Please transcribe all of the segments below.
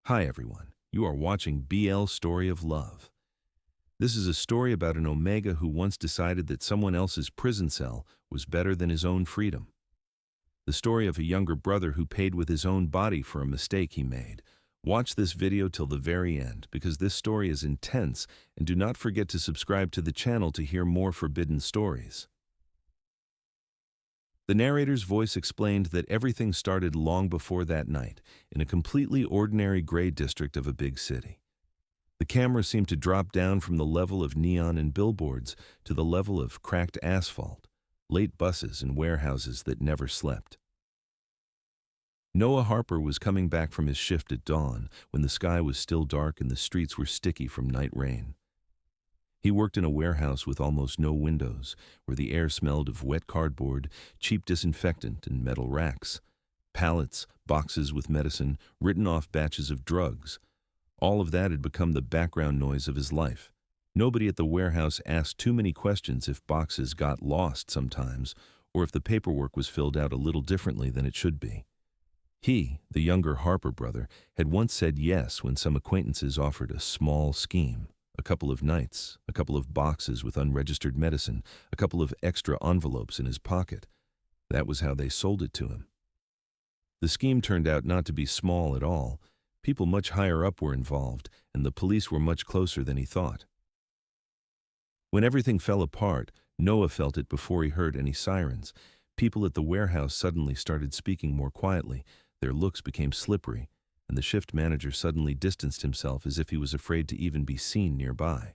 Hi everyone, you are watching BL Story of Love. This is a story about an Omega who once decided that someone else's prison cell was better than his own freedom. The story of a younger brother who paid with his own body for a mistake he made. Watch this video till the very end because this story is intense, and do not forget to subscribe to the channel to hear more forbidden stories. The narrator's voice explained that everything started long before that night, in a completely ordinary gray district of a big city. The camera seemed to drop down from the level of neon and billboards to the level of cracked asphalt, late buses and warehouses that never slept. Noah Harper was coming back from his shift at dawn when the sky was still dark and the streets were sticky from night rain. He worked in a warehouse with almost no windows, where the air smelled of wet cardboard, cheap disinfectant, and metal racks. Pallets, boxes with medicine, written-off batches of drugs. All of that had become the background noise of his life. Nobody at the warehouse asked too many questions if boxes got lost sometimes, or if the paperwork was filled out a little differently than it should be. He, the younger Harper brother, had once said yes when some acquaintances offered a small scheme. A couple of nights, a couple of boxes with unregistered medicine, a couple of extra envelopes in his pocket. That was how they sold it to him. The scheme turned out not to be small at all. People much higher up were involved, and the police were much closer than he thought. When everything fell apart, Noah felt it before he heard any sirens. People at the warehouse suddenly started speaking more quietly. Their looks became slippery, and the shift manager suddenly distanced himself as if he was afraid to even be seen nearby.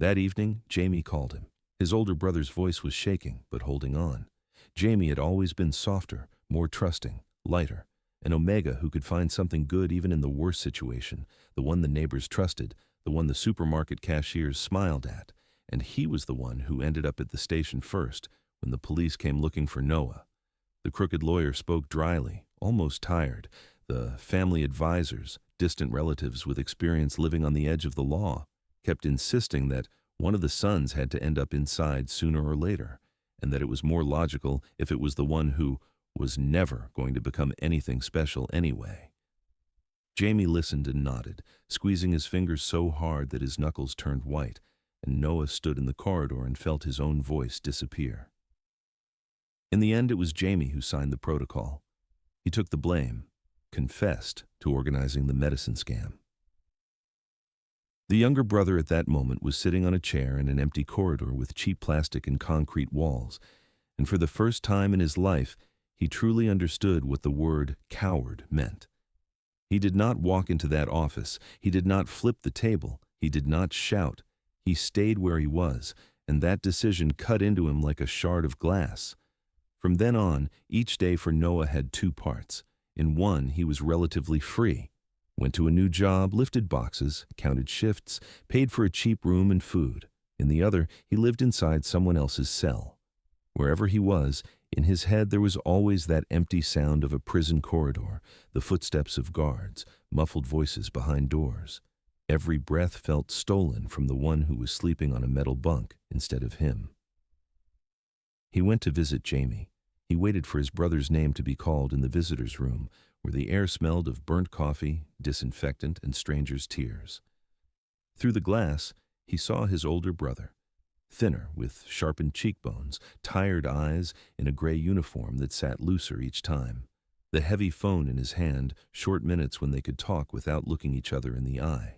That evening, Jamie called him. His older brother's voice was shaking, but holding on. Jamie had always been softer, more trusting, lighter, an Omega who could find something good even in the worst situation, the one the neighbors trusted, the one the supermarket cashiers smiled at, and he was the one who ended up at the station first when the police came looking for Noah. The crooked lawyer spoke dryly, almost tired. The family advisors, distant relatives with experience living on the edge of the law, kept insisting that one of the sons had to end up inside sooner or later, and that it was more logical if it was the one who was never going to become anything special anyway. Jamie listened and nodded, squeezing his fingers so hard that his knuckles turned white, and Noah stood in the corridor and felt his own voice disappear. In the end, it was Jamie who signed the protocol. He took the blame, confessed to organizing the medicine scam. The younger brother at that moment was sitting on a chair in an empty corridor with cheap plastic and concrete walls, and for the first time in his life, he truly understood what the word coward meant. He did not walk into that office, he did not flip the table, he did not shout. He stayed where he was, and that decision cut into him like a shard of glass. From then on, each day for Noah had two parts. In one, he was relatively free. Went to a new job, lifted boxes, counted shifts, paid for a cheap room and food. In the other, he lived inside someone else's cell. Wherever he was, in his head there was always that empty sound of a prison corridor, the footsteps of guards, muffled voices behind doors. Every breath felt stolen from the one who was sleeping on a metal bunk instead of him. He went to visit Jamie. He waited for his brother's name to be called in the visitor's room, where the air smelled of burnt coffee, disinfectant, and strangers' tears. Through the glass, he saw his older brother, thinner, with sharpened cheekbones, tired eyes, in a gray uniform that sat looser each time. The heavy phone in his hand, short minutes when they could talk without looking each other in the eye.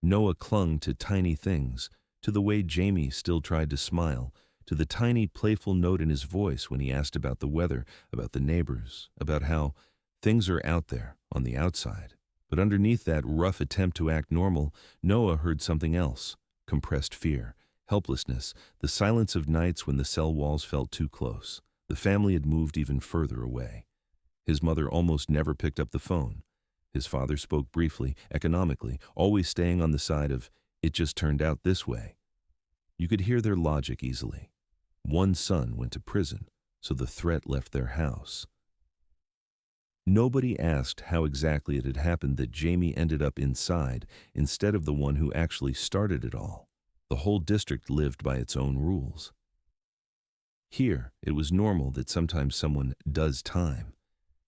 Noah clung to tiny things, to the way Jamie still tried to smile, to the tiny playful note in his voice when he asked about the weather, about the neighbors, about how things are out there, on the outside. But underneath that rough attempt to act normal, Noah heard something else: compressed fear, helplessness, the silence of nights when the cell walls felt too close. The family had moved even further away. His mother almost never picked up the phone. His father spoke briefly, economically, always staying on the side of, "It just turned out this way." You could hear their logic easily. One son went to prison, so the threat left their house. Nobody asked how exactly it had happened that Jamie ended up inside instead of the one who actually started it all. The whole district lived by its own rules. Here, it was normal that sometimes someone does time.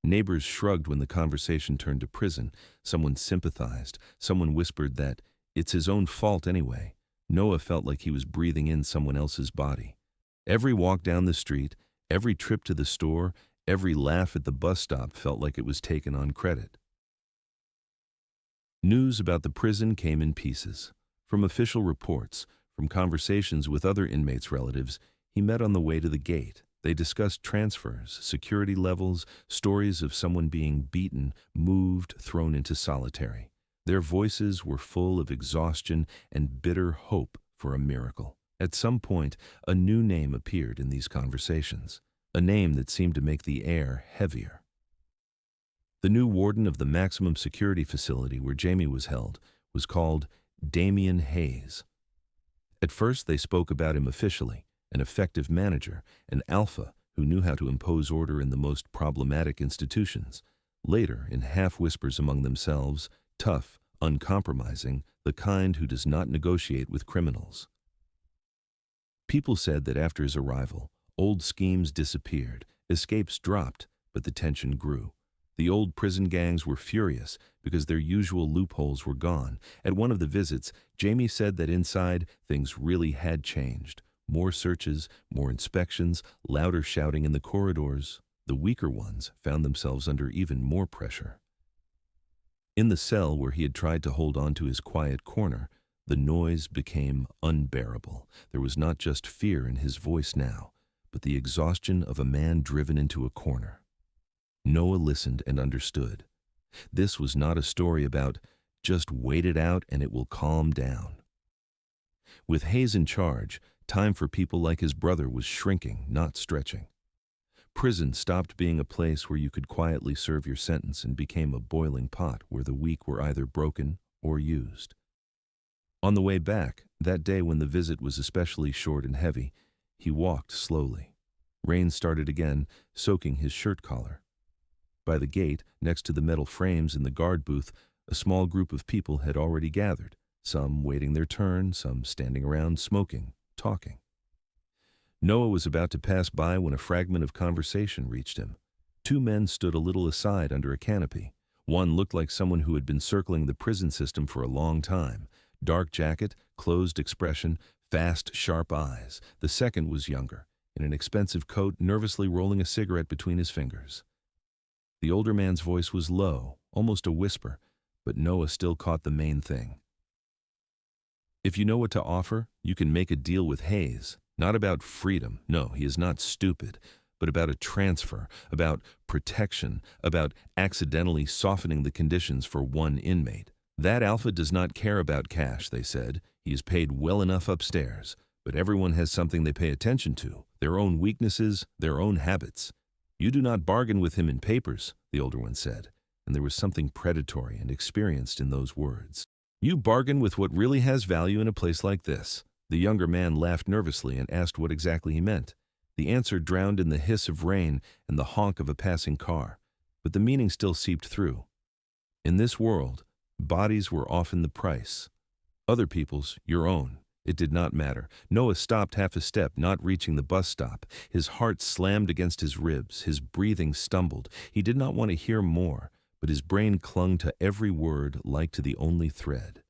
Neighbors shrugged when the conversation turned to prison. Someone sympathized. Someone whispered that it's his own fault anyway. Noah felt like he was breathing in someone else's body. Every walk down the street, every trip to the store, every laugh at the bus stop felt like it was taken on credit. News about the prison came in pieces. From official reports, from conversations with other inmates' relatives, he met on the way to the gate. They discussed transfers, security levels, stories of someone being beaten, moved, thrown into solitary. Their voices were full of exhaustion and bitter hope for a miracle. At some point, a new name appeared in these conversations, a name that seemed to make the air heavier. The new warden of the maximum security facility where Jamie was held was called Damian Hayes. At first, they spoke about him officially, an effective manager, an alpha who knew how to impose order in the most problematic institutions. Later, in half-whispers among themselves, tough, uncompromising, the kind who does not negotiate with criminals. People said that after his arrival, old schemes disappeared, escapes dropped, but the tension grew. The old prison gangs were furious because their usual loopholes were gone. At one of the visits, Jamie said that inside, things really had changed. More searches, more inspections, louder shouting in the corridors. The weaker ones found themselves under even more pressure. In the cell where he had tried to hold on to his quiet corner, the noise became unbearable. There was not just fear in his voice now, but the exhaustion of a man driven into a corner. Noah listened and understood. This was not a story about just wait it out and it will calm down. With Hayes in charge, time for people like his brother was shrinking, not stretching. Prison stopped being a place where you could quietly serve your sentence and became a boiling pot where the weak were either broken or used. On the way back, that day when the visit was especially short and heavy, he walked slowly. Rain started again, soaking his shirt collar. By the gate, next to the metal frames in the guard booth, a small group of people had already gathered, some waiting their turn, some standing around smoking, talking. Noah was about to pass by when a fragment of conversation reached him. Two men stood a little aside under a canopy. One looked like someone who had been circling the prison system for a long time. Dark jacket, closed expression, fast, sharp eyes. The second was younger, in an expensive coat, nervously rolling a cigarette between his fingers. The older man's voice was low, almost a whisper, but Noah still caught the main thing. If you know what to offer, you can make a deal with Hayes. Not about freedom, no, he is not stupid, but about a transfer, about protection, about accidentally softening the conditions for one inmate. That alpha does not care about cash, they said. He is paid well enough upstairs, but everyone has something they pay attention to, their own weaknesses, their own habits. You do not bargain with him in papers, the older one said, and there was something predatory and experienced in those words. You bargain with what really has value in a place like this. The younger man laughed nervously and asked what exactly he meant. The answer drowned in the hiss of rain and the honk of a passing car, but the meaning still seeped through. In this world, bodies were often the price. Other people's, your own. It did not matter. Noah stopped half a step, not reaching the bus stop. His heart slammed against his ribs. His breathing stumbled. He did not want to hear more, but his brain clung to every word like to the only thread.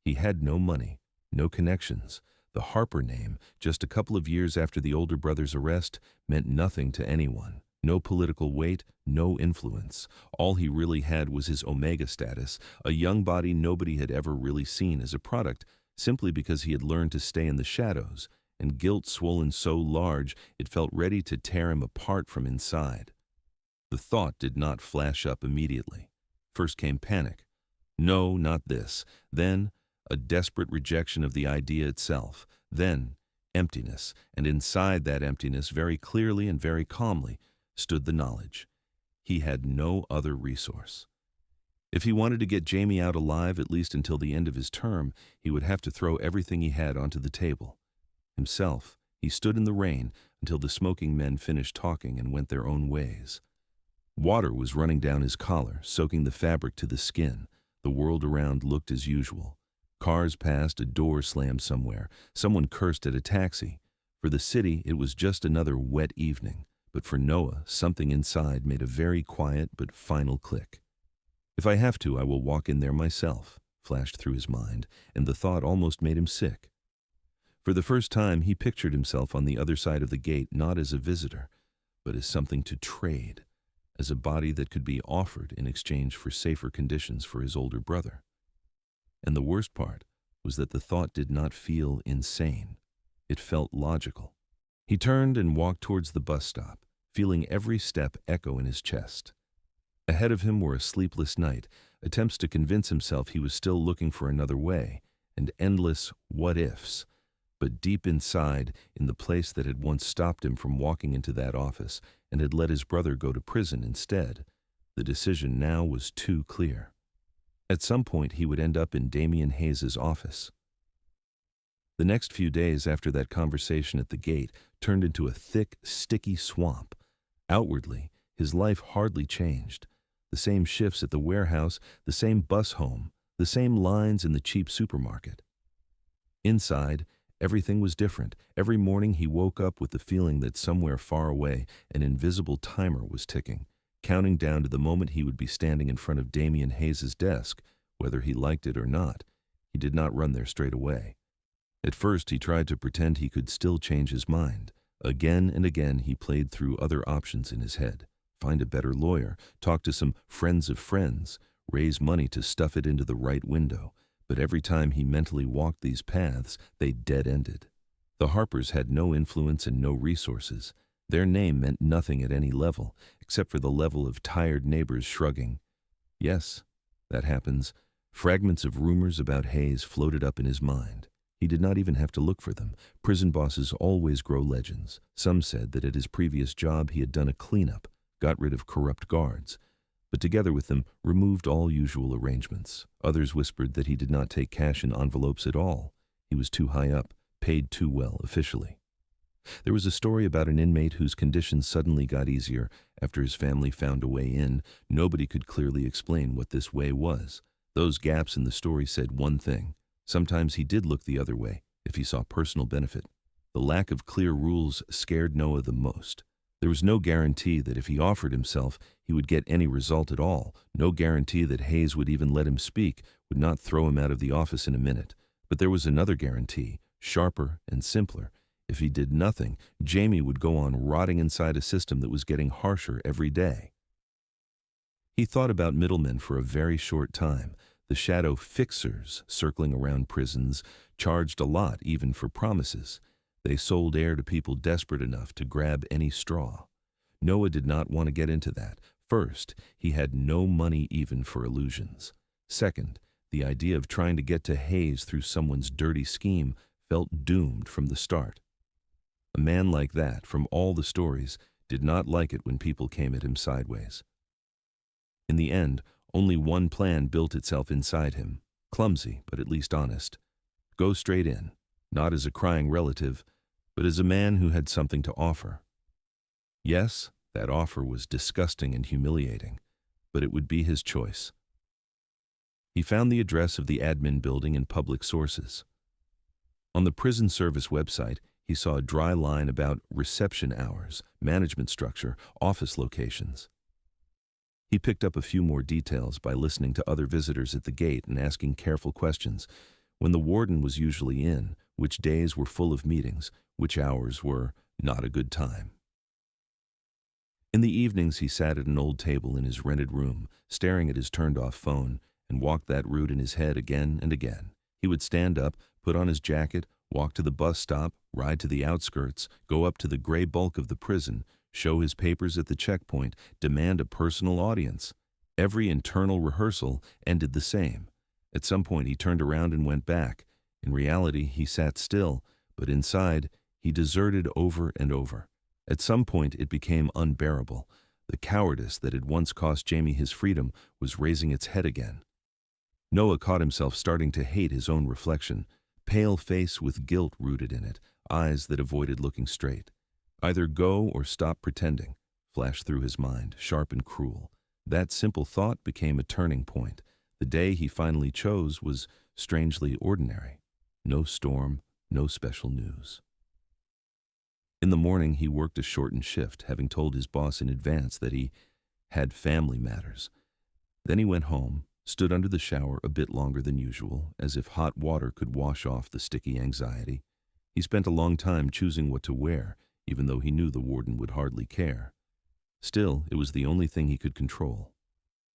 He had no money, no connections. The Harper name, just a couple of years after the older brother's arrest, meant nothing to anyone. No political weight, no influence. All he really had was his Omega status, a young body nobody had ever really seen as a product, simply because he had learned to stay in the shadows, and guilt swollen so large it felt ready to tear him apart from inside. The thought did not flash up immediately. First came panic. No, not this. Then, a desperate rejection of the idea itself. Then, emptiness, and inside that emptiness, very clearly and very calmly, stood the knowledge. He had no other resource. If he wanted to get Jamie out alive, at least until the end of his term, he would have to throw everything he had onto the table. Himself, he stood in the rain until the smoking men finished talking and went their own ways. Water was running down his collar, soaking the fabric to the skin. The world around looked as usual. Cars passed, a door slammed somewhere. Someone cursed at a taxi. For the city, it was just another wet evening. But for Noah, something inside made a very quiet but final click. "If I have to, I will walk in there myself," flashed through his mind, and the thought almost made him sick. For the first time, he pictured himself on the other side of the gate not as a visitor, but as something to trade, as a body that could be offered in exchange for safer conditions for his older brother. And the worst part was that the thought did not feel insane. It felt logical. He turned and walked towards the bus stop, feeling every step echo in his chest. Ahead of him were a sleepless night, attempts to convince himself he was still looking for another way, and endless what-ifs. But deep inside, in the place that had once stopped him from walking into that office and had let his brother go to prison instead, the decision now was too clear. At some point, he would end up in Damian Hayes's office. The next few days after that conversation at the gate turned into a thick, sticky swamp. Outwardly, his life hardly changed. The same shifts at the warehouse, the same bus home, the same lines in the cheap supermarket. Inside, everything was different. Every morning he woke up with the feeling that somewhere far away an invisible timer was ticking, counting down to the moment he would be standing in front of Damian Hayes's desk, whether he liked it or not. He did not run there straight away. At first he tried to pretend he could still change his mind. Again and again he played through other options in his head. Find a better lawyer, talk to some friends of friends, raise money to stuff it into the right window. But every time he mentally walked these paths, they dead-ended. The Harpers had no influence and no resources. Their name meant nothing at any level, except for the level of tired neighbors shrugging. Yes, that happens. Fragments of rumors about Hayes floated up in his mind. He did not even have to look for them. Prison bosses always grow legends. Some said that at his previous job he had done a cleanup, got rid of corrupt guards, but together with them removed all usual arrangements. Others whispered that he did not take cash in envelopes at all. He was too high up, paid too well officially. There was a story about an inmate whose conditions suddenly got easier after his family found a way in. Nobody could clearly explain what this way was. Those gaps in the story said one thing. Sometimes he did look the other way, if he saw personal benefit. The lack of clear rules scared Noah the most. There was no guarantee that if he offered himself, he would get any result at all. No guarantee that Hayes would even let him speak, would not throw him out of the office in a minute. But there was another guarantee, sharper and simpler. If he did nothing, Jamie would go on rotting inside a system that was getting harsher every day. He thought about middlemen for a very short time. The shadow fixers circling around prisons charged a lot even for promises. They sold air to people desperate enough to grab any straw. Noah did not want to get into that. First, he had no money even for illusions. Second, the idea of trying to get to Hayes through someone's dirty scheme felt doomed from the start. A man like that, from all the stories, did not like it when people came at him sideways. In the end, only one plan built itself inside him, clumsy but at least honest. Go straight in, not as a crying relative, but as a man who had something to offer. Yes, that offer was disgusting and humiliating, but it would be his choice. He found the address of the admin building in public sources. On the prison service website, he saw a dry line about reception hours, management structure, office locations. He picked up a few more details by listening to other visitors at the gate and asking careful questions. When the warden was usually in, which days were full of meetings, which hours were not a good time. In the evenings, he sat at an old table in his rented room, staring at his turned-off phone, and walked that route in his head again and again. He would stand up, put on his jacket, walk to the bus stop, ride to the outskirts, go up to the gray bulk of the prison, show his papers at the checkpoint, demand a personal audience. Every internal rehearsal ended the same. At some point he turned around and went back. In reality, he sat still, but inside, he deserted over and over. At some point it became unbearable. The cowardice that had once cost Jamie his freedom was raising its head again. Noah caught himself starting to hate his own reflection. Pale face with guilt rooted in it, eyes that avoided looking straight. Either go or stop pretending, flashed through his mind, sharp and cruel. That simple thought became a turning point. The day he finally chose was strangely ordinary. No storm, no special news. In the morning, he worked a shortened shift, having told his boss in advance that he had family matters. Then he went home, stood under the shower a bit longer than usual, as if hot water could wash off the sticky anxiety. He spent a long time choosing what to wear, even though he knew the warden would hardly care. Still, it was the only thing he could control.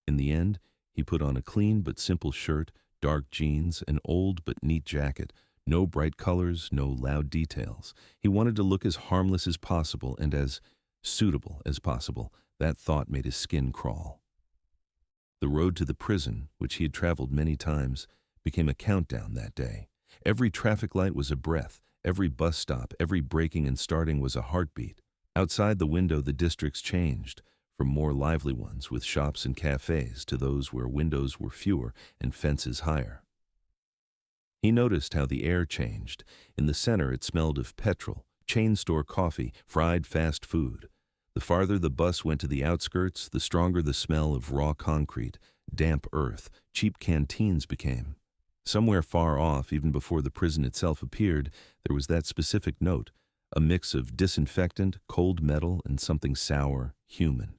In the end, he put on a clean but simple shirt, dark jeans, an old but neat jacket. No bright colors, no loud details. He wanted to look as harmless as possible and as suitable as possible. That thought made his skin crawl. The road to the prison, which he had traveled many times, became a countdown that day. Every traffic light was a breath. Every bus stop, every braking and starting was a heartbeat. Outside the window, the districts changed, from more lively ones with shops and cafes to those where windows were fewer and fences higher. He noticed how the air changed. In the center, it smelled of petrol, chain store coffee, fried fast food. The farther the bus went to the outskirts, the stronger the smell of raw concrete, damp earth, cheap canteens became. Somewhere far off, even before the prison itself appeared, there was that specific note, a mix of disinfectant, cold metal, and something sour, human.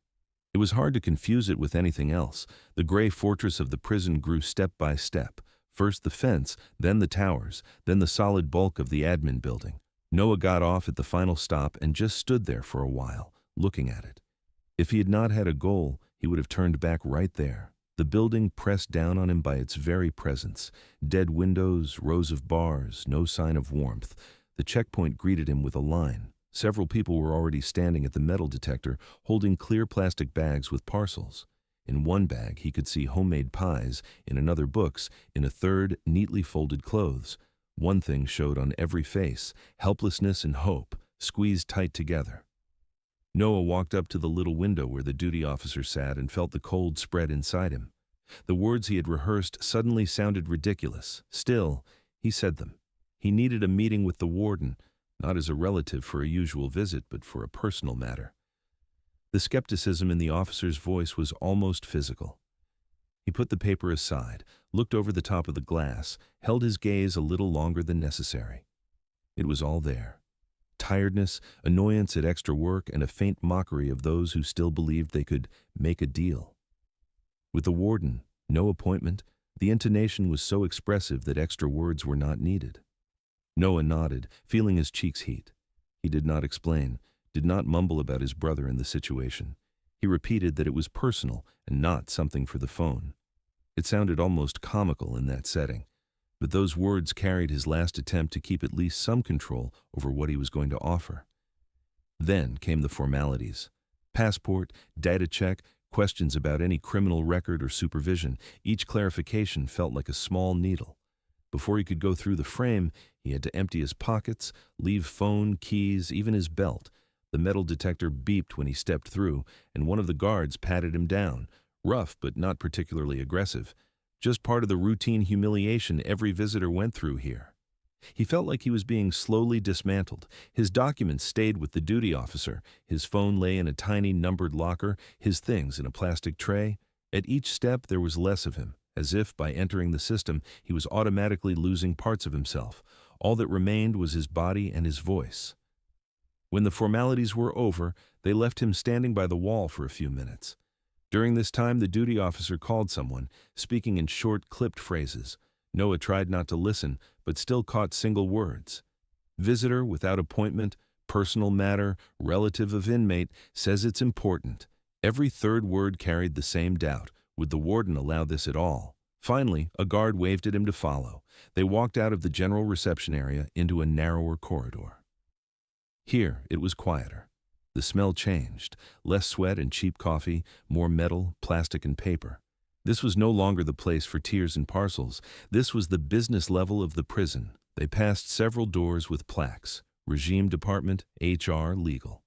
It was hard to confuse it with anything else. The gray fortress of the prison grew step by step. First the fence, then the towers, then the solid bulk of the admin building. Noah got off at the final stop and just stood there for a while, looking at it. If he had not had a goal, he would have turned back right there. The building pressed down on him by its very presence. Dead windows, rows of bars, no sign of warmth. The checkpoint greeted him with a line. Several people were already standing at the metal detector, holding clear plastic bags with parcels. In one bag, he could see homemade pies, in another books, in a third, neatly folded clothes. One thing showed on every face, helplessness and hope, squeezed tight together. Noah walked up to the little window where the duty officer sat and felt the cold spread inside him. The words he had rehearsed suddenly sounded ridiculous. Still, he said them. He needed a meeting with the warden, not as a relative for a usual visit, but for a personal matter. The skepticism in the officer's voice was almost physical. He put the paper aside, looked over the top of the glass, held his gaze a little longer than necessary. It was all there. Tiredness, annoyance at extra work, and a faint mockery of those who still believed they could make a deal. With the warden, no appointment, the intonation was so expressive that extra words were not needed. Noah nodded, feeling his cheeks heat. He did not explain, did not mumble about his brother and the situation. He repeated that it was personal and not something for the phone. It sounded almost comical in that setting, but those words carried his last attempt to keep at least some control over what he was going to offer. Then came the formalities. Passport, data check, questions about any criminal record or supervision. Each clarification felt like a small needle. Before he could go through the frame, he had to empty his pockets, leave phone, keys, even his belt. The metal detector beeped when he stepped through, and one of the guards patted him down, rough but not particularly aggressive. Just part of the routine humiliation every visitor went through here. He felt like he was being slowly dismantled. His documents stayed with the duty officer. His phone lay in a tiny numbered locker, his things in a plastic tray. At each step there was less of him, as if by entering the system he was automatically losing parts of himself. All that remained was his body and his voice. When the formalities were over, they left him standing by the wall for a few minutes. During this time, the duty officer called someone, speaking in short, clipped phrases. Noah tried not to listen, but still caught single words. Visitor without appointment, personal matter, relative of inmate, says it's important. Every third word carried the same doubt. Would the warden allow this at all? Finally, a guard waved at him to follow. They walked out of the general reception area into a narrower corridor. Here, it was quieter. The smell changed. Less sweat and cheap coffee, more metal, plastic, and paper. This was no longer the place for tiers and parcels. This was the business level of the prison. They passed several doors with plaques. Regime Department, HR, Legal.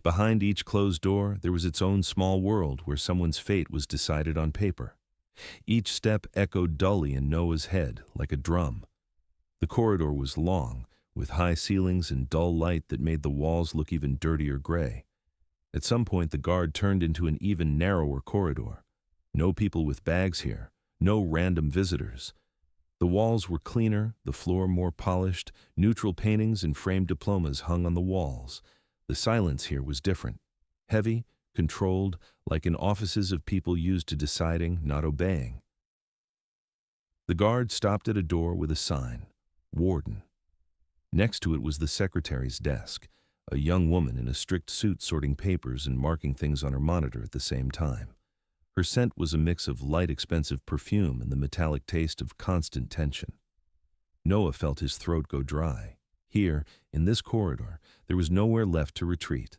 Behind each closed door, there was its own small world where someone's fate was decided on paper. Each step echoed dully in Noah's head, like a drum. The corridor was long, with high ceilings and dull light that made the walls look even dirtier gray. At some point, the guard turned into an even narrower corridor. No people with bags here, no random visitors. The walls were cleaner, the floor more polished, neutral paintings and framed diplomas hung on the walls. The silence here was different. Heavy, controlled, like in offices of people used to deciding, not obeying. The guard stopped at a door with a sign, Warden. Next to it was the secretary's desk, a young woman in a strict suit sorting papers and marking things on her monitor at the same time. Her scent was a mix of light, expensive perfume and the metallic taste of constant tension. Noah felt his throat go dry. Here, in this corridor, there was nowhere left to retreat.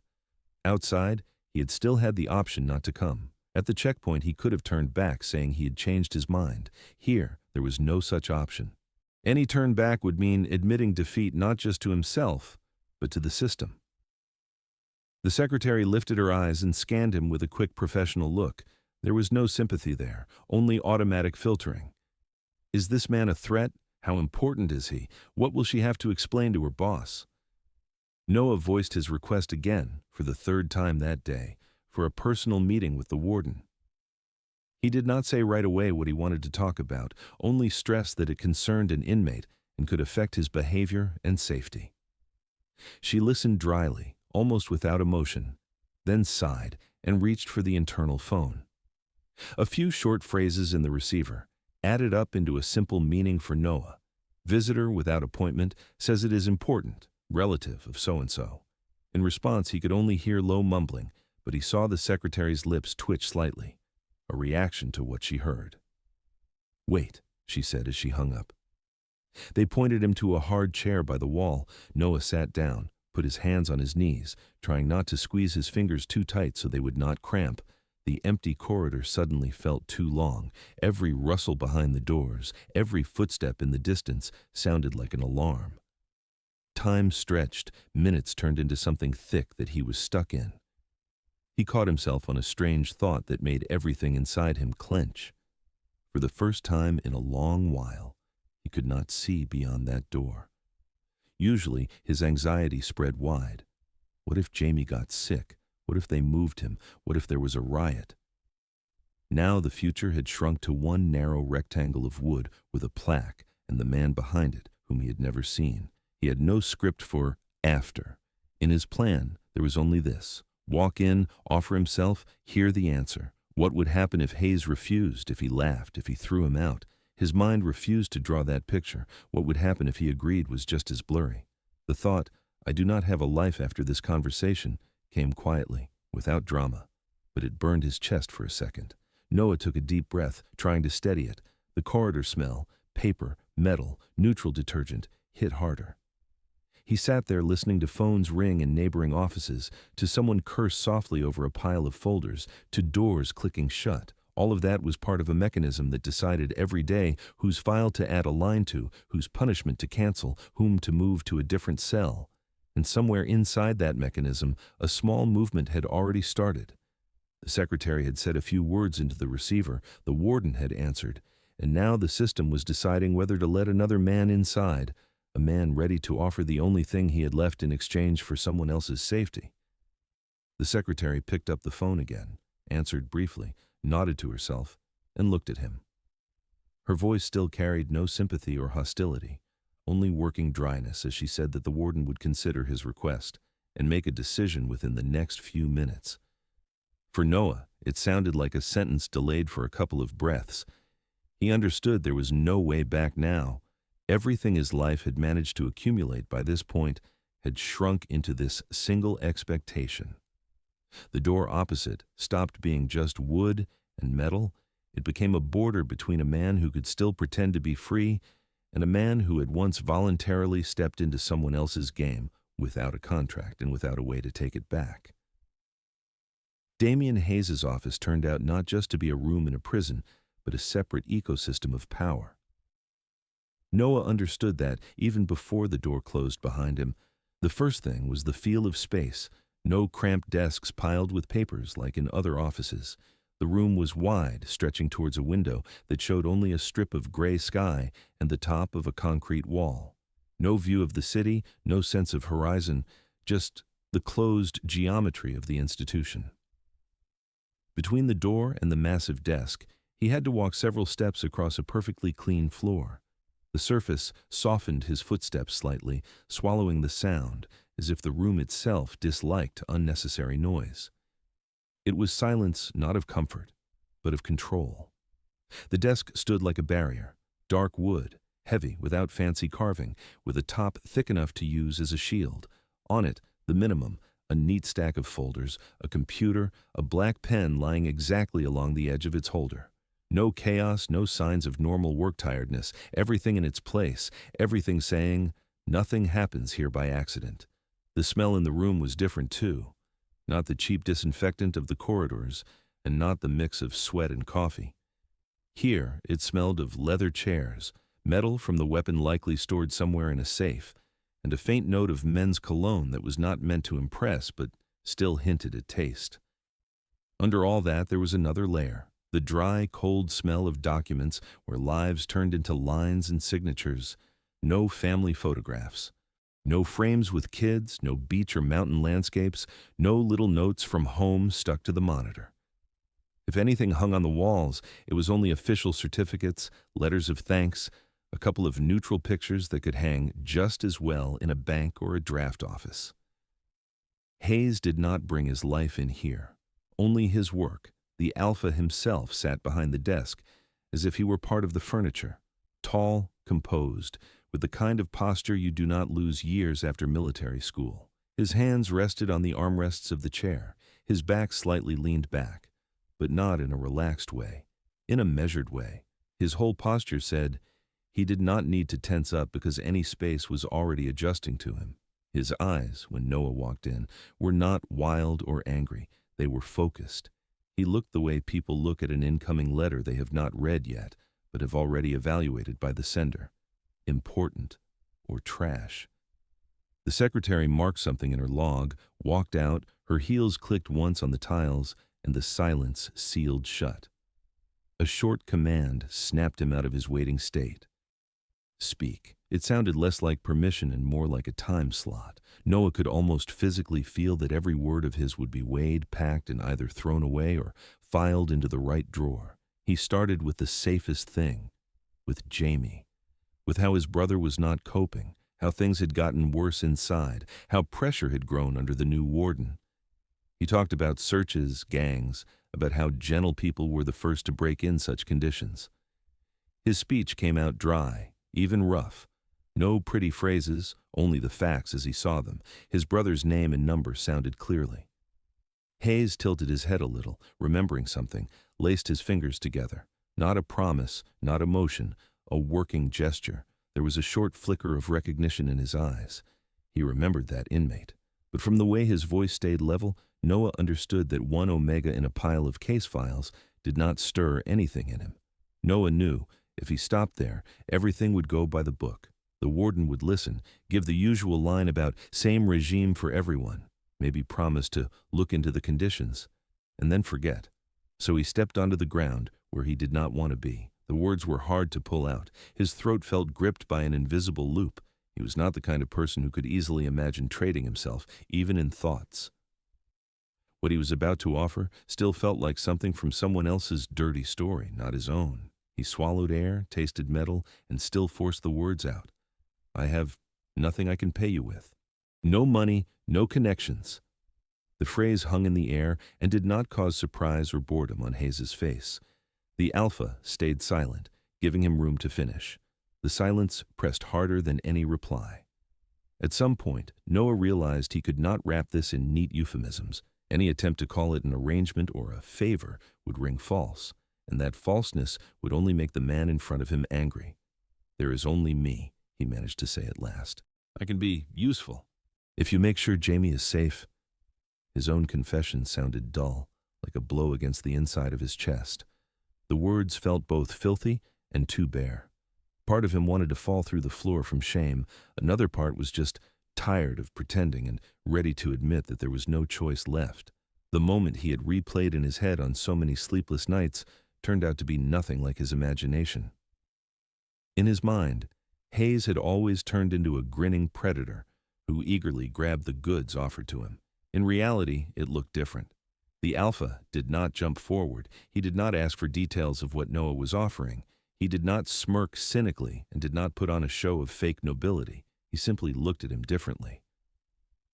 Outside, he had still had the option not to come. At the checkpoint, he could have turned back, saying he had changed his mind. Here, there was no such option. Any turn back would mean admitting defeat not just to himself, but to the system. The secretary lifted her eyes and scanned him with a quick professional look. There was no sympathy there, only automatic filtering. Is this man a threat? How important is he? What will she have to explain to her boss? Noah voiced his request again, for the third time that day, for a personal meeting with the warden. He did not say right away what he wanted to talk about, only stressed that it concerned an inmate and could affect his behavior and safety. She listened dryly, almost without emotion, then sighed and reached for the internal phone. A few short phrases in the receiver added up into a simple meaning for Noah. Visitor without appointment says it is important, relative of so-and-so. In response, he could only hear low mumbling, but he saw the secretary's lips twitch slightly, a reaction to what she heard. "Wait," she said as she hung up. They pointed him to a hard chair by the wall. Noah sat down, put his hands on his knees, trying not to squeeze his fingers too tight so they would not cramp. The empty corridor suddenly felt too long. Every rustle behind the doors, every footstep in the distance sounded like an alarm. Time stretched, minutes turned into something thick that he was stuck in. He caught himself on a strange thought that made everything inside him clench. For the first time in a long while, he could not see beyond that door. Usually, his anxiety spread wide. What if Jamie got sick? What if they moved him? What if there was a riot? Now the future had shrunk to one narrow rectangle of wood with a plaque and the man behind it, whom he had never seen. He had no script for after. In his plan, there was only this: walk in, offer himself, hear the answer. What would happen if Hayes refused, if he laughed, if he threw him out? His mind refused to draw that picture. What would happen if he agreed was just as blurry. The thought, I do not have a life after this conversation, came quietly, without drama, but it burned his chest for a second. Noah took a deep breath, trying to steady it. The corridor smell, paper, metal, neutral detergent, hit harder. He sat there listening to phones ring in neighboring offices, to someone curse softly over a pile of folders, to doors clicking shut. All of that was part of a mechanism that decided every day whose file to add a line to, whose punishment to cancel, whom to move to a different cell. And somewhere inside that mechanism, a small movement had already started. The secretary had said a few words into the receiver, the warden had answered, and now the system was deciding whether to let another man inside, a man ready to offer the only thing he had left in exchange for someone else's safety. The secretary picked up the phone again, answered briefly, nodded to herself, and looked at him. Her voice still carried no sympathy or hostility, only working dryness as she said that the warden would consider his request and make a decision within the next few minutes. For Noah, it sounded like a sentence delayed for a couple of breaths. He understood there was no way back now. Everything his life had managed to accumulate by this point had shrunk into this single expectation. The door opposite stopped being just wood and metal. It became a border between a man who could still pretend to be free and a man who had once voluntarily stepped into someone else's game without a contract and without a way to take it back. Damian Hayes's office turned out not just to be a room in a prison, but a separate ecosystem of power. Noah understood that even before the door closed behind him. The first thing was the feel of space, no cramped desks piled with papers like in other offices. The room was wide, stretching towards a window that showed only a strip of gray sky and the top of a concrete wall. No view of the city, no sense of horizon, just the closed geometry of the institution. Between the door and the massive desk, he had to walk several steps across a perfectly clean floor. The surface softened his footsteps slightly, swallowing the sound, as if the room itself disliked unnecessary noise. It was silence not of comfort, but of control. The desk stood like a barrier, dark wood, heavy, without fancy carving, with a top thick enough to use as a shield. On it, the minimum, a neat stack of folders, a computer, a black pen lying exactly along the edge of its holder. No chaos, no signs of normal work tiredness, everything in its place, everything saying, nothing happens here by accident. The smell in the room was different too. Not the cheap disinfectant of the corridors, and not the mix of sweat and coffee. Here, it smelled of leather chairs, metal from the weapon likely stored somewhere in a safe, and a faint note of men's cologne that was not meant to impress but still hinted at taste. Under all that, there was another layer, the dry, cold smell of documents where lives turned into lines and signatures. No family photographs. No frames with kids, no beach or mountain landscapes, no little notes from home stuck to the monitor. If anything hung on the walls, it was only official certificates, letters of thanks, a couple of neutral pictures that could hang just as well in a bank or a draft office. Hayes did not bring his life in here, only his work. The Alpha himself sat behind the desk, as if he were part of the furniture, tall, composed, with the kind of posture you do not lose years after military school. His hands rested on the armrests of the chair, his back slightly leaned back, but not in a relaxed way, in a measured way. His whole posture said he did not need to tense up because any space was already adjusting to him. His eyes, when Noah walked in, were not wild or angry. They were focused. He looked the way people look at an incoming letter they have not read yet, but have already evaluated by the sender. Important or trash. The secretary marked something in her log, walked out, her heels clicked once on the tiles, and the silence sealed shut. A short command snapped him out of his waiting state. Speak. It sounded less like permission and more like a time slot. Noah could almost physically feel that every word of his would be weighed, packed, and either thrown away or filed into the right drawer. He started with the safest thing, with Jamie, with how his brother was not coping, how things had gotten worse inside, how pressure had grown under the new warden. He talked about searches, gangs, about how gentle people were the first to break in such conditions. His speech came out dry, even rough. No pretty phrases, only the facts as he saw them. His brother's name and number sounded clearly. Hayes tilted his head a little, remembering something, laced his fingers together. Not a promise, not a motion, a working gesture. There was a short flicker of recognition in his eyes. He remembered that inmate. But from the way his voice stayed level, Noah understood that one omega in a pile of case files did not stir anything in him. Noah knew, if he stopped there, everything would go by the book. The warden would listen, give the usual line about same regime for everyone, maybe promise to look into the conditions, and then forget. So he stepped onto the ground where he did not want to be. The words were hard to pull out. His throat felt gripped by an invisible loop. He was not the kind of person who could easily imagine trading himself, even in thoughts. What he was about to offer still felt like something from someone else's dirty story, not his own. He swallowed air, tasted metal, and still forced the words out. I have nothing I can pay you with. No money, no connections. The phrase hung in the air and did not cause surprise or boredom on Hayes' face. The Alpha stayed silent, giving him room to finish. The silence pressed harder than any reply. At some point, Noah realized he could not wrap this in neat euphemisms. Any attempt to call it an arrangement or a favor would ring false, and that falseness would only make the man in front of him angry. There is only me, he managed to say at last. I can be useful. If you make sure Jamie is safe. His own confession sounded dull, like a blow against the inside of his chest. The words felt both filthy and too bare. Part of him wanted to fall through the floor from shame. Another part was just tired of pretending and ready to admit that there was no choice left. The moment he had replayed in his head on so many sleepless nights turned out to be nothing like his imagination. In his mind, Hayes had always turned into a grinning predator who eagerly grabbed the goods offered to him. In reality, it looked different. The Alpha did not jump forward. He did not ask for details of what Noah was offering. He did not smirk cynically and did not put on a show of fake nobility. He simply looked at him differently.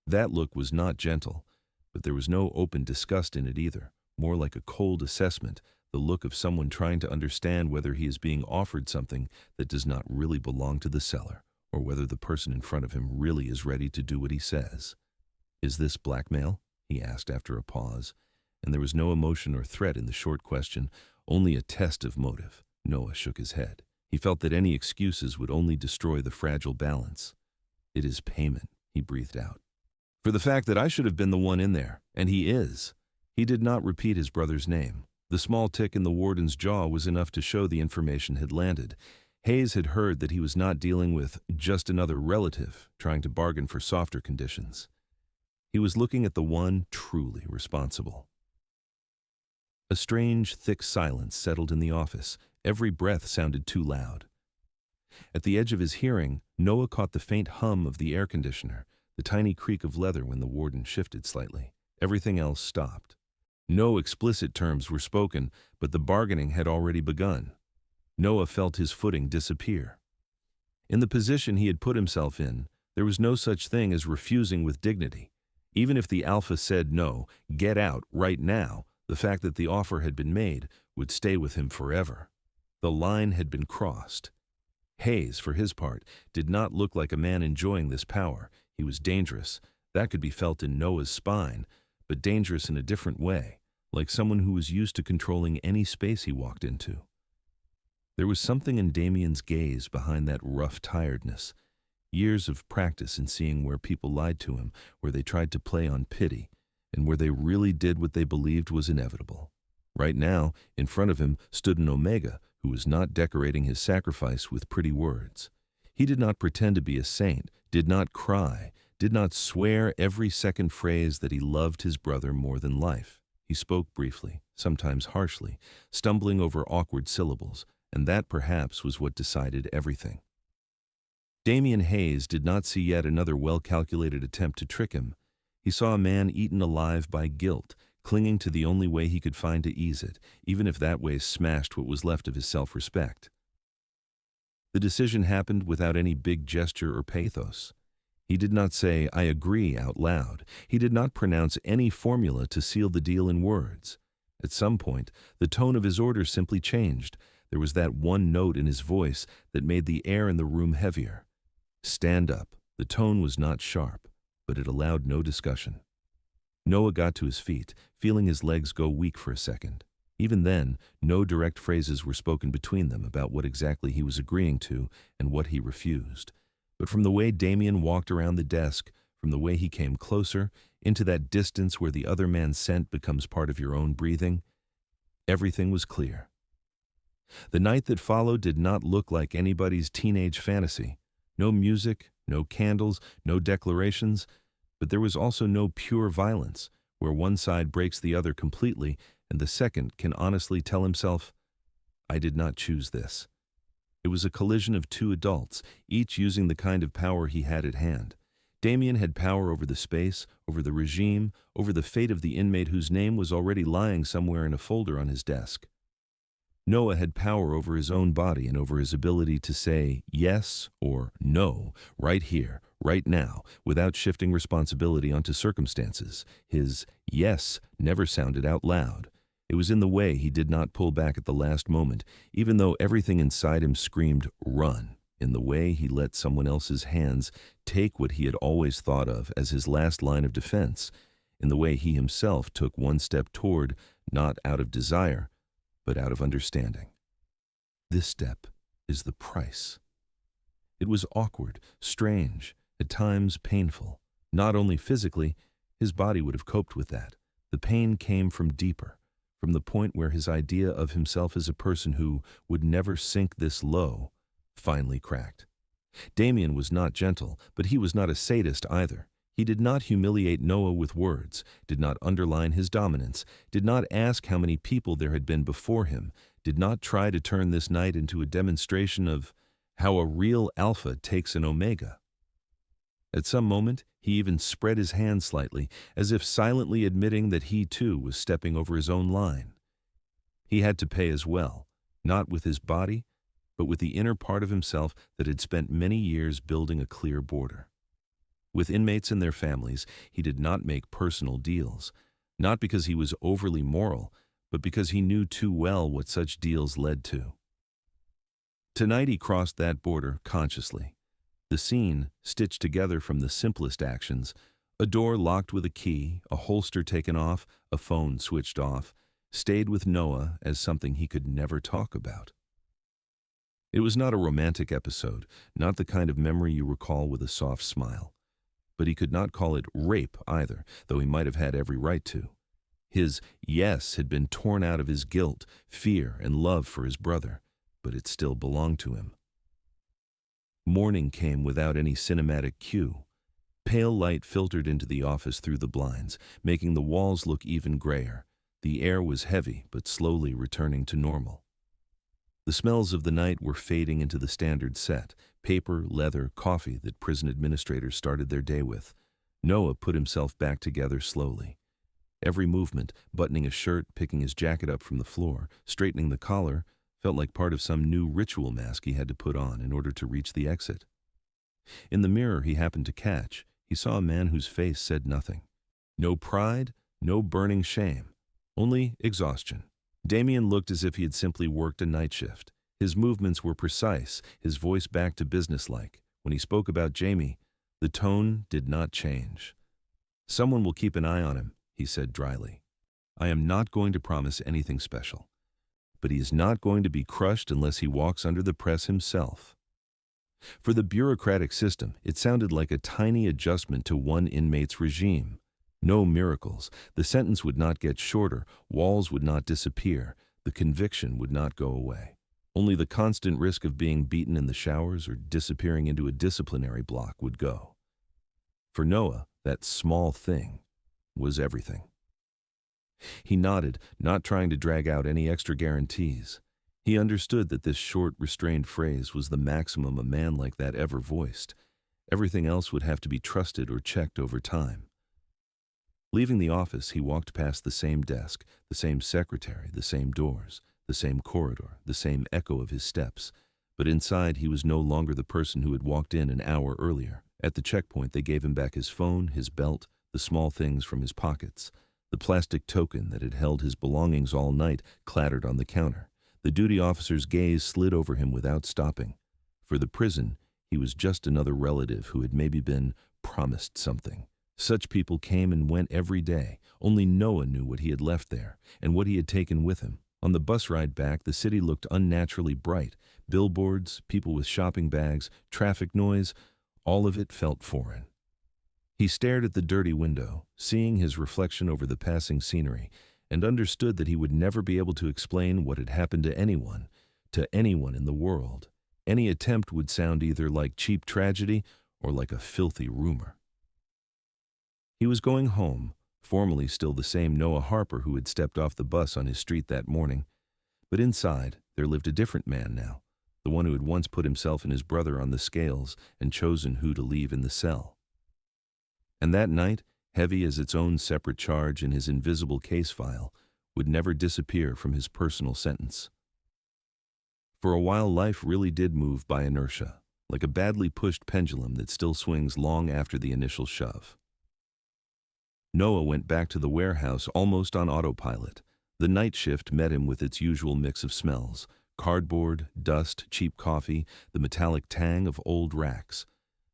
That look was not gentle, but there was no open disgust in it either, more like a cold assessment, the look of someone trying to understand whether he is being offered something that does not really belong to the seller, or whether the person in front of him really is ready to do what he says. "Is this blackmail?" he asked after a pause, and there was no emotion or threat in the short question, only a test of motive. Noah shook his head. He felt that any excuses would only destroy the fragile balance. "It is payment," he breathed out. "For the fact that I should have been the one in there, and he is." He did not repeat his brother's name. The small tick in the warden's jaw was enough to show the information had landed. Hayes had heard that he was not dealing with just another relative trying to bargain for softer conditions. He was looking at the one truly responsible. A strange, thick silence settled in the office. Every breath sounded too loud. At the edge of his hearing, Noah caught the faint hum of the air conditioner, the tiny creak of leather when the warden shifted slightly. Everything else stopped. No explicit terms were spoken, but the bargaining had already begun. Noah felt his footing disappear. In the position he had put himself in, there was no such thing as refusing with dignity. Even if the alpha said no, get out right now, the fact that the offer had been made would stay with him forever. The line had been crossed. Hayes, for his part, did not look like a man enjoying this power. He was dangerous. That could be felt in Noah's spine, but dangerous in a different way, like someone who was used to controlling any space he walked into. There was something in Damien's gaze behind that rough tiredness. Years of practice in seeing where people lied to him, where they tried to play on pity, and where they really did what they believed was inevitable. Right now, in front of him stood an Omega who was not decorating his sacrifice with pretty words. He did not pretend to be a saint, did not cry, did not swear every second phrase that he loved his brother more than life. He spoke briefly, sometimes harshly, stumbling over awkward syllables, and that perhaps was what decided everything. Damien Hayes did not see yet another well-calculated attempt to trick him. He saw a man eaten alive by guilt, clinging to the only way he could find to ease it, even if that way smashed what was left of his self-respect. The decision happened without any big gesture or pathos. He did not say, "I agree," out loud. He did not pronounce any formula to seal the deal in words. At some point, the tone of his order simply changed. There was that one note in his voice that made the air in the room heavier. "Stand up." The tone was not sharp, but it allowed no discussion. Noah got to his feet, feeling his legs go weak for a second. Even then, no direct phrases were spoken between them about what exactly he was agreeing to and what he refused. But from the way Damien walked around the desk, from the way he came closer, into that distance where the other man's scent becomes part of your own breathing, everything was clear. The night that followed did not look like anybody's teenage fantasy. No music, no candles, no declarations, but there was also no pure violence, where one side breaks the other completely and the second can honestly tell himself, "I did not choose this." It was a collision of two adults, each using the kind of power he had at hand. Damien had power over the space, over the regime, over the fate of the inmate whose name was already lying somewhere in a folder on his desk. Noah had power over his own body and over his ability to say yes or no right here, right now, without shifting responsibility onto circumstances. His yes never sounded out loud. It was in the way he did not pull back at the last moment, even though everything inside him screamed, "Run," in the way he let someone else's hands take what he had always thought of as his last line of defense, in the way he himself took one step toward, not out of desire, but out of understanding. This step is the price. It was awkward, strange, at times painful. Not only physically, his body would have coped with that. The pain came from deeper, from the point where his idea of himself as a person who would never sink this low finally cracked. Damien was not gentle, but he was not a sadist either. He did not humiliate Noah with words, did not underline his dominance, did not ask how many people there had been before him, did not try to turn this night into a demonstration of how a real alpha takes an omega. At some moment, he even spread his hand slightly, as if silently admitting that he too was stepping over his own line. He had to pay as well, not with his body, but with the inner part of himself that had spent many years building a clear border. With inmates and their families, he did not make personal deals, not because he was overly moral, but because he knew too well what such deals led to. Tonight he crossed that border consciously. The scene, stitched together from the simplest actions, a door locked with a key, a holster taken off, a phone switched off, stayed with Noah as something he could never talk about. It was not a romantic episode, not the kind of memory you recall with a soft smile. But he could not call it rape either, though he might have had every right to. His yes had been torn out of his guilt, fear, and love for his brother, but it still belonged to him. Morning came without any cinematic cue. Pale light filtered into the office through the blinds, making the walls look even grayer. The air was heavy, but slowly returning to normal. The smells of the night were fading into the standard set: paper, leather, coffee that prison administrators started their day with. Noah put himself back together slowly. Every movement, buttoning a shirt, picking his jacket up from the floor, straightening the collar, felt like part of some new ritual mask he had to put on in order to reach the exit. In the mirror he happened to catch, he saw a man whose face said nothing. No pride, no burning shame, only exhaustion. Damien looked as if he had simply worked a night shift. His movements were precise, his voice back to businesslike. When he spoke about Jamie, the tone did not change. "Someone will keep an eye on him," he said dryly. "I am not going to promise anything special. But he is not going to be crushed unless he walks under the press himself." For the bureaucratic system, it sounded like a tiny adjustment to one inmate's regime. No miracles. The sentence would not get shorter, walls would not disappear, the conviction would not go away. Only the constant risk of being beaten in the showers or disappearing into a disciplinary block would go. For Noah, that small thing was everything. He nodded, not trying to drag out any extra guarantees. He understood that this short, restrained phrase was the maximum a man like that ever voiced. Everything else would have to be trusted or checked over time. Leaving the office, he walked past the same desk, the same secretary, the same doors, the same corridor, the same echo of his steps. But inside, he was no longer the person who had walked in an hour earlier. At the checkpoint, they gave him back his phone, his belt, the small things from his pockets. The plastic token that had held his belongings all night clattered on the counter. The duty officer's gaze slid over him without stopping. For the prison, he was just another relative who had maybe been promised something. Such people came and went every day. Only Noah knew what he had left there and what he had taken with him. On the bus ride back, the city looked unnaturally bright. Billboards, people with shopping bags, traffic noise, all of it felt foreign. He stared at the dirty window, seeing his reflection over the passing scenery, and understood that he would never be able to explain what had happened to anyone in the world. Any attempt would sound either like cheap tragedy or like a filthy rumor. He was going home, formally still the same Noah Harper who had stepped off the bus on his street that morning. But inside, there lived a different man now, the one who had once put himself and his brother on the scales and chosen who to leave in the cell. And that night, heavy as its own separate charge in his invisible case file, would never disappear from his personal sentence. For a while, life really did move by inertia, like a badly pushed pendulum that still swings long after the initial shove. Noah went back to the warehouse almost on autopilot. The night shift met him with its usual mix of smells: cardboard, dust, cheap coffee, the metallic tang of old racks.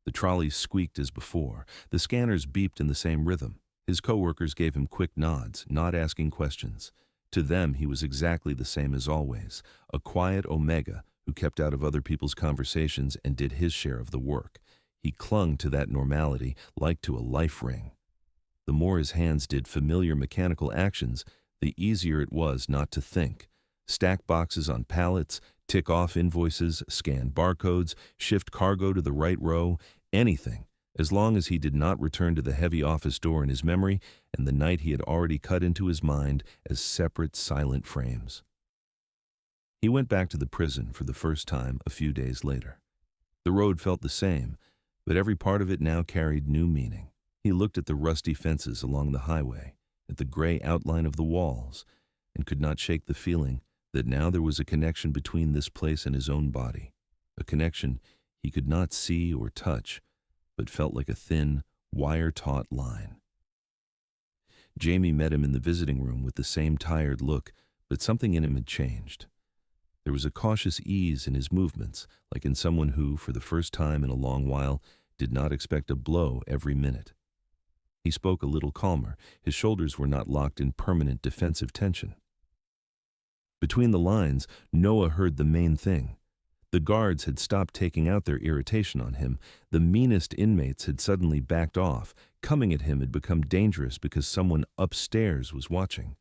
The trolleys squeaked as before. The scanners beeped in the same rhythm. His coworkers gave him quick nods, not asking questions. To them, he was exactly the same as always, a quiet omega who kept out of other people's conversations and did his share of the work. He clung to that normality like to a life ring. The more his hands did familiar mechanical actions, the easier it was not to think. Stack boxes on pallets, tick off invoices, scan barcodes, shift cargo to the right row, anything, as long as he did not return to the heavy office door in his memory and the night he had already cut into his mind as separate, silent frames. He went back to the prison for the first time a few days later. The road felt the same, but every part of it now carried new meaning. He looked at the rusty fences along the highway, at the gray outline of the walls, and could not shake the feeling that now there was a connection between this place and his own body, a connection he could not see or touch, but felt like a thin, wire-taut line. Jamie met him in the visiting room with the same tired look, but something in him had changed. There was a cautious ease in his movements, like in someone who, for the first time in a long while, did not expect a blow every minute. He spoke a little calmer. His shoulders were not locked in permanent defensive tension. Between the lines, Noah heard the main thing. The guards had stopped taking out their irritation on him. The meanest inmates had suddenly backed off. Coming at him had become dangerous because someone upstairs was watching.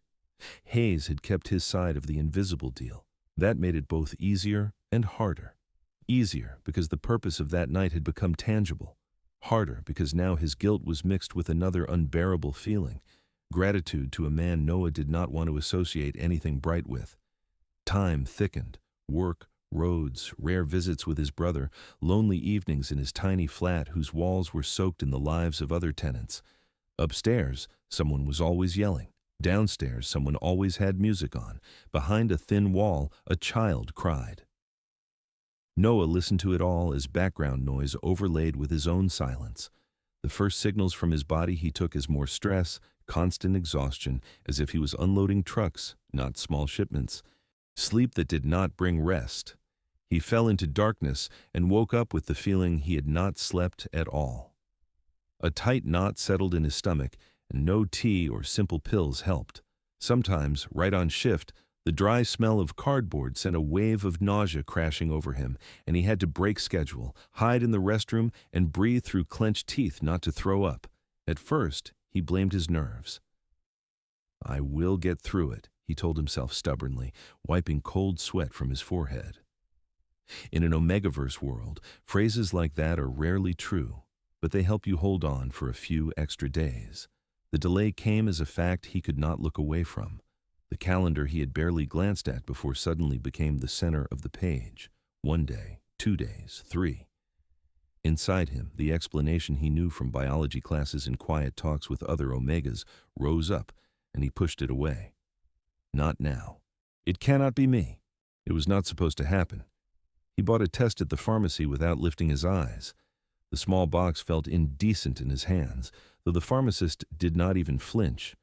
Hayes had kept his side of the invisible deal. That made it both easier and harder. Easier because the purpose of that night had become tangible. Harder because now his guilt was mixed with another unbearable feeling, gratitude to a man Noah did not want to associate anything bright with. Time thickened. Work, roads, rare visits with his brother, lonely evenings in his tiny flat whose walls were soaked in the lives of other tenants. Upstairs, someone was always yelling. Downstairs, someone always had music on. Behind a thin wall, a child cried. Noah listened to it all as background noise overlaid with his own silence. The first signals from his body he took as more stress, constant exhaustion, as if he was unloading trucks, not small shipments. Sleep that did not bring rest. He fell into darkness and woke up with the feeling he had not slept at all. A tight knot settled in his stomach, and no tea or simple pills helped. Sometimes, right on shift, the dry smell of cardboard sent a wave of nausea crashing over him, and he had to break schedule, hide in the restroom, and breathe through clenched teeth not to throw up. At first, he blamed his nerves. "I will get through it," he told himself stubbornly, wiping cold sweat from his forehead. In an Omegaverse world, phrases like that are rarely true, but they help you hold on for a few extra days. The delay came as a fact he could not look away from. The calendar he had barely glanced at before suddenly became the center of the page. 1 day, 2 days, 3. Inside him, the explanation he knew from biology classes and quiet talks with other Omegas rose up, and he pushed it away. Not now. It cannot be me. It was not supposed to happen. He bought a test at the pharmacy without lifting his eyes. The small box felt indecent in his hands, though the pharmacist did not even flinch.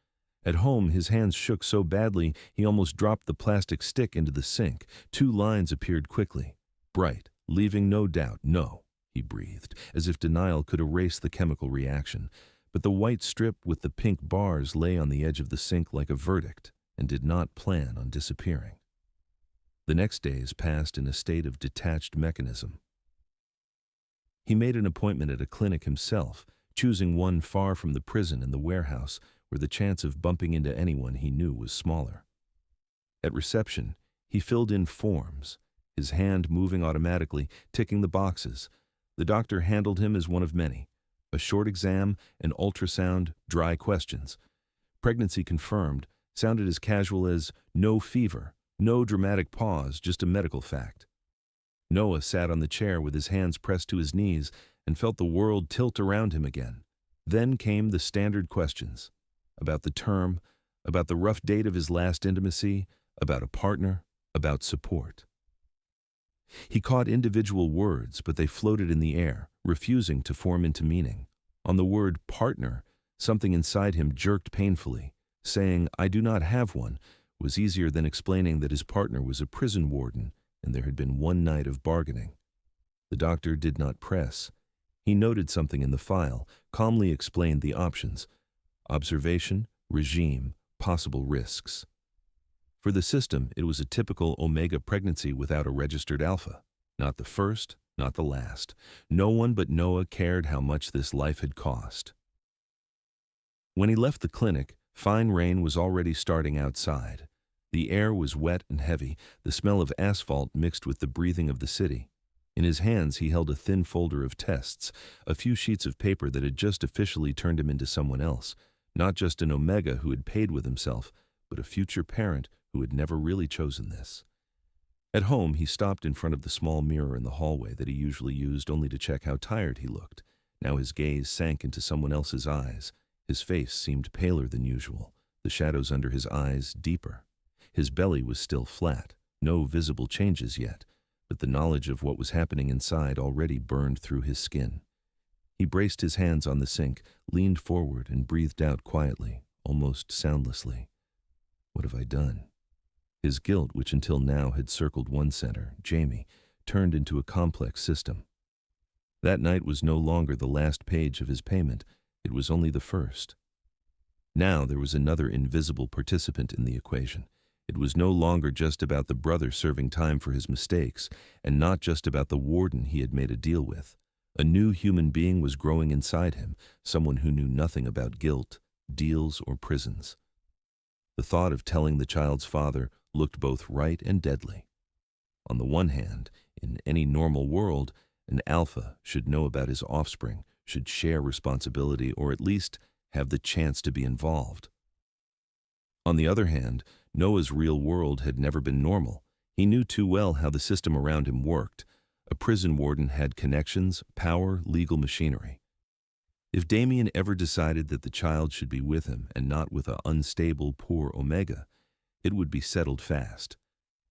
At home, his hands shook so badly he almost dropped the plastic stick into the sink. 2 lines appeared quickly, bright, leaving no doubt. "No," he breathed, as if denial could erase the chemical reaction. But the white strip with the pink bars lay on the edge of the sink like a verdict, and did not plan on disappearing. The next days passed in a state of detached mechanism. He made an appointment at a clinic himself, choosing one far from the prison and the warehouse, where the chance of bumping into anyone he knew was smaller. At reception, he filled in forms, his hand moving automatically, ticking the boxes. The doctor handled him as one of many. A short exam, an ultrasound, dry questions. Pregnancy confirmed sounded as casual as "no fever," no dramatic pause, just a medical fact. Noah sat on the chair with his hands pressed to his knees and felt the world tilt around him again. Then came the standard questions. About the term, about the rough date of his last intimacy, about a partner, about support. He caught individual words, but they floated in the air, refusing to form into meaning. On the word partner, something inside him jerked painfully. Saying, "I do not have one," was easier than explaining that his partner was a prison warden and there had been one night of bargaining. The doctor did not press. He noted something in the file, calmly explained the options: observation, regime, possible risks. For the system, it was a typical Omega pregnancy without a registered alpha. Not the first, not the last. No one but Noah cared how much this life had cost. When he left the clinic, fine rain was already starting outside. The air was wet and heavy, the smell of asphalt mixed with the breathing of the city. In his hands he held a thin folder of tests, a few sheets of paper that had just officially turned him into someone else, not just an Omega who had paid with himself, but a future parent who had never really chosen this. At home, he stopped in front of the small mirror in the hallway that he usually used only to check how tired he looked. Now his gaze sank into someone else's eyes. His face seemed paler than usual, the shadows under his eyes deeper. His belly was still flat, No visible changes yet, but the knowledge of what was happening inside already burned through his skin. He braced his hands on the sink, leaned forward, and breathed out quietly, almost soundlessly. What have I done? His guilt, which until now had circled one center, Jamie, turned into a complex system. That night was no longer the last page of his payment, it was only the first. Now there was another invisible participant in the equation. It was no longer just about the brother serving time for his mistakes, and not just about the warden he had made a deal with. A new human being was growing inside him, someone who knew nothing about guilt, deals, or prisons. The thought of telling the child's father looked both right and deadly. On the one hand, in any normal world, an alpha should know about his offspring, should share responsibility, or at least have the chance to be involved. On the other hand, Noah's real world had never been normal. He knew too well how the system around him worked. A prison warden had connections, power, legal machinery. If Damien ever decided that the child should be with him and not with an unstable, poor Omega, it would be settled fast.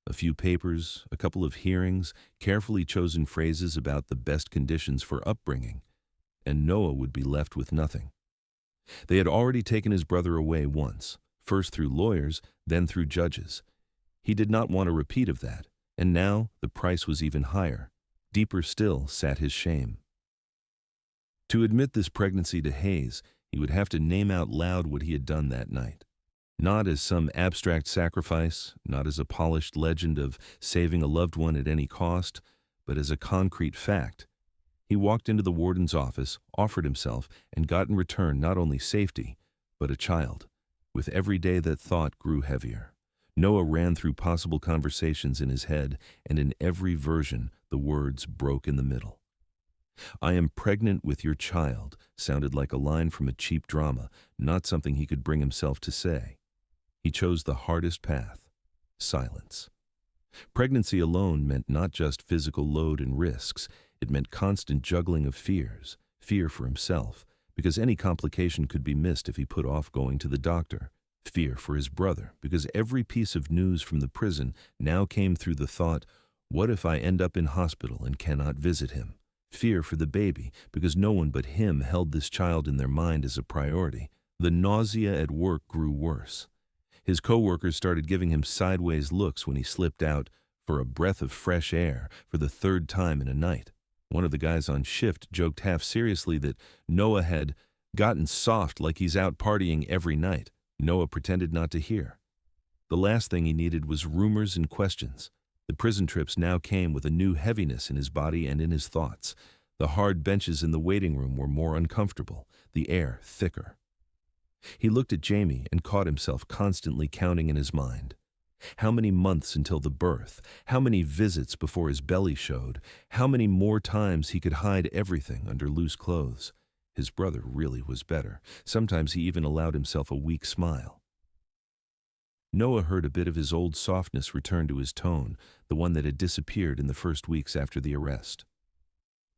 A few papers, a couple of hearings, carefully chosen phrases about the best conditions for upbringing, and Noah would be left with nothing. They had already taken his brother away once, first through lawyers, then through judges. He did not want a repeat of that, and now the price was even higher. Deeper still sat his shame. To admit this pregnancy to Hayes, he would have to name out loud what he had done that night. Not as some abstract sacrifice, not as a polished legend of saving a loved one at any cost, but as a concrete fact. He walked into the warden's office, offered himself, and got in return not only safety, but a child. With every day that thought grew heavier. Noah ran through possible conversations in his head, and in every version the words broke in the middle. "I am pregnant with your child" sounded like a line from a cheap drama, not something he could bring himself to say. He chose the hardest path: silence. Pregnancy alone meant not just physical load and risks, it meant constant juggling of fears, fear for himself, because any complication could be missed if he put off going to the doctor, fear for his brother, because every piece of news from the prison now came through the thought, what if I end up in hospital and cannot visit him? Fear for the baby, because no one but him held this child in their mind as a priority. The nausea at work grew worse. His coworkers started giving him sideways looks when he slipped out for a breath of fresh air for the third time in a night. One of the guys on shift joked half seriously that Noah had gotten soft like he's out partying every night. Noah pretended not to hear. The last thing he needed was rumors and questions. The prison trips now came with a new heaviness in his body and in his thoughts. The hard benches in the waiting room were more uncomfortable, the air thicker. He looked at Jamie and caught himself constantly counting in his mind. How many months until the birth? How many visits before his belly showed? How many more times he could hide everything under loose clothes? His brother really was better. Sometimes he even allowed himself a weak smile. Noah heard a bit of his old softness return to his tone, the one that had disappeared in the first weeks after the arrest.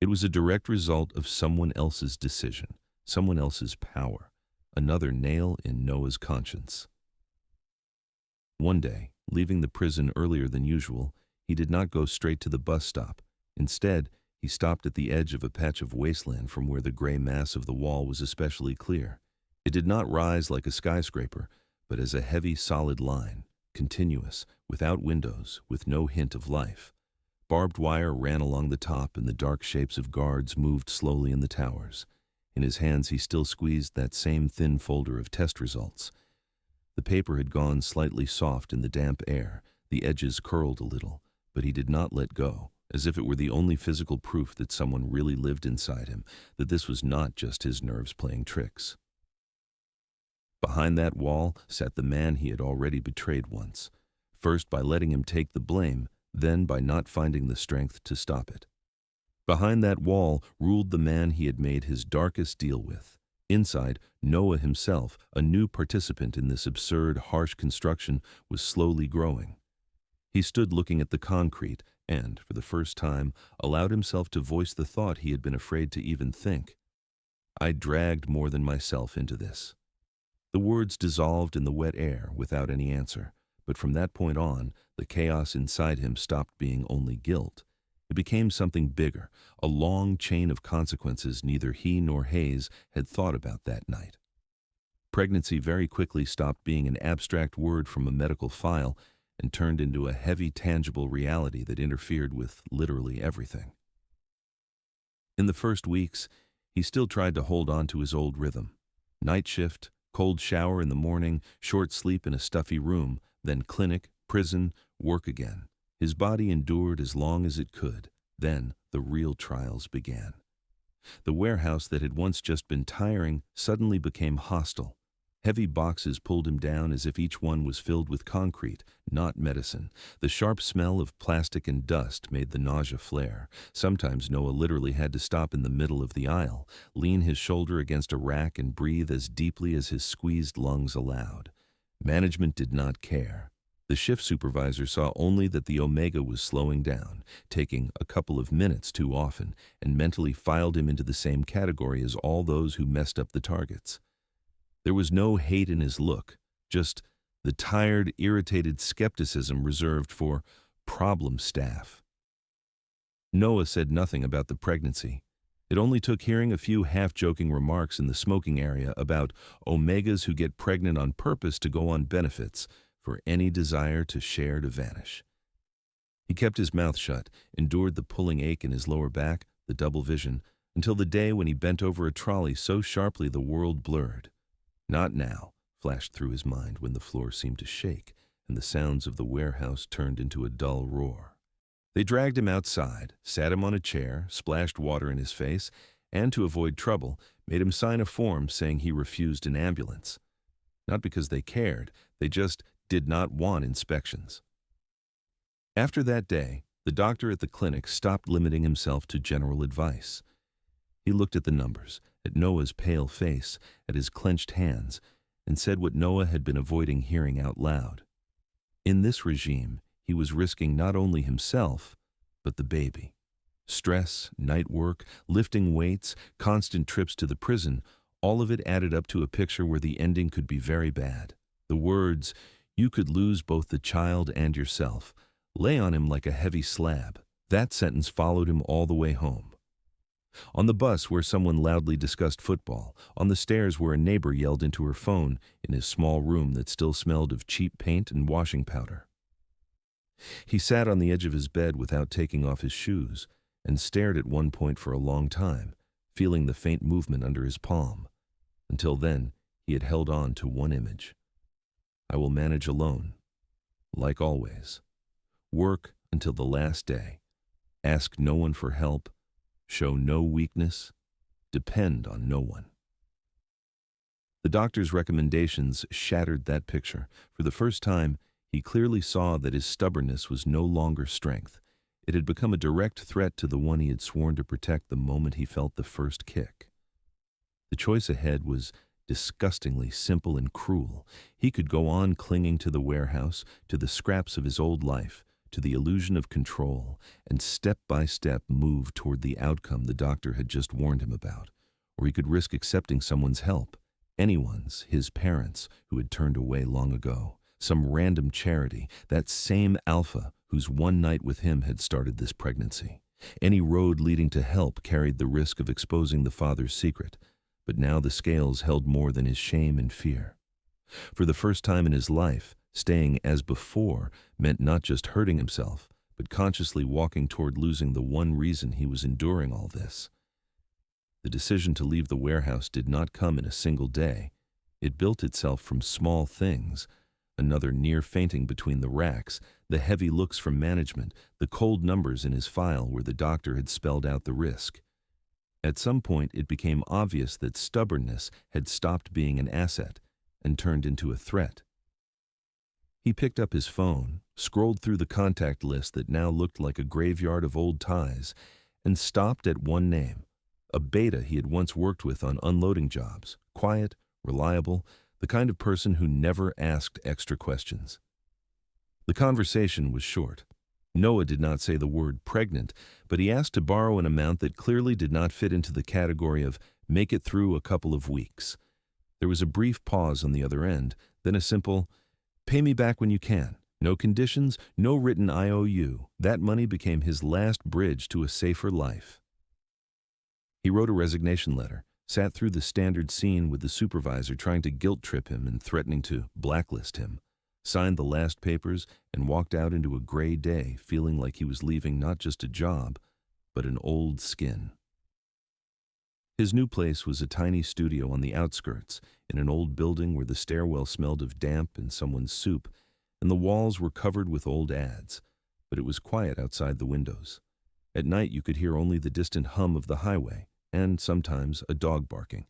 It was a direct result of someone else's decision, someone else's power, another nail in Noah's conscience. One day, leaving the prison earlier than usual, he did not go straight to the bus stop. Instead, he stopped at the edge of a patch of wasteland from where the gray mass of the wall was especially clear. It did not rise like a skyscraper, but as a heavy, solid line, continuous, without windows, with no hint of life. Barbed wire ran along the top, and the dark shapes of guards moved slowly in the towers. In his hands he still squeezed that same thin folder of test results. The paper had gone slightly soft in the damp air, the edges curled a little, but he did not let go, as if it were the only physical proof that someone really lived inside him, that this was not just his nerves playing tricks. Behind that wall sat the man he had already betrayed once, first by letting him take the blame, then by not finding the strength to stop it. Behind that wall ruled the man he had made his darkest deal with. Inside, Noah himself, a new participant in this absurd, harsh construction, was slowly growing. He stood looking at the concrete and, for the first time, allowed himself to voice the thought he had been afraid to even think. I dragged more than myself into this. The words dissolved in the wet air without any answer, But from that point on, the chaos inside him stopped being only guilt. It became something bigger, a long chain of consequences neither he nor Hayes had thought about that night. Pregnancy very quickly stopped being an abstract word from a medical file and turned into a heavy, tangible reality that interfered with literally everything. In the first weeks, he still tried to hold on to his old rhythm. Night shift, cold shower in the morning, short sleep in a stuffy room, then clinic, prison, work again. His body endured as long as it could. Then the real trials began. The warehouse that had once just been tiring suddenly became hostile. Heavy boxes pulled him down as if each one was filled with concrete, not medicine. The sharp smell of plastic and dust made the nausea flare. Sometimes Noah literally had to stop in the middle of the aisle, lean his shoulder against a rack and breathe as deeply as his squeezed lungs allowed. Management did not care. The shift supervisor saw only that the Omega was slowing down, taking a couple of minutes too often, and mentally filed him into the same category as all those who messed up the targets. There was no hate in his look, just the tired, irritated skepticism reserved for problem staff. Noah said nothing about the pregnancy. It only took hearing a few half-joking remarks in the smoking area about Omegas who get pregnant on purpose to go on benefits for any desire to share to vanish. He kept his mouth shut, endured the pulling ache in his lower back, the double vision, until the day when he bent over a trolley so sharply the world blurred. Not now, flashed through his mind when the floor seemed to shake and the sounds of the warehouse turned into a dull roar. They dragged him outside, sat him on a chair, splashed water in his face, and to avoid trouble, made him sign a form saying he refused an ambulance. Not because they cared, they just did not want inspections. After that day, the doctor at the clinic stopped limiting himself to general advice. He looked at the numbers, at Noah's pale face, at his clenched hands, and said what Noah had been avoiding hearing out loud. In this regime, he was risking not only himself, but the baby. Stress, night work, lifting weights, constant trips to the prison, all of it added up to a picture where the ending could be very bad. The words, "You could lose both the child and yourself," lay on him like a heavy slab. That sentence followed him all the way home. On the bus where someone loudly discussed football, on the stairs where a neighbor yelled into her phone, in his small room that still smelled of cheap paint and washing powder. He sat on the edge of his bed without taking off his shoes and stared at one point for a long time, feeling the faint movement under his palm. Until then, he had held on to one image. I will manage alone, like always. Work until the last day. Ask no one for help. Show no weakness. Depend on no one. The doctor's recommendations shattered that picture. For the first time, he clearly saw that his stubbornness was no longer strength. It had become a direct threat to the one he had sworn to protect the moment he felt the first kick. The choice ahead was disgustingly simple and cruel. He could go on clinging to the warehouse, to the scraps of his old life, to the illusion of control, and step by step move toward the outcome the doctor had just warned him about. Or he could risk accepting someone's help, anyone's, his parents, who had turned away long ago. Some random charity, that same alpha whose one night with him had started this pregnancy. Any road leading to help carried the risk of exposing the father's secret, but now the scales held more than his shame and fear. For the first time in his life, staying as before meant not just hurting himself, but consciously walking toward losing the one reason he was enduring all this. The decision to leave the warehouse did not come in a single day. It built itself from small things. Another near fainting between the racks, the heavy looks from management, the cold numbers in his file where the doctor had spelled out the risk. At some point, it became obvious that stubbornness had stopped being an asset and turned into a threat. He picked up his phone, scrolled through the contact list that now looked like a graveyard of old ties, and stopped at one name, a beta he had once worked with on unloading jobs, quiet, reliable, the kind of person who never asked extra questions. The conversation was short. Noah did not say the word pregnant, but he asked to borrow an amount that clearly did not fit into the category of make it through a couple of weeks. There was a brief pause on the other end, then a simple, Pay me back when you can. No conditions, no written IOU. That money became his last bridge to a safer life. He wrote a resignation letter, sat through the standard scene with the supervisor trying to guilt-trip him and threatening to blacklist him, signed the last papers, and walked out into a gray day feeling like he was leaving not just a job, but an old skin. His new place was a tiny studio on the outskirts, in an old building where the stairwell smelled of damp and someone's soup, and the walls were covered with old ads, but it was quiet outside the windows. At night you could hear only the distant hum of the highway, and sometimes a dog barking.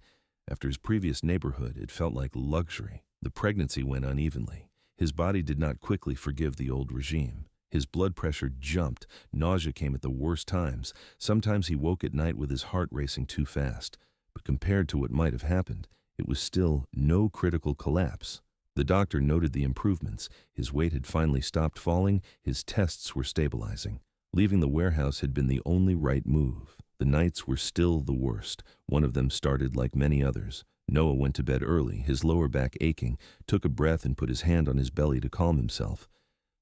After his previous neighborhood, it felt like luxury. The pregnancy went unevenly. His body did not quickly forgive the old regime. His blood pressure jumped, nausea came at the worst times. Sometimes he woke at night with his heart racing too fast. But compared to what might have happened, it was still no critical collapse. The doctor noted the improvements. His weight had finally stopped falling, his tests were stabilizing. Leaving the warehouse had been the only right move. The nights were still the worst. One of them started like many others. Noah went to bed early, his lower back aching, took a breath and put his hand on his belly to calm himself.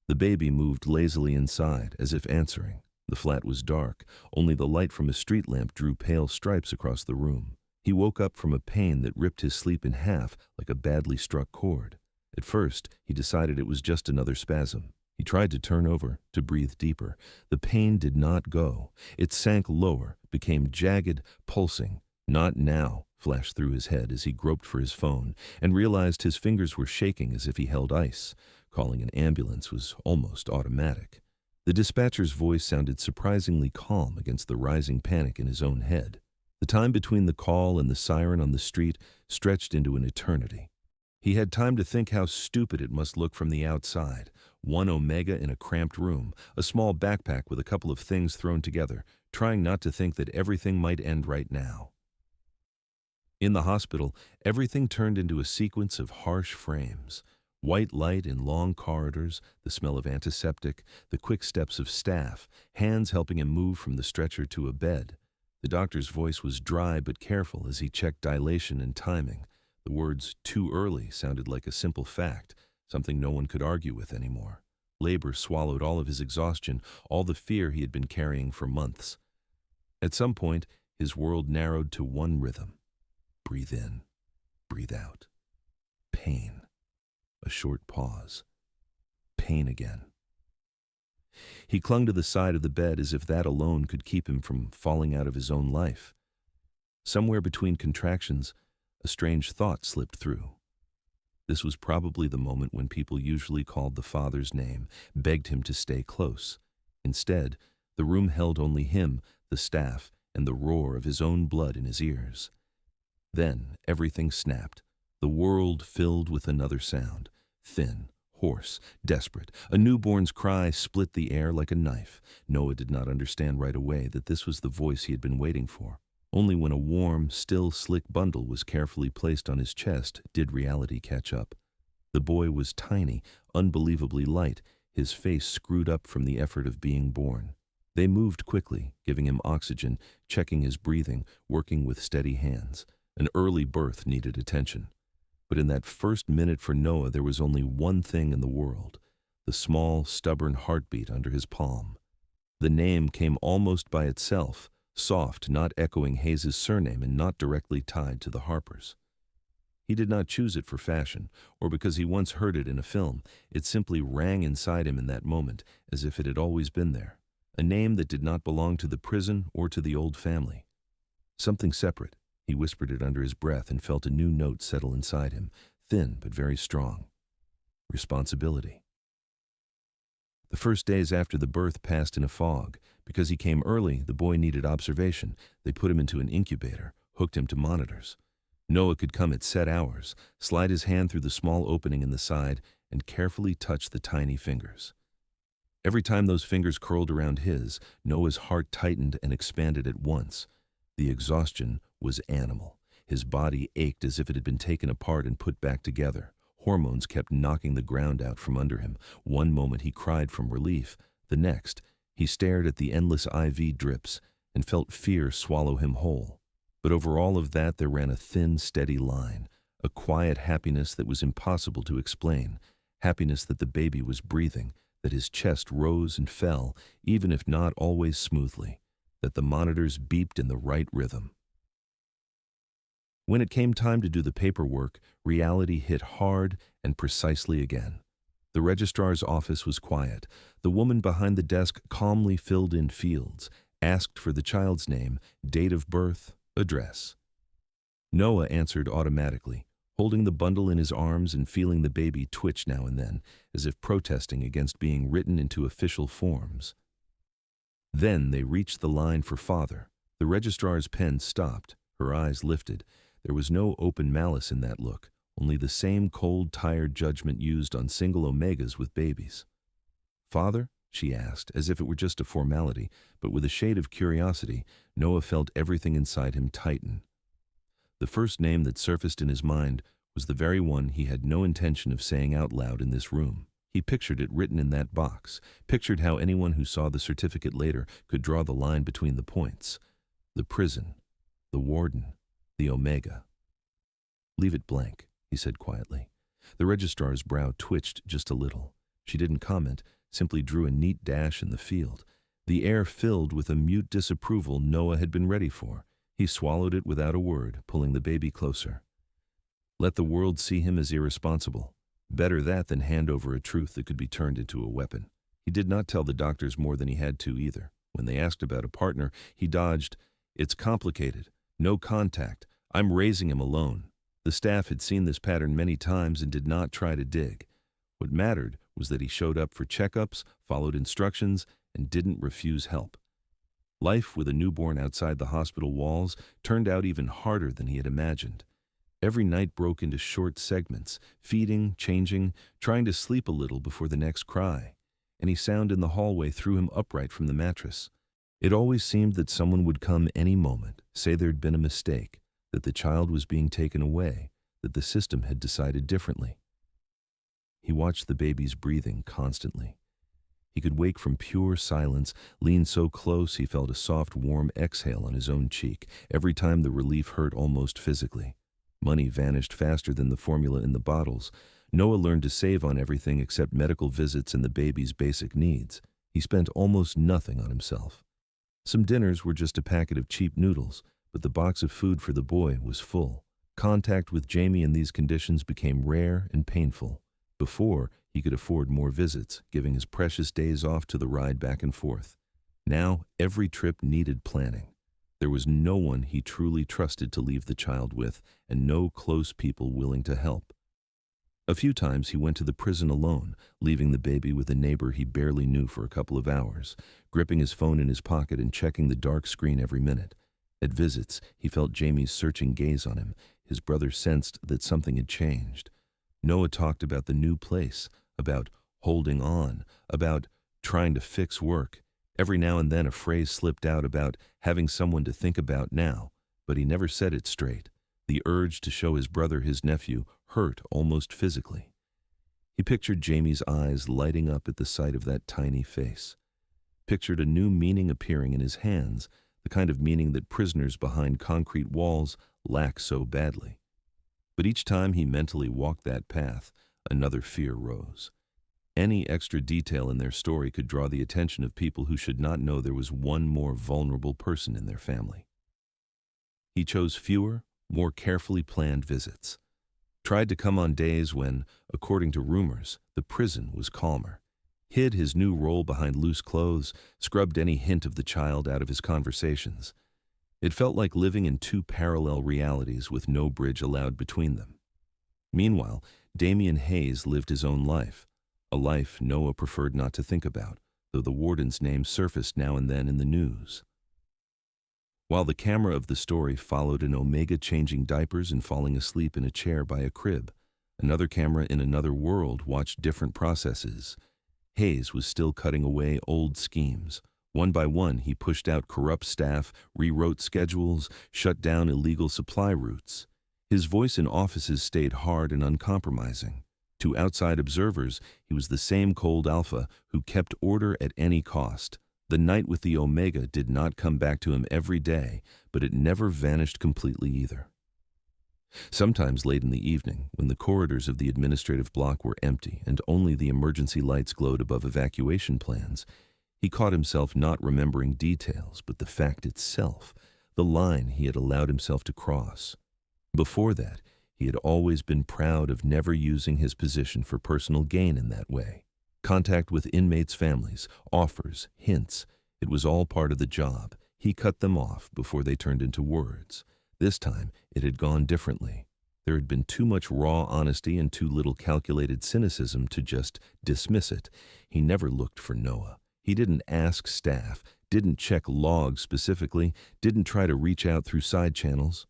The baby moved lazily inside, as if answering. The flat was dark. Only the light from a street lamp drew pale stripes across the room. He woke up from a pain that ripped his sleep in half like a badly struck chord. At first, he decided it was just another spasm. He tried to turn over, to breathe deeper. The pain did not go. It sank lower, became jagged, pulsing. "Not now," flashed through his head as he groped for his phone and realized his fingers were shaking as if he held ice. Calling an ambulance was almost automatic. The dispatcher's voice sounded surprisingly calm against the rising panic in his own head. The time between the call and the siren on the street stretched into an eternity. He had time to think how stupid it must look from the outside. One Omega in a cramped room, a small backpack with a couple of things thrown together, trying not to think that everything might end right now. In the hospital, everything turned into a sequence of harsh frames. White light in long corridors, the smell of antiseptic, the quick steps of staff, hands helping him move from the stretcher to a bed. The doctor's voice was dry but careful as he checked dilation and timing. The words "too early" sounded like a simple fact, something no one could argue with anymore. Labor swallowed all of his exhaustion, all the fear he had been carrying for months. At some point, his world narrowed to one rhythm. Breathe in, breathe out. Pain. A short pause. Pain again. He clung to the side of the bed as if that alone could keep him from falling out of his own life. Somewhere between contractions, a strange thought slipped through. This was probably the moment when people usually called the father's name, begged him to stay close. Instead, the room held only him, the staff, and the roar of his own blood in his ears. Then everything snapped. The world filled with another sound, thin, hoarse, desperate. A newborn's cry split the air like a knife. Noah did not understand right away that this was the voice he had been waiting for. Only when a warm, still, slick bundle was carefully placed on his chest did reality catch up. The boy was tiny, unbelievably light, his face screwed up from the effort of being born. They moved quickly, giving him oxygen, checking his breathing, working with steady hands. An early birth needed attention. But in that first minute for Noah, there was only one thing in the world, the small, stubborn heartbeat under his palm. The name came almost by itself, soft, not echoing Hayes' surname and not directly tied to the Harpers. He did not choose it for fashion, or because he once heard it in a film. It simply rang inside him in that moment, as if it had always been there. A name that did not belong to the prison or to the old family. Something separate. He whispered it under his breath and felt a new note settle inside him, thin but very strong. Responsibility. The first days after the birth passed in a fog. Because he came early, the boy needed observation. They put him into an incubator, hooked him to monitors. Noah could come at set hours, slide his hand through the small opening in the side, and carefully touch the tiny fingers. Every time those fingers curled around his, Noah's heart tightened and expanded at once. The exhaustion was animal. His body ached as if it had been taken apart and put back together. Hormones kept knocking the ground out from under him. One moment he cried from relief. The next, he stared at the endless IV drips and felt fear swallow him whole. But over all of that there ran a thin, steady line, a quiet happiness that was impossible to explain. happiness that the baby was breathing, that his chest rose and fell, even if not always smoothly, that the monitors beeped in the right rhythm. When it came time to do the paperwork, reality hit hard and precisely again. The registrar's office was quiet. The woman behind the desk calmly filled in fields, asked for the child's name, date of birth, address. Noah answered automatically, holding the bundle in his arms and feeling the baby twitch now and then, as if protesting against being written into official forms. Then they reached the line for father. The registrar's pen stopped, her eyes lifted. There was no open malice in that look, only the same cold, tired judgment used on single omegas with babies. "Father?" she asked, as if it were just a formality, but with a shade of curiosity. Noah felt everything inside him tighten. The first name that surfaced in his mind was the very one he had no intention of saying out loud in this room. He pictured it written in that box, pictured how anyone who saw the certificate later could draw the line between the points. The prison, the warden, the omega. "Leave it blank," he said quietly. The registrar's brow twitched just a little. She didn't comment, simply drew a neat dash in the field. The air filled with a mute disapproval Noah had been ready for. He swallowed it without a word, pulling the baby closer. Let the world see him as irresponsible. Better that than hand over a truth that could be turned into a weapon. He did not tell the doctors more than he had to either. When they asked about a partner, he dodged, "It's complicated. No contact. I'm raising him alone." The staff had seen this pattern many times and did not try to dig. What mattered was that he showed up for checkups, followed instructions, and didn't refuse help. Life with a newborn outside the hospital walls turned out even harder than he had imagined. Every night broke into short segments, feeding, changing, trying to sleep a little before the next cry. Any sound in the hallway threw him upright from the mattress. It always seemed that someone would come any moment, say there'd been a mistake, that the child was being taken away, that the system had decided differently. He watched the baby's breathing constantly. He could wake from pure silence, lean so close he felt a soft, warm exhale on his own cheek, every time the relief hurt almost physically. Money vanished faster than the formula in the bottles. Noah learned to save on everything except medical visits and the baby's basic needs. He spent almost nothing on himself. Some dinners were just a packet of cheap noodles, but the box of food for the boy was full. Contact with Jamie in these conditions became rare and painful. Before, he could afford more visits, giving his precious days off to the ride back and forth. Now, every trip needed planning. There was no one he truly trusted to leave the child with, and no close people willing to help. A few times he went to the prison alone, leaving the baby with a neighbor he barely knew for a couple of hours, gripping his phone in his pocket and checking the dark screen every minute. At visits, he felt Jamie's searching gaze on him. His brother sensed that something had changed. Noah talked about the new place, about holding on, about trying to fix work. Every now and then a phrase slipped out about having someone to think about now, but he never said it straight. The urge to show his brother his nephew hurt almost physically. He pictured Jamie's eyes lighting up at the sight of that tiny face. Pictured a new meaning appearing in his hands, the kind of meaning that prisoners behind concrete walls lack so badly. But each time he mentally walked that path, another fear rose. Any extra detail in their story could draw the attention of people who should not know there was one more vulnerable person in their family. He chose fewer, more carefully planned visits. Tried to come on days when, according to rumors, the prison was calmer. Hid his new role behind loose clothes, scrubbed any hint of the child out of his conversations. It felt like living in two parallel realities with no bridge allowed between them. Meanwhile, Damian Hayes lived his own life, a life Noah preferred not to think about, though the warden's name surfaced now and then in the news. While the camera of the story followed an Omega changing diapers and falling asleep in a chair by a crib, another camera in another world watched different processes. Hayes was still cutting away old schemes. One by one, he pushed out corrupt staff, rewrote schedules, shut down illegal supply routes. His voice in offices stayed hard and uncompromising. To outside observers, he was the same cold alpha who kept order at any cost. The night with the Omega did not come back to him every day, but it never vanished completely either. Sometimes late in the evening, when the corridors of the administrative block were empty and only the emergency lights glowed above evacuation plans, he caught himself not remembering details, but the fact itself, the line he had allowed himself to cross. Before that, he had always been proud of never using his position for personal gain in that way. Contact with inmates' families, offers, hints, it was all part of the job. He cut them off before they turned into words. This time, it had gone differently. There had been too much raw honesty and too little calculated cynicism to just dismiss it. He never looked for Noah. He didn't ask staff, didn't check logs specifically, didn't try to reach out through side channels.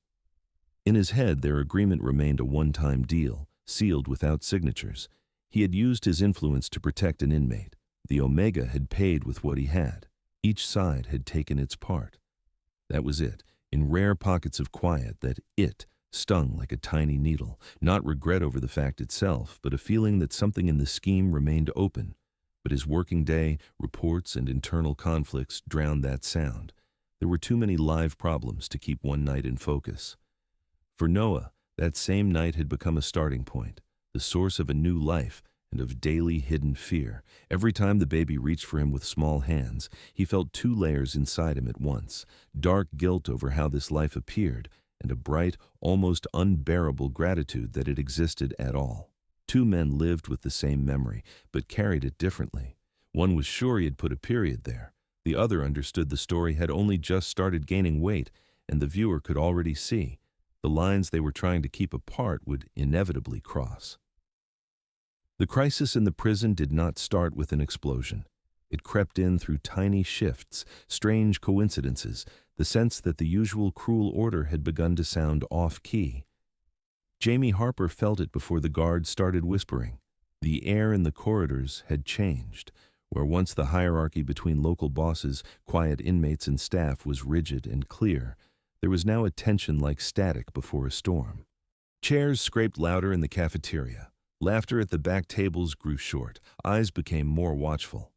In his head, their agreement remained a one-time deal, sealed without signatures. He had used his influence to protect an inmate. The Omega had paid with what he had. Each side had taken its part. That was it. In rare pockets of quiet, that it stung like a tiny needle, not regret over the fact itself, but a feeling that something in the scheme remained open. But his working day, reports, and internal conflicts drowned that sound. There were too many live problems to keep one night in focus. For Noah, that same night had become a starting point, the source of a new life and of daily hidden fear. Every time the baby reached for him with small hands, he felt two layers inside him at once, dark guilt over how this life appeared, and a bright, almost unbearable gratitude that it existed at all. Two men lived with the same memory, but carried it differently. One was sure he had put a period there. The other understood the story had only just started gaining weight, and the viewer could already see the lines they were trying to keep apart would inevitably cross. The crisis in the prison did not start with an explosion. It crept in through tiny shifts, strange coincidences, the sense that the usual cruel order had begun to sound off-key. Jamie Harper felt it before the guards started whispering. The air in the corridors had changed. Where once the hierarchy between local bosses, quiet inmates, and staff was rigid and clear, there was now a tension like static before a storm. Chairs scraped louder in the cafeteria. Laughter at the back tables grew short. Eyes became more watchful.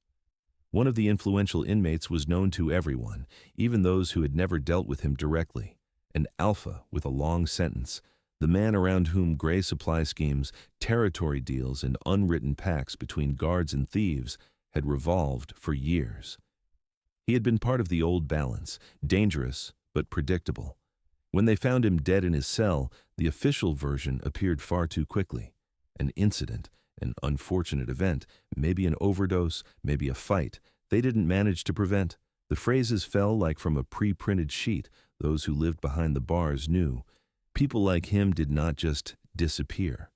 One of the influential inmates was known to everyone, even those who had never dealt with him directly. An alpha with a long sentence, the man around whom gray supply schemes, territory deals, and unwritten pacts between guards and thieves had revolved for years. He had been part of the old balance, dangerous but predictable. When they found him dead in his cell, the official version appeared far too quickly. An incident, an unfortunate event, maybe an overdose, maybe a fight, they didn't manage to prevent. The phrases fell like from a pre-printed sheet. Those who lived behind the bars knew. People like him did not just disappear.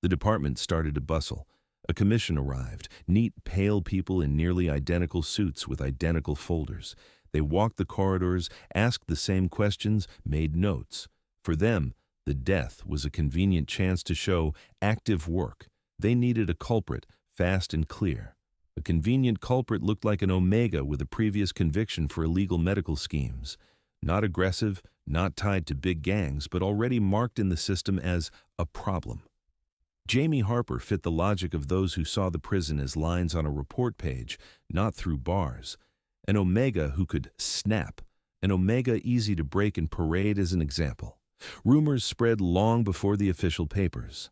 The department started to bustle. A commission arrived, neat, pale people in nearly identical suits with identical folders. They walked the corridors, asked the same questions, made notes. For them, the death was a convenient chance to show active work. They needed a culprit, fast and clear. A convenient culprit looked like an Omega with a previous conviction for illegal medical schemes. Not aggressive, not tied to big gangs, but already marked in the system as a problem. Jamie Harper fit the logic of those who saw the prison as lines on a report page, not through bars. An Omega who could snap. An Omega easy to break and parade as an example. Rumors spread long before the official papers.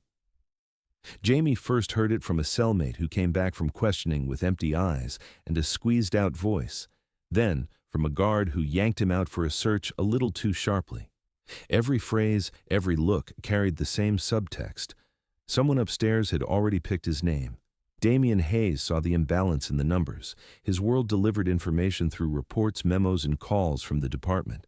Jamie first heard it from a cellmate who came back from questioning with empty eyes and a squeezed-out voice. Then, from a guard who yanked him out for a search a little too sharply. Every phrase, every look carried the same subtext. Someone upstairs had already picked his name. Damian Hayes saw the imbalance in the numbers. His world delivered information through reports, memos, and calls from the department.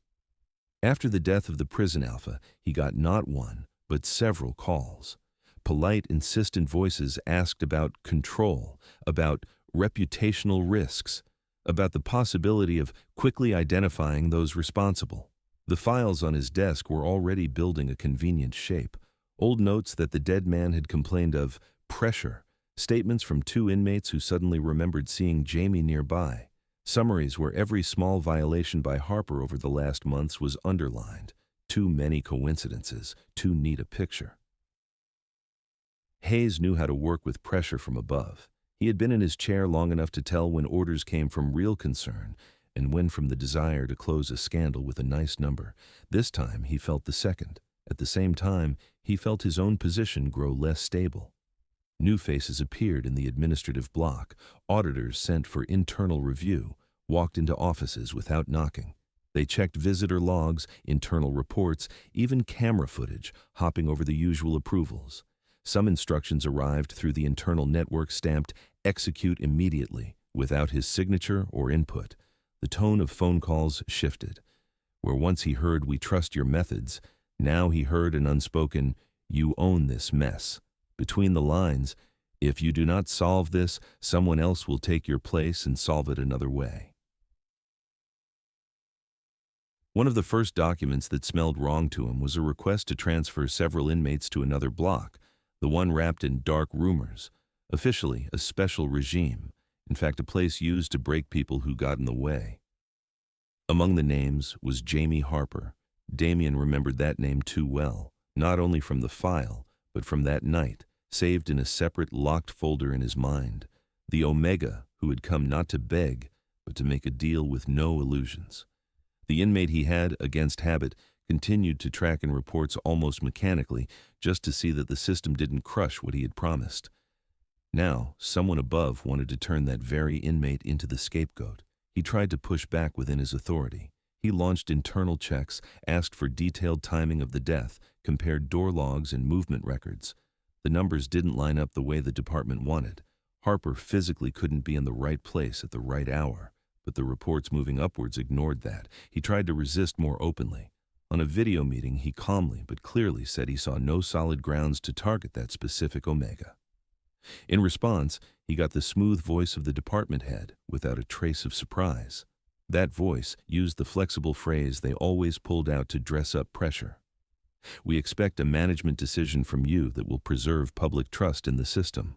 After the death of the prison alpha, he got not one, but several calls. Polite, insistent voices asked about control, about reputational risks, about the possibility of quickly identifying those responsible. The files on his desk were already building a convenient shape. Old notes that the dead man had complained of pressure, statements from two inmates who suddenly remembered seeing Jamie nearby, summaries where every small violation by Harper over the last months was underlined. Too many coincidences, too neat a picture. Hayes knew how to work with pressure from above. He had been in his chair long enough to tell when orders came from real concern and when from the desire to close a scandal with a nice number. This time he felt the second, At the same time, he felt his own position grow less stable. New faces appeared in the administrative block. Auditors sent for internal review walked into offices without knocking. They checked visitor logs, internal reports, even camera footage, hopping over the usual approvals. Some instructions arrived through the internal network stamped "Execute immediately," without his signature or input. The tone of phone calls shifted. Where once he heard "We trust your methods," now he heard an unspoken "You own this mess." Between the lines, "If you do not solve this, someone else will take your place and solve it another way." One of the first documents that smelled wrong to him was a request to transfer several inmates to another block, the one wrapped in dark rumors. Officially, a special regime, in fact a place used to break people who got in the way. Among the names was Jamie Harper. Damien remembered that name too well, not only from the file, but from that night, saved in a separate locked folder in his mind. The Omega who had come not to beg, but to make a deal with no illusions. The inmate he had, against habit, continued to track in reports almost mechanically, just to see that the system didn't crush what he had promised. Now, someone above wanted to turn that very inmate into the scapegoat. He tried to push back within his authority. He launched internal checks, asked for detailed timing of the death, compared door logs and movement records. The numbers didn't line up the way the department wanted. Harper physically couldn't be in the right place at the right hour, but the reports moving upwards ignored that. He tried to resist more openly. On a video meeting, he calmly but clearly said he saw no solid grounds to target that specific Omega. In response, he got the smooth voice of the department head without a trace of surprise. That voice used the flexible phrase they always pulled out to dress up pressure. "We expect a management decision from you that will preserve public trust in the system,"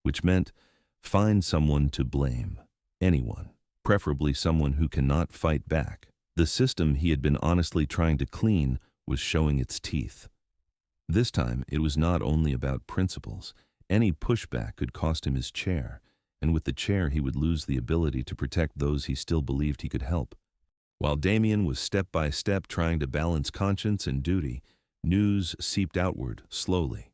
which meant find someone to blame, anyone, preferably someone who cannot fight back. The system he had been honestly trying to clean was showing its teeth. This time, it was not only about principles. Any pushback could cost him his chair, and with the chair he would lose the ability to protect those he still believed he could help. While Damien was step by step trying to balance conscience and duty, news seeped outward slowly.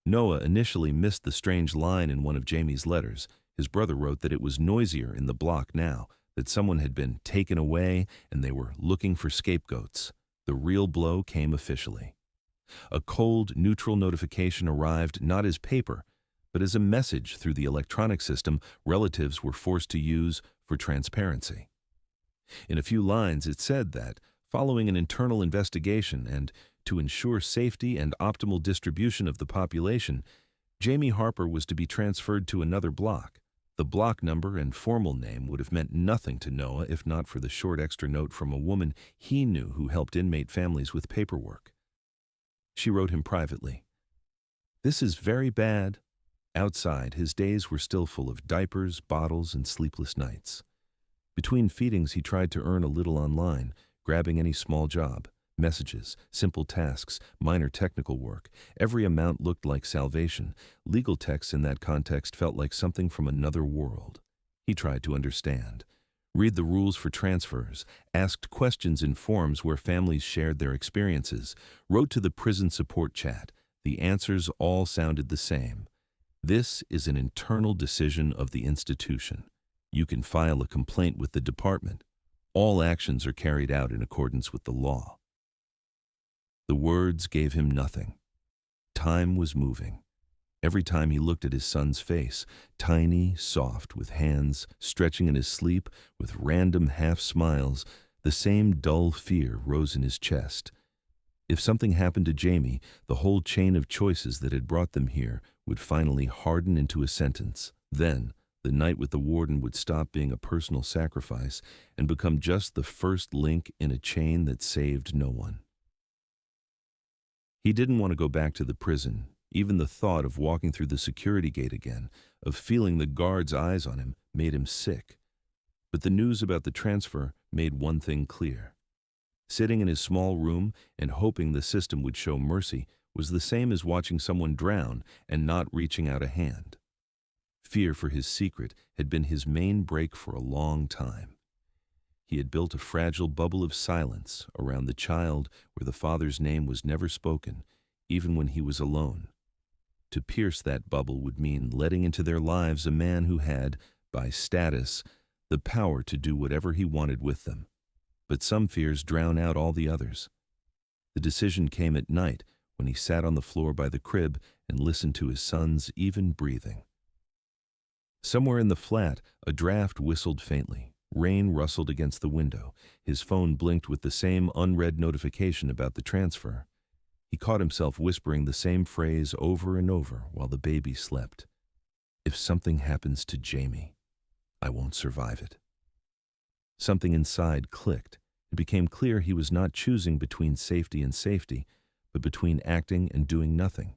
Noah initially missed the strange line in one of Jamie's letters. His brother wrote that it was noisier in the block now, that someone had been taken away and they were looking for scapegoats. The real blow came officially. A cold, neutral notification arrived not as paper, but as a message through the electronic system relatives were forced to use for transparency. In a few lines, it said that, following an internal investigation and to ensure safety and optimal distribution of the population, Jamie Harper was to be transferred to another block. The block number and formal name would have meant nothing to Noah if not for the short extra note from a woman he knew who helped inmate families with paperwork. She wrote him privately, "This is very bad." Outside, his days were still full of diapers, bottles, and sleepless nights. Between feedings, he tried to earn a little online, grabbing any small job. Messages, simple tasks, minor technical work. Every amount looked like salvation. Legal texts in that context felt like something from another world. He tried to understand. Read the rules for transfers, asked questions in forums where families shared their experiences, wrote to the prison support chat. The answers all sounded the same. This is an internal decision of the institution. You can file a complaint with the department. All actions are carried out in accordance with the law. The words gave him nothing. Time was moving. Every time he looked at his son's face, tiny, soft, with hands stretching in his sleep, with random half-smiles, the same dull fear rose in his chest. If something happened to Jamie, the whole chain of choices that had brought them here would finally harden into a sentence. Then, the night with the warden would stop being a personal sacrifice and become just the first link in a chain that saved no one. He didn't want to go back to the prison. Even the thought of walking through the security gate again, of feeling the guard's eyes on him, made him sick. But the news about the transfer made one thing clear. Sitting in his small room and hoping the system would show mercy was the same as watching someone drown and not reaching out a hand. Fear for his secret had been his main break for a long time. he had built a fragile bubble of silence around the child where the father's name was never spoken, even when he was alone. To pierce that bubble would mean letting into their lives a man who had, by status, the power to do whatever he wanted with them. But some fears drown out all the others. The decision came at night when he sat on the floor by the crib and listened to his son's even breathing. Somewhere in the flat, a draft whistled faintly. Rain rustled against the window. His phone blinked with the same unread notification about the transfer. He caught himself whispering the same phrase over and over while the baby slept. If something happens to Jamie, I won't survive it. Something inside clicked. It became clear he was not choosing between safety and safety, but between acting and doing nothing.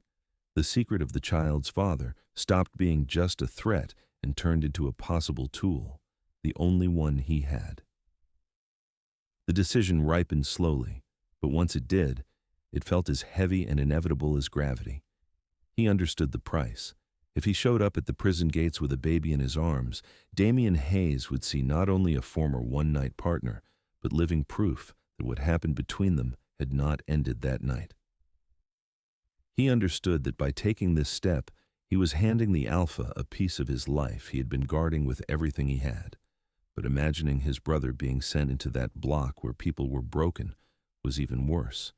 The secret of the child's father stopped being just a threat and turned into a possible tool, the only one he had. The decision ripened slowly, but once it did, it felt as heavy and inevitable as gravity. He understood the price. If he showed up at the prison gates with a baby in his arms, Damian Hayes would see not only a former one-night partner, but living proof that what happened between them had not ended that night. He understood that by taking this step, he was handing the alpha a piece of his life he had been guarding with everything he had. But imagining his brother being sent into that block where people were broken was even worse.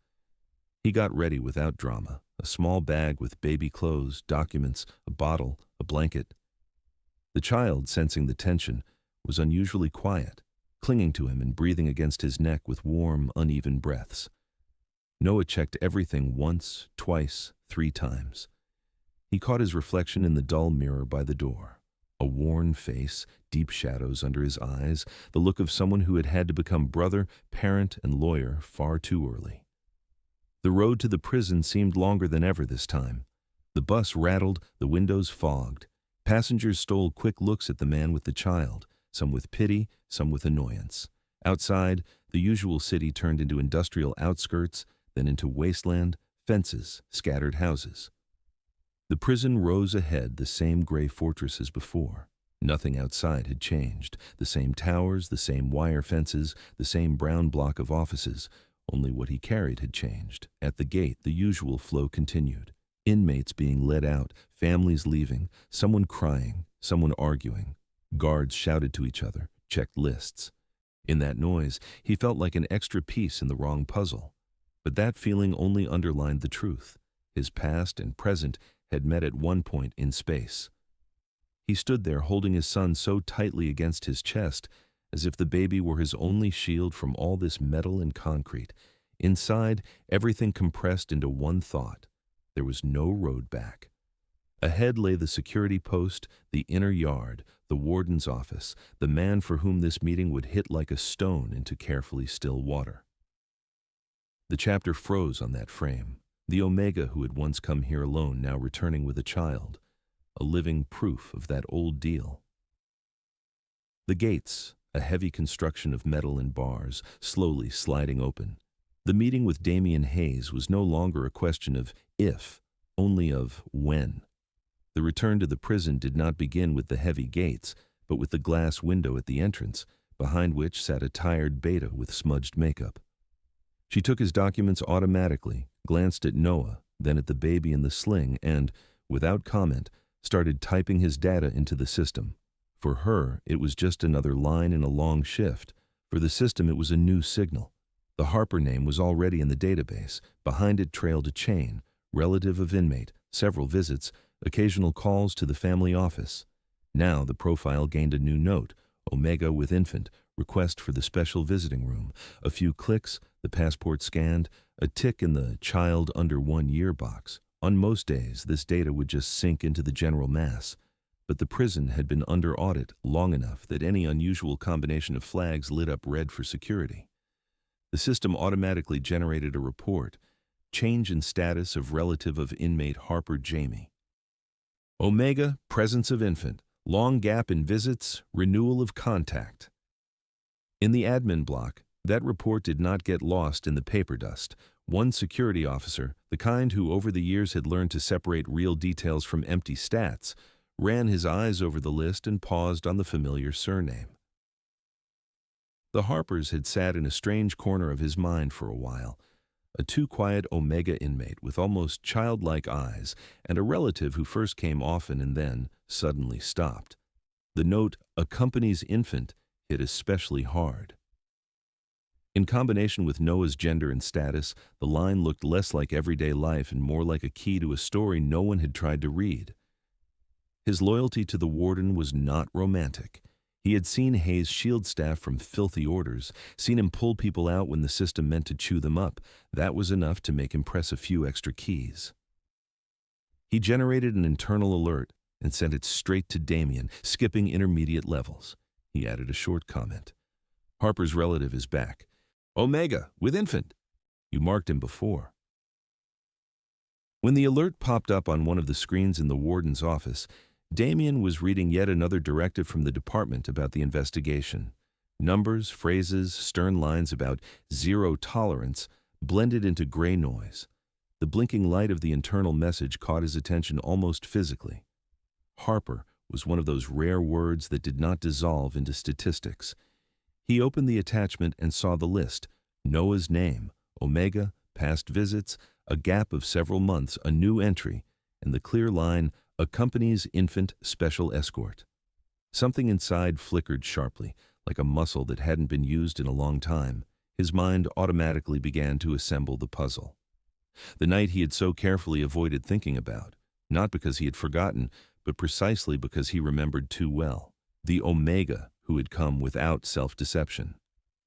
He got ready without drama, a small bag with baby clothes, documents, a bottle, a blanket. The child, sensing the tension, was unusually quiet, clinging to him and breathing against his neck with warm, uneven breaths. Noah checked everything once, twice, 3 times. He caught his reflection in the dull mirror by the door. A worn face, deep shadows under his eyes, the look of someone who had had to become brother, parent, and lawyer far too early. The road to the prison seemed longer than ever this time. The bus rattled, the windows fogged. Passengers stole quick looks at the man with the child, some with pity, some with annoyance. Outside, the usual city turned into industrial outskirts, then into wasteland, fences, scattered houses. The prison rose ahead, the same gray fortress as before. Nothing outside had changed. The same towers, the same wire fences, the same brown block of offices. Only what he carried had changed. At the gate, the usual flow continued. Inmates being let out, families leaving, someone crying, someone arguing. Guards shouted to each other, checked lists. In that noise, he felt like an extra piece in the wrong puzzle. But that feeling only underlined the truth. His past and present had met at one point in space. He stood there holding his son so tightly against his chest, as if the baby were his only shield from all this metal and concrete. Inside, everything compressed into one thought. There was no road back. Ahead lay the security post, the inner yard, the warden's office, the man for whom this meeting would hit like a stone into carefully still water. The chapter froze on that frame. The Omega who had once come here alone, now returning with a child. A living proof of that old deal. The gates, a heavy construction of metal and bars, slowly sliding open. The meeting with Damian Hayes was no longer a question of if, only of when. The return to the prison did not begin with the heavy gates, but with the glass window at the entrance, behind which sat a tired beta with smudged makeup. She took his documents automatically, glanced at Noah, then at the baby in the sling, and, without comment, started typing his data into the system. For her, it was just another line in a long shift. For the system, it was a new signal. The Harper name was already in the database. Behind it trailed a chain, relative of inmate, several visits, occasional calls to the family office. Now the profile gained a new note, Omega with infant, request for the special visiting room. A few clicks, the passport scanned, a tick in the child under 1 year box. On most days, this data would just sink into the general mass. But the prison had been under audit long enough that any unusual combination of flags lit up red for security. The system automatically generated a report, change in status of relative of inmate Harper Jamie. Omega, presence of infant, long gap in visits, renewal of contact. In the admin block, that report did not get lost in the paper dust. One security officer, the kind who over the years had learned to separate real details from empty stats, ran his eyes over the list and paused on the familiar surname. The Harpers had sat in a strange corner of his mind for a while, a too quiet Omega inmate with almost childlike eyes, and a relative who first came often and then suddenly stopped. The note, "accompanies infant," hit especially hard. In combination with Noah's gender and status, the line looked less like everyday life and more like a key to a story no one had tried to read. His loyalty to the warden was not romantic. He had seen Hayes shield staff from filthy orders, seen him pull people out when the system meant to chew them up. That was enough to make him press a few extra keys. He generated an internal alert and sent it straight to Damien, skipping intermediate levels. He added a short comment. "Harper's relative is back. Omega, with infant. You marked him before." When the alert popped up on one of the screens in the warden's office, Damien was reading yet another directive from the department about the investigation. Numbers, phrases, stern lines about zero tolerance blended into gray noise. The blinking light of the internal message caught his attention almost physically. Harper was one of those rare words that did not dissolve into statistics. He opened the attachment and saw the list: Noah's name, Omega, past visits, a gap of several months, a new entry, and the clear line, "accompanies infant special escort." Something inside flickered sharply, like a muscle that hadn't been used in a long time. His mind automatically began to assemble the puzzle. The night he had so carefully avoided thinking about, not because he had forgotten, but precisely because he remembered too well. The Omega who had come without self-deception.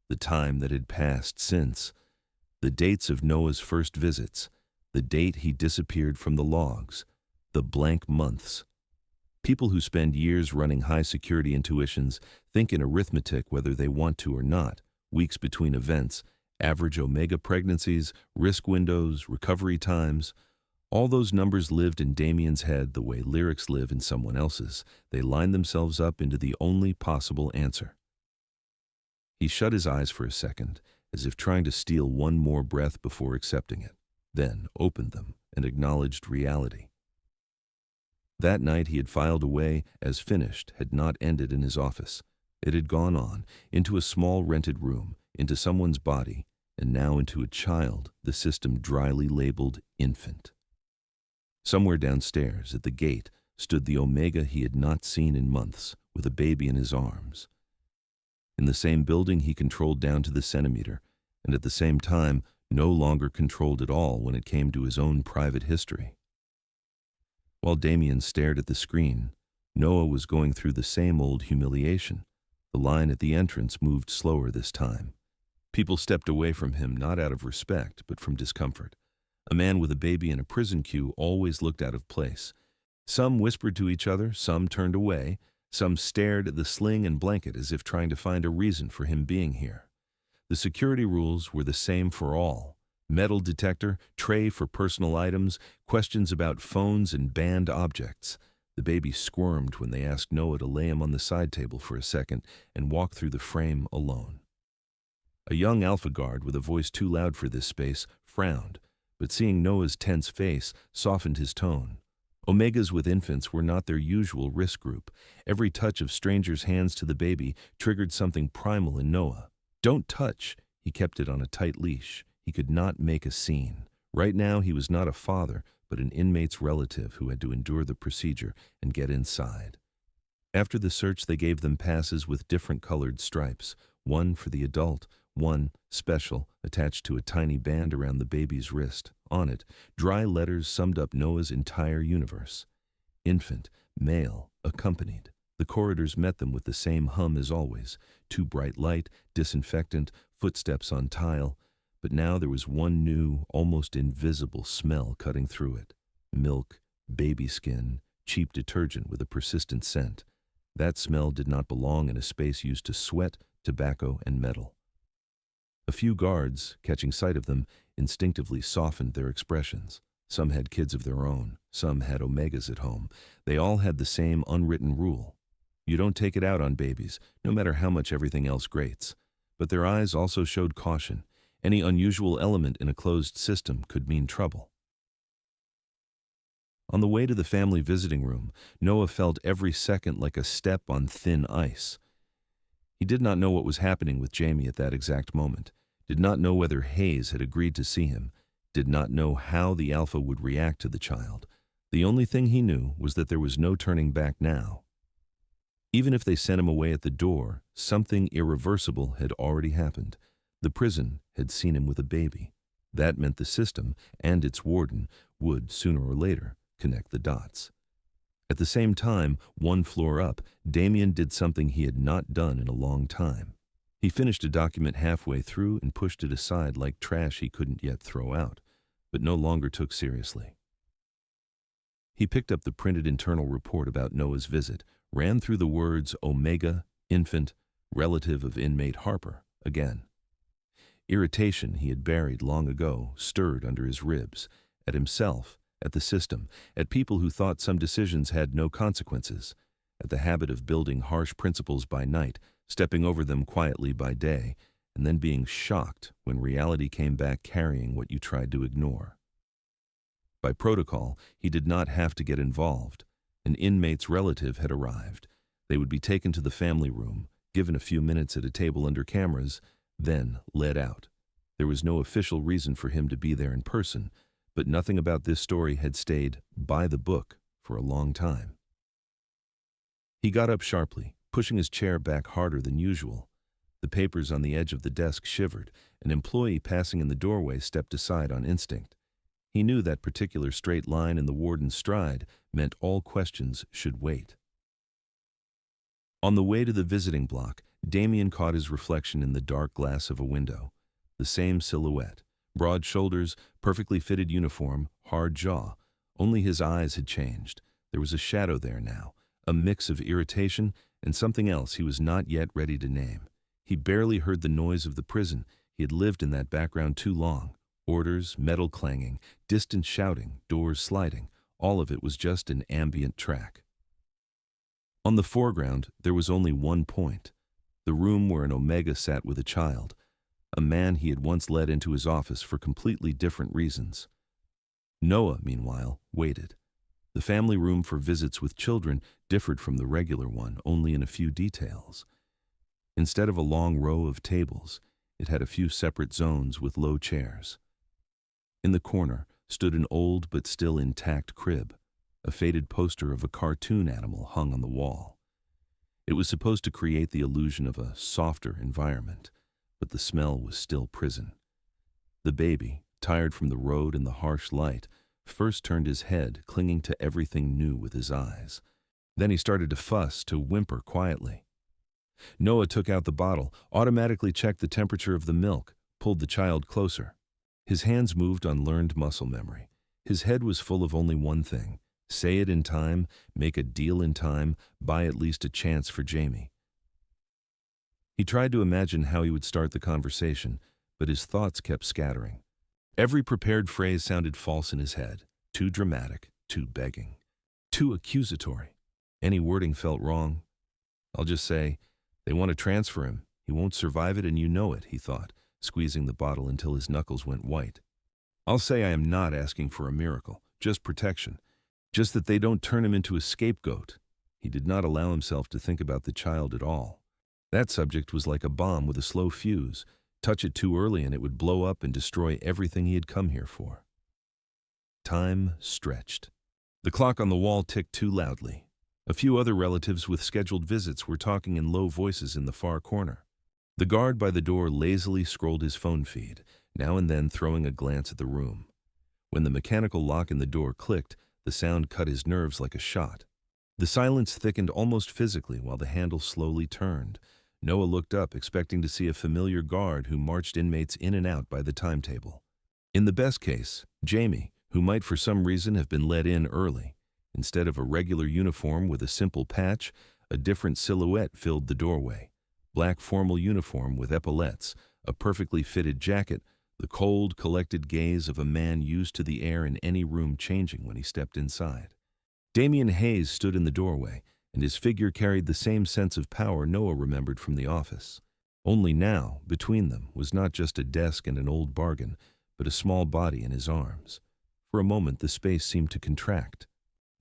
The time that had passed since. The dates of Noah's first visits. The date he disappeared from the logs. The blank months. People who spend years running high-security intuitions think in arithmetic whether they want to or not. Weeks between events, average Omega pregnancies, risk windows, recovery times. All those numbers lived in Damien's head the way lyrics live in someone else's. They lined themselves up into the only possible answer. He shut his eyes for a second, as if trying to steal one more breath before accepting it, then opened them and acknowledged reality. That night he had filed away as finished had not ended in his office. It had gone on, into a small rented room, into someone's body, and now into a child the system dryly labeled infant. Somewhere downstairs, at the gate, stood the Omega he had not seen in months, with a baby in his arms. In the same building he controlled down to the centimeter, and at the same time no longer controlled at all when it came to his own private history. While Damien stared at the screen, Noah was going through the same old humiliation. The line at the entrance moved slower this time. People stepped away from him not out of respect, but from discomfort. A man with a baby in a prison queue always looked out of place. Some whispered to each other, some turned away, some stared at the sling and blanket as if trying to find a reason for him being here. The security rules were the same for all. Metal detector, tray for personal items, questions about phones and banned objects. The baby squirmed when they asked Noah to lay him on the side table for a second and walk through the frame alone. A young Alpha guard with a voice too loud for this space frowned, but seeing Noah's tense face softened his tone. Omegas with infants were not their usual risk group. Every touch of strangers' hands to the baby triggered something primal in Noah. "Don't touch." He kept it on a tight leash. He could not make a scene. Right now he was not a father, but an inmate's relative who had to endure the procedure and get inside. After the search they gave them passes with different colored stripes, one for the adult, one, special, attached to a tiny band around the baby's wrist. On it, dry letters summed up Noah's entire universe. Infant, male, accompanied. The corridors met them with the same hum as always. Too bright light, disinfectant, footsteps on tile. But now there was one new, almost invisible smell cutting through it. Milk, baby skin, cheap detergent with a persistent scent. That smell did not belong in a space used to sweat, tobacco, and metal. A few guards, catching sight of them, instinctively softened their expressions. Some had kids of their own. Some had Omegas at home. They all had the same unwritten rule. You don't take it out on babies, no matter how much everything else grates. But their eyes also showed caution. Any unusual element in a closed system could mean trouble. On the way to the family visiting room, Noah felt every second like a step on thin ice. He did not know what was happening with Jamie at that exact moment, did not know whether Hayes had agreed to see him, did not know how the Alpha would react to the child. The only thing he knew was that there was no turning back now. Even if they sent him away at the door, something irreversible had already happened. The prison had seen him with a baby. That meant the system and its warden would, sooner or later, connect the dots. At the same time, one floor up, Damien did something he had not done in a long time. He finished a document halfway through and pushed it aside like trash he couldn't yet throw out, but no longer took seriously. He picked up the printed internal report about Noah's visit, ran through the words Omega, infant, relative of inmate Harper, again. Irritation he had buried long ago stirred under his ribs, at himself, at the system, at people who thought some decisions had no consequences, at the habit of building harsh principles by night, stepping over them quietly by day, and then being shocked when reality came back carrying what you tried to ignore. By protocol, he did not have to get involved. An inmate's relative had arrived. They would be taken to the family room, given a few minutes at a table under cameras, then led out. There was no official reason for him to be there in person, but nothing about this story had stayed by the book for a long time. He got up sharply, pushing his chair back harder than usual. The papers on the edge of the desk shivered. An employee passing in the doorway stepped aside on instinct. He knew that particular straight line in the warden's stride meant all questions should wait. On the way to the visiting block, Damien caught his reflection in the dark glass of a window. The same silhouette. Broad shoulders, perfectly fitted uniform, hard jaw. Only his eyes had changed. There was a shadow there now, a mix of irritation and something else he was not yet ready to name. He barely heard the noise of the prison. He had lived in that background too long. Orders, metal clanging, distant shouting, doors sliding. All of it was just an ambient track. On the foreground, there was only one point. The room where an Omega sat with a child. A man he had once led into his office for completely different reasons. Noah, meanwhile, waited. The family room for visits with children differed from the regular one only in a few details. Instead of a long row of tables, it had a few separate zones with low chairs. In the corner stood an old but still intact crib. A faded poster of a cartoon animal hung on the wall. It was supposed to create the illusion of a softer environment, but the smell was still prison. The baby, tired from the road and the harsh light, first turned his head, clinging to everything new with his eyes. Then he started to fuss, to whimper quietly. Noah took out the bottle, automatically checked the temperature of the milk, pulled the child closer. His hands moved on learned muscle memory. His head was full of only one thing: say it in time, make a deal in time, buy at least a chance for Jamie. He tried to imagine how he would start the conversation, but his thoughts kept scattering. Every prepared phrase sounded false in his head, too dramatic, too begging, too accusatory. Any wording felt wrong. I'll just say, they want to transfer him. He won't survive it and you know it, he thought, squeezing the bottle until his knuckles went white. I'll say I am not asking for a miracle, just protection. Just that they don't turn him into a scapegoat. He did not allow himself to think about the child at all. That subject was like a bomb with a slow fuse. Touch it too early and it would blow up and destroy everything he had come here for. Time stretched. The clock on the wall ticked too loudly. A few other relatives with scheduled visits were talking in low voices in the far corner. The guard by the door lazily scrolled his phone feed, now and then throwing a glance at the room. When the mechanical lock in the door clicked, the sound cut his nerves like a shot. The silence thickened almost physically while the handle slowly turned. Noah looked up, expecting to see a familiar guard who marched inmates in and out by the timetable. In the best case, Jamie, who might for some reason have been let in early. Instead of a regular uniform with a simple patch, a different silhouette filled the doorway. Black formal uniform with epaulettes, a perfectly fitted jacket, the cold, collected gaze of a man used to the air in any room changing when he stepped inside. Damien Hayes stood in the doorway, and his figure carried the same sense of power Noah remembered from the office. Only now, between them, was not just a desk and an old bargain, but a small body in his arms. For a moment the space seemed to contract.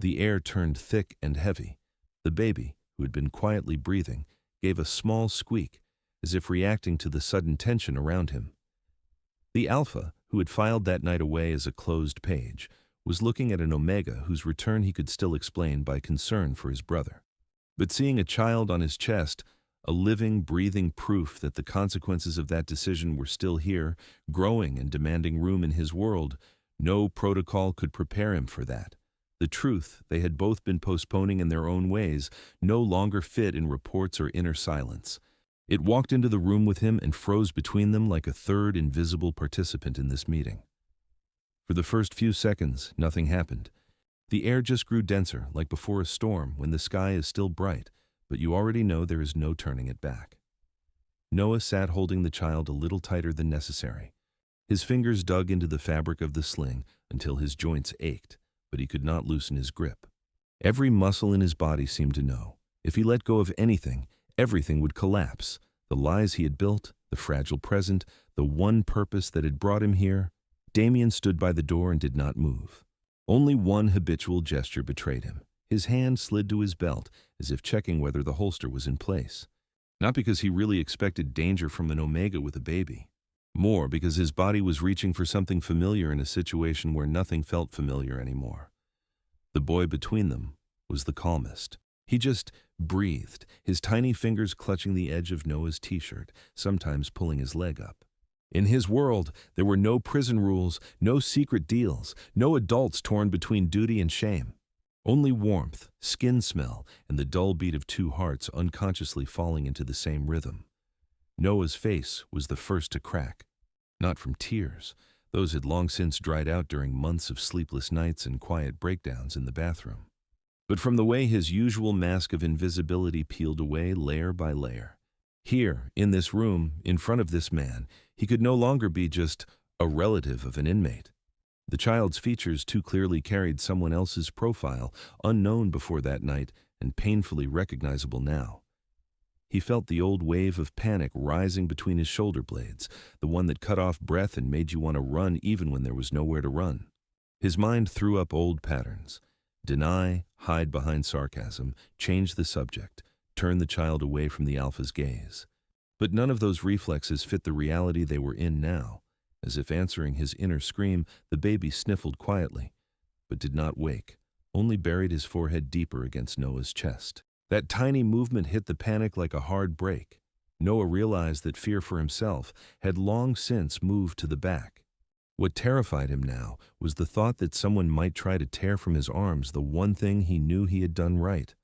The air turned thick and heavy. The baby, who had been quietly breathing, gave a small squeak, as if reacting to the sudden tension around him. The Alpha, who had filed that night away as a closed page, was looking at an Omega whose return he could still explain by concern for his brother. But seeing a child on his chest, a living, breathing proof that the consequences of that decision were still here, growing and demanding room in his world, no protocol could prepare him for that. The truth they had both been postponing in their own ways no longer fit in reports or inner silence. It walked into the room with him and froze between them like a third invisible participant in this meeting. For the first few seconds, nothing happened. The air just grew denser, like before a storm when the sky is still bright, but you already know there is no turning it back. Noah sat holding the child a little tighter than necessary. His fingers dug into the fabric of the sling until his joints ached, but he could not loosen his grip. Every muscle in his body seemed to know. If he let go of anything, everything would collapse. The lies he had built, the fragile present, the one purpose that had brought him here. Damien stood by the door and did not move. Only one habitual gesture betrayed him. His hand slid to his belt, as if checking whether the holster was in place. Not because he really expected danger from an Omega with a baby. More because his body was reaching for something familiar in a situation where nothing felt familiar anymore. The boy between them was the calmest. He just breathed, his tiny fingers clutching the edge of Noah's t-shirt, sometimes pulling his leg up. In his world, there were no prison rules, no secret deals, no adults torn between duty and shame. Only warmth, skin smell, and the dull beat of two hearts unconsciously falling into the same rhythm. Noah's face was the first to crack. Not from tears. Those had long since dried out during months of sleepless nights and quiet breakdowns in the bathroom. But from the way his usual mask of invisibility peeled away layer by layer. Here, in this room, in front of this man, he could no longer be just a relative of an inmate. The child's features too clearly carried someone else's profile, unknown before that night and painfully recognizable now. He felt the old wave of panic rising between his shoulder blades, the one that cut off breath and made you want to run even when there was nowhere to run. His mind threw up old patterns. Deny, hide behind sarcasm, change the subject, turn the child away from the Alpha's gaze. But none of those reflexes fit the reality they were in now. As if answering his inner scream, the baby sniffled quietly, but did not wake, only buried his forehead deeper against Noah's chest. That tiny movement hit the panic like a hard break. Noah realized that fear for himself had long since moved to the back. What terrified him now was the thought that someone might try to tear from his arms the one thing he knew he had done right.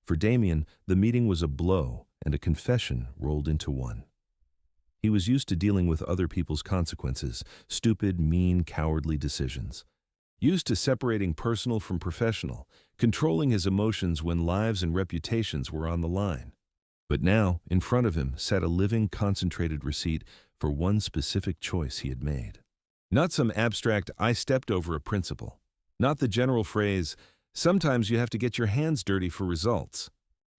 For Damien, the meeting was a blow and a confession rolled into one. He was used to dealing with other people's consequences, stupid, mean, cowardly decisions. Used to separating personal from professional, controlling his emotions when lives and reputations were on the line. But now, in front of him, sat a living, concentrated receipt for one specific choice he had made. Not some abstract, I stepped over a principle. Not the general phrase, sometimes you have to get your hands dirty for results.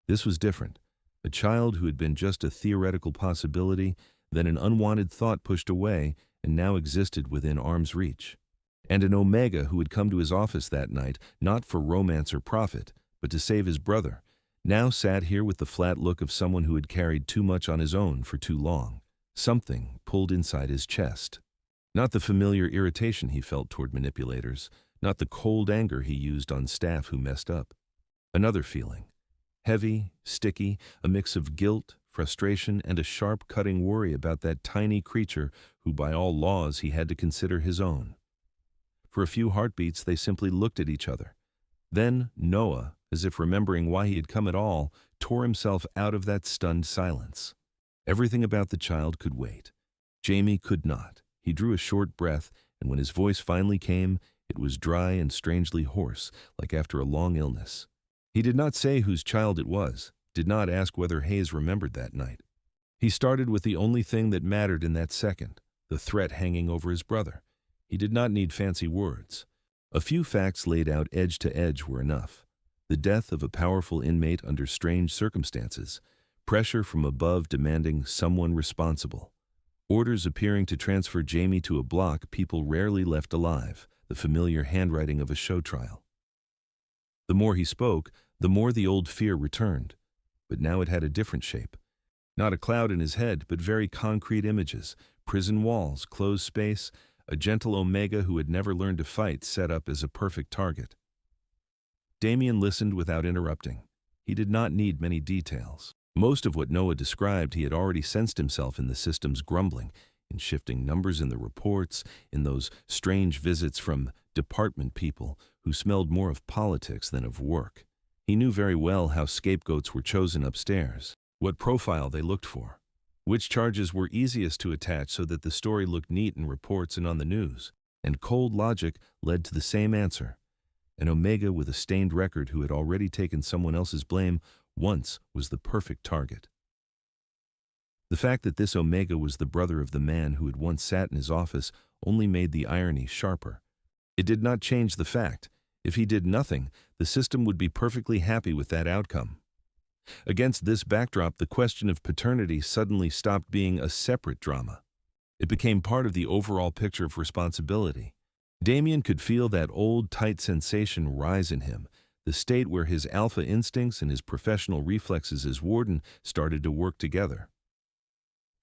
This was different. A child who had been just a theoretical possibility, then an unwanted thought pushed away, and now existed within arm's reach. And an Omega who had come to his office that night, not for romance or profit, but to save his brother, now sat here with the flat look of someone who had carried too much on his own for too long. Something pulled inside his chest. Not the familiar irritation he felt toward manipulators, not the cold anger he used on staff who messed up. Another feeling. Heavy, sticky, a mix of guilt, frustration, and a sharp, cutting worry about that tiny creature who by all laws he had to consider his own. For a few heartbeats they simply looked at each other. Then Noah, as if remembering why he had come at all, tore himself out of that stunned silence. Everything about the child could wait. Jamie could not. He drew a short breath, and when his voice finally came, it was dry and strangely hoarse, like after a long illness. He did not say whose child it was, did not ask whether Hayes remembered that night. He started with the only thing that mattered in that second, the threat hanging over his brother. He did not need fancy words. A few facts laid out edge to edge were enough. The death of a powerful inmate under strange circumstances, pressure from above demanding someone responsible, orders appearing to transfer Jamie to a block people rarely left alive, the familiar handwriting of a show trial. The more he spoke, the more the old fear returned. but now it had a different shape. Not a cloud in his head, but very concrete images, prison walls, closed space, a gentle Omega who had never learned to fight set up as a perfect target. Damien listened without interrupting. He did not need many details. Most of what Noah described he had already sensed himself in the system's grumbling, in shifting numbers in the reports, in those strange visits from department people who smelled more of politics than of work. He knew very well how scapegoats were chosen upstairs, what profile they looked for, which charges were easiest to attach so that the story looked neat in reports and on the news, and cold logic led to the same answer. An Omega with a stained record who had already taken someone else's blame once was the perfect target. The fact that this Omega was the brother of the man who had once sat in his office only made the irony sharper. It did not change the fact. If he did nothing, the system would be perfectly happy with that outcome. Against this backdrop, the question of paternity suddenly stopped being a separate drama. It became part of the overall picture of responsibility. Damien could feel that old, tight sensation rise in him, the state where his alpha instincts and his professional reflexes as warden started to work together.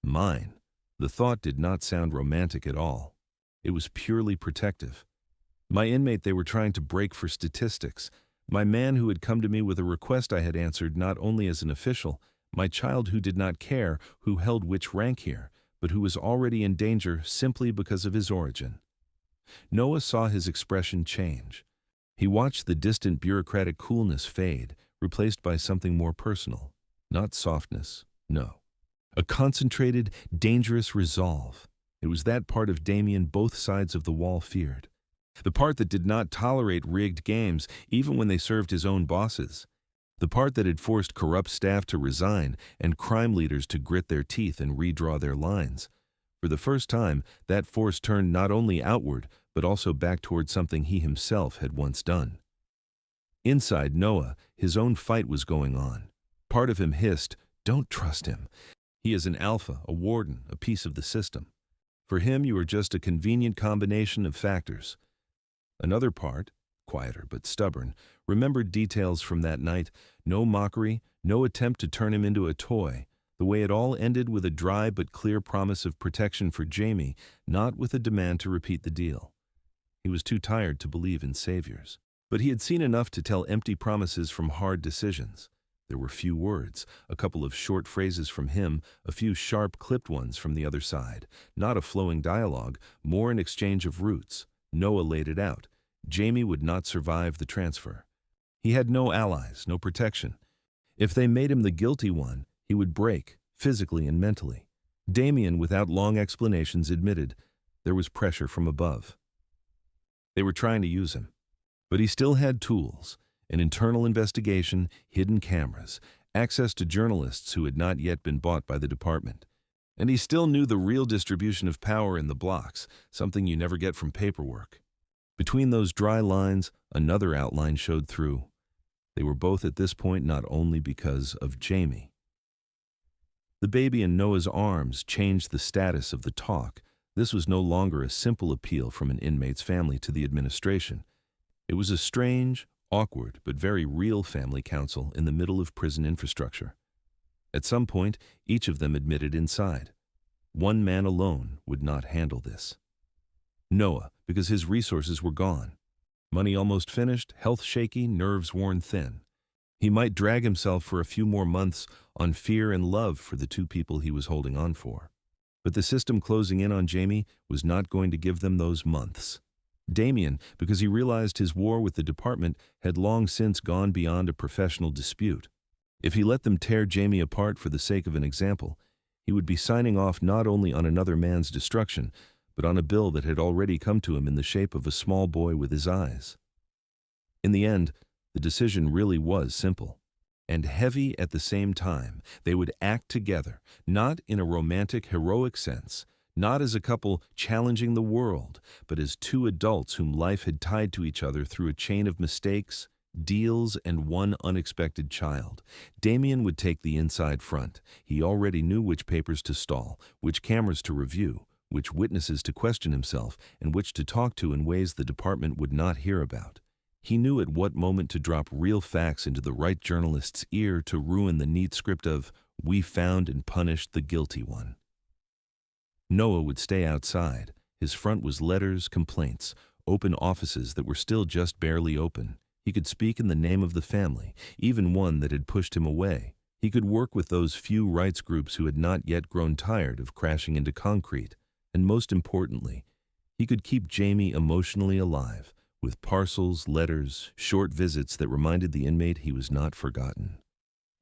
Mine. The thought did not sound romantic at all. It was purely protective. My inmate they were trying to break for statistics. My man who had come to me with a request I had answered not only as an official, my child who did not care who held which rank here, but who was already in danger simply because of his origin. Noah saw his expression change. He watched the distant bureaucratic coolness fade, replaced by something more personal. Not softness, no. A concentrated, dangerous resolve. It was that part of Damien both sides of the wall feared. The part that did not tolerate rigged games, even when they served his own bosses. The part that had forced corrupt staff to resign and crime leaders to grit their teeth and redraw their lines. For the first time, that force turned not only outward, but also back toward something he himself had once done. Inside Noah, his own fight was going on. Part of him hissed, "Don't trust him. He is an alpha, a warden, a piece of the system. For him, you are just a convenient combination of factors." Another part, quieter but stubborn, remembered details from that night, no mockery, no attempt to turn him into a toy, the way it all ended with a dry but clear promise of protection for Jamie, not with a demand to repeat the deal. He was too tired to believe in saviors. But he had seen enough to tell empty promises from hard decisions. There were few words, a couple of short phrases from him, a few sharp, clipped ones from the other side. Not a flowing dialogue, more an exchange of roots. Noah laid it out. Jamie would not survive the transfer. He had no allies, no protection. If they made him the guilty one, he would break, physically and mentally. Damien, without long explanations, admitted there was pressure from above. They were trying to use him. But he still had tools. An internal investigation, hidden cameras, access to journalists who had not yet been bought by the department. And he still knew the real distribution of power in the blocks, something you never get from paperwork. Between those dry lines, another outline showed through. They were both at this point not only because of Jamie. The baby in Noah's arms changed the status of the talk. This was no longer a simple appeal from an inmate's family to the administration. It was a strange, awkward, but very real family council in the middle of prison infrastructure. At some point, each of them admitted inside. One man alone would not handle this. Noah, because his resources were gone. Money almost finished, health shaky, nerves worn thin. He might drag himself for a few more months on fear and love for the two people he was holding on for. But the system closing in on Jamie was not going to give them those months. Damien, because he realized his war with the department had long since gone beyond a professional dispute. If he let them tear Jamie apart for the sake of an example, he would be signing off not only on another man's destruction, but on a bill that had already come to him in the shape of a small boy with his eyes. In the end, the decision really was simple, and heavy at the same time. They would act together, not in a romantic, heroic sense, not as a couple challenging the world, but as two adults whom life had tied to each other through a chain of mistakes, deals, and one unexpected child. Damien would take the inside front. He already knew which papers to stall, which cameras to review, which witnesses to question himself, and which to talk to in ways the department would not hear about. He knew at what moment to drop real facts into the right journalist's ear to ruin the neat script of, "We found and punished the guilty one." Noah would stay outside. His front was letters, complaints, open offices that were still just barely open. He could speak in the name of the family, even one that had pushed him away. He could work with those few rights groups who had not yet grown tired of crashing into concrete. And most importantly, he could keep Jamie emotionally alive, with parcels, letters, short visits that reminded the inmate he was not forgotten.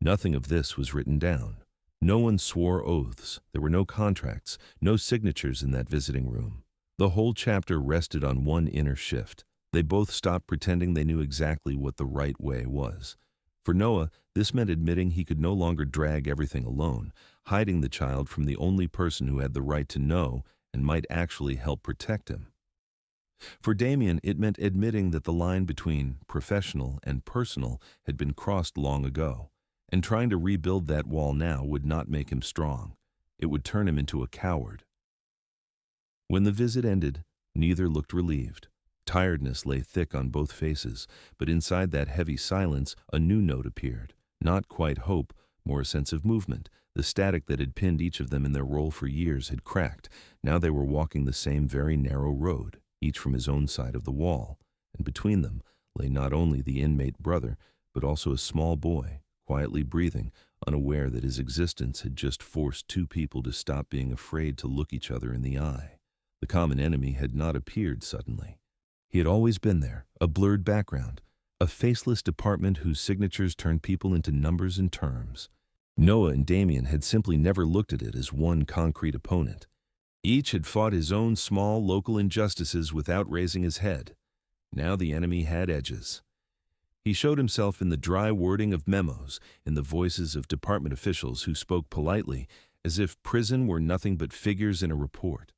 Nothing of this was written down. No one swore oaths. There were no contracts, no signatures in that visiting room. The whole chapter rested on one inner shift. They both stopped pretending they knew exactly what the right way was. For Noah, this meant admitting he could no longer drag everything alone, hiding the child from the only person who had the right to know and might actually help protect him. For Damien, it meant admitting that the line between professional and personal had been crossed long ago, and trying to rebuild that wall now would not make him strong. It would turn him into a coward. When the visit ended, neither looked relieved. Tiredness lay thick on both faces, but inside that heavy silence, a new note appeared. Not quite hope, more a sense of movement. The static that had pinned each of them in their role for years had cracked. Now they were walking the same very narrow road, each from his own side of the wall, and between them lay not only the inmate brother, but also a small boy, quietly breathing, unaware that his existence had just forced two people to stop being afraid to look each other in the eye. The common enemy had not appeared suddenly. He had always been there, a blurred background, a faceless department whose signatures turned people into numbers and terms. Noah and Damien had simply never looked at it as one concrete opponent. Each had fought his own small local injustices without raising his head. Now the enemy had edges. He showed himself in the dry wording of memos, in the voices of department officials who spoke politely, as if prison were nothing but figures in a report.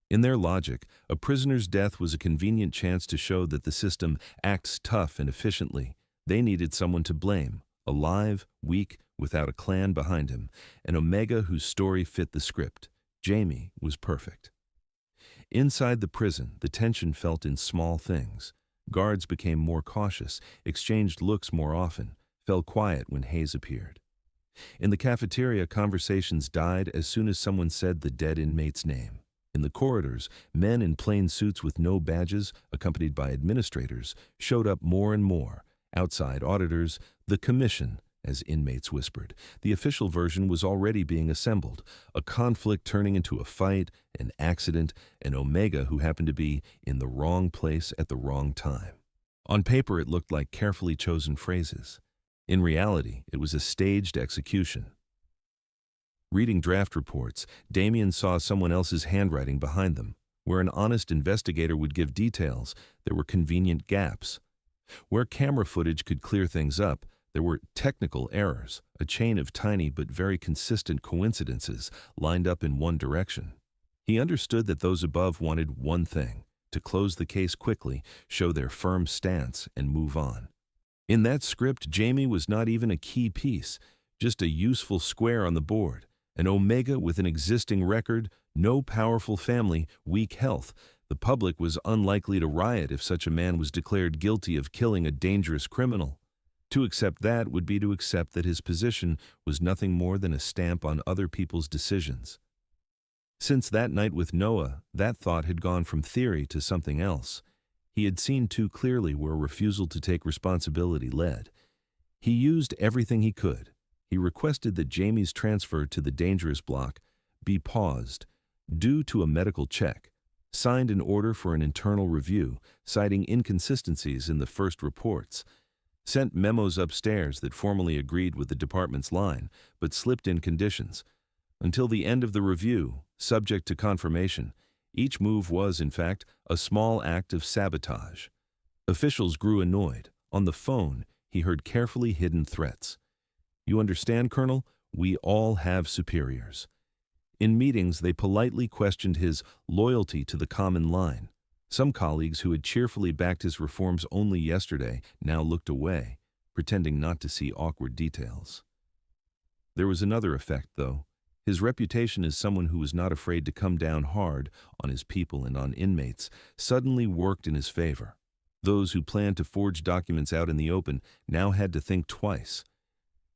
In their logic, a prisoner's death was a convenient chance to show that the system acts tough and efficiently. They needed someone to blame, alive, weak, without a clan behind him, an Omega whose story fit the script. Jamie was perfect. Inside the prison, the tension felt in small things. Guards became more cautious, exchanged looks more often, fell quiet when Hayes appeared. In the cafeteria, conversations died as soon as someone said the dead inmate's name. In the corridors, men in plain suits with no badges, accompanied by administrators, showed up more and more. Outside, auditors, the commission, as inmates whispered. The official version was already being assembled, a conflict turning into a fight, an accident, an Omega who happened to be in the wrong place at the wrong time. On paper, it looked like carefully chosen phrases. In reality, it was a staged execution. Reading draft reports, Damien saw someone else's handwriting behind them. Where an honest investigator would give details, there were convenient gaps. Where camera footage could clear things up, there were technical errors, a chain of tiny but very consistent coincidences lined up in one direction. He understood that those above wanted one thing: to close the case quickly, show their firm stance, and move on. In that script, Jamie was not even a key piece, just a useful square on the board, an Omega with an existing record, no powerful family, weak health. The public was unlikely to riot if such a man was declared guilty of killing a dangerous criminal. To accept that would be to accept that his position was nothing more than a stamp on other people's decisions. Since that night with Noah, that thought had gone from theory to something else. He had seen too clearly where refusal to take responsibility led. He used everything he could. He requested that Jamie's transfer to the dangerous block be paused, due to a medical check, signed an order for an internal review, citing inconsistencies in the first reports, sent memos upstairs that formally agreed with the department's line, but slipped in conditions. Until the end of the review, subject to confirmation, each move was, in fact, a small act of sabotage. Officials grew annoyed. On the phone, he heard carefully hidden threats. "You understand, Colonel? We all have superiors." In meetings, they politely questioned his loyalty to the common line. Some colleagues who had cheerfully backed his reforms only yesterday now looked away, pretending not to see awkward details. There was another effect, though. His reputation as someone who was not afraid to come down hard on his people and on inmates suddenly worked in his favor. Those who planned to forge documents out in the open now had to think twice.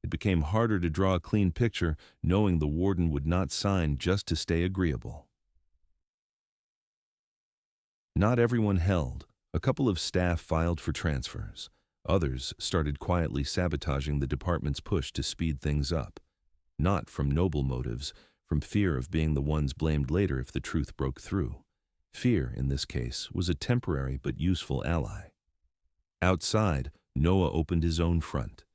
It became harder to draw a clean picture, knowing the warden would not sign just to stay agreeable. Not everyone held. A couple of staff filed for transfers. Others started quietly sabotaging the department's push to speed things up. Not from noble motives, from fear of being the ones blamed later if the truth broke through. Fear, in this case, was a temporary but useful ally. Outside, Noah opened his own front.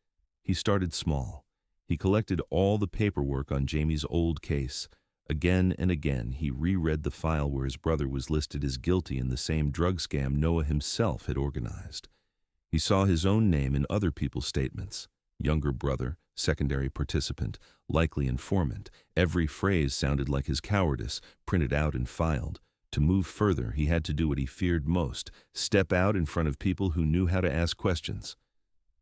He started small. He collected all the paperwork on Jamie's old case. Again and again, he reread the file where his brother was listed as guilty in the same drug scam Noah himself had organized. He saw his own name in other people's statements. Younger brother, secondary participant, likely informant. Every phrase sounded like his cowardice, printed out and filed. To move further, he had to do what he feared most, step out in front of people who knew how to ask questions.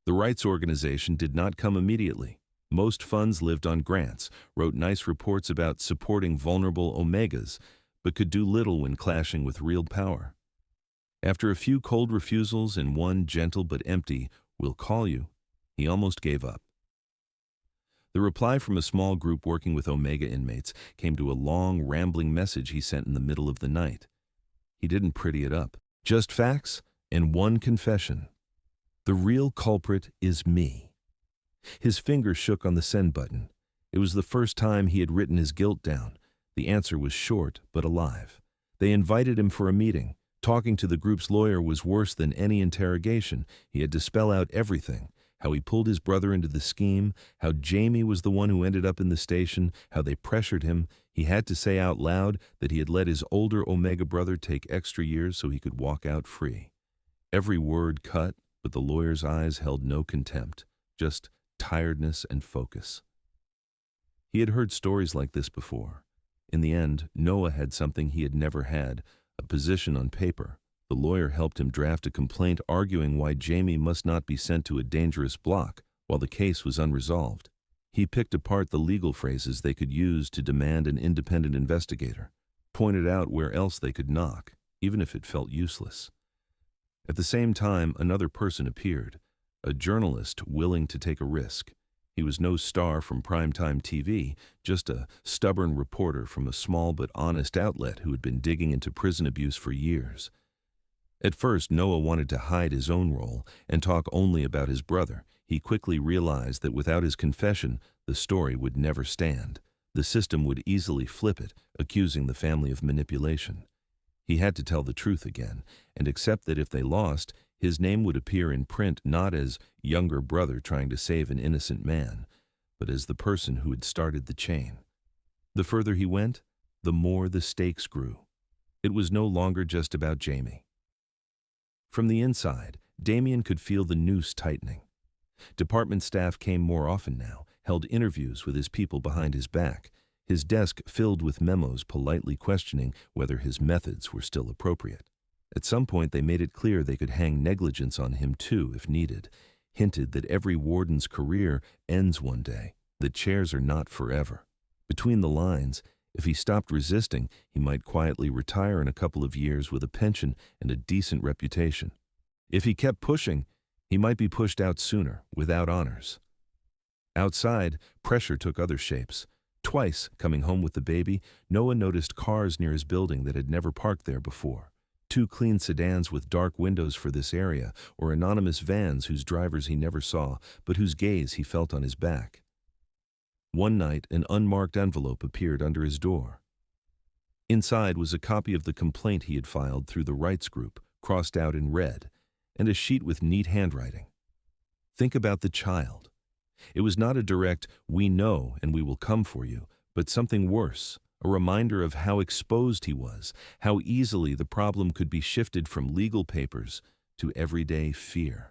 The rights organization did not come immediately. Most funds lived on grants, wrote nice reports about supporting vulnerable omegas, but could do little when clashing with real power. After a few cold refusals and one gentle but empty, "We'll call you," he almost gave up. The reply from a small group working with Omega inmates came to a long, rambling message he sent in the middle of the night. He didn't pretty it up. Just facts and one confession. The real culprit is me. His finger shook on the send button. It was the first time he had written his guilt down. The answer was short but alive. They invited him for a meeting. Talking to the group's lawyer was worse than any interrogation. He had to spell out everything. How he pulled his brother into the scheme, how Jamie was the one who ended up in the station, how they pressured him. He had to say out loud that he had let his older Omega brother take extra years so he could walk out free. Every word cut, but the lawyer's eyes held no contempt, just tiredness and focus. He had heard stories like this before. In the end, Noah had something he had never had, a position on paper. The lawyer helped him draft a complaint arguing why Jamie must not be sent to a dangerous block while the case was unresolved. He picked apart the legal phrases they could use to demand an independent investigator, pointed out where else they could knock, even if it felt useless. At the same time, another person appeared, a journalist willing to take a risk. He was no star from primetime TV, just a stubborn reporter from a small but honest outlet who had been digging into prison abuse for years. At first, Noah wanted to hide his own role and talk only about his brother. He quickly realized that without his confession, the story would never stand. The system would easily flip it, accusing the family of manipulation. He had to tell the truth again, and accept that if they lost, his name would appear in print not as younger brother trying to save an innocent man, but as the person who had started the chain. The further he went, the more the stakes grew. It was no longer just about Jamie. From the inside, Damien could feel the noose tightening. Department staff came more often now, held interviews with his people behind his back, his desk filled with memos politely questioning whether his methods were still appropriate. At some point, they made it clear they could hang negligence on him too if needed, hinted that every warden's career ends one day, that chairs are not forever. Between the lines, if he stopped resisting, he might quietly retire in a couple of years with a pension and a decent reputation. If he kept pushing, he might be pushed out sooner, without honors. Outside, pressure took other shapes. Twice, coming home with the baby, Noah noticed cars near his building that had never parked there before. 2 clean sedans with dark windows for this area, or anonymous vans whose drivers he never saw, but whose gaze he felt on his back. One night, an unmarked envelope appeared under his door. Inside was a copy of the complaint he had filed through the rights group, crossed out in red, and a sheet with neat handwriting. Think about the child. It was not a direct, "We know and we will come for you," but something worse, a reminder of how exposed he was, how easily the problem could be shifted from legal papers to everyday fear.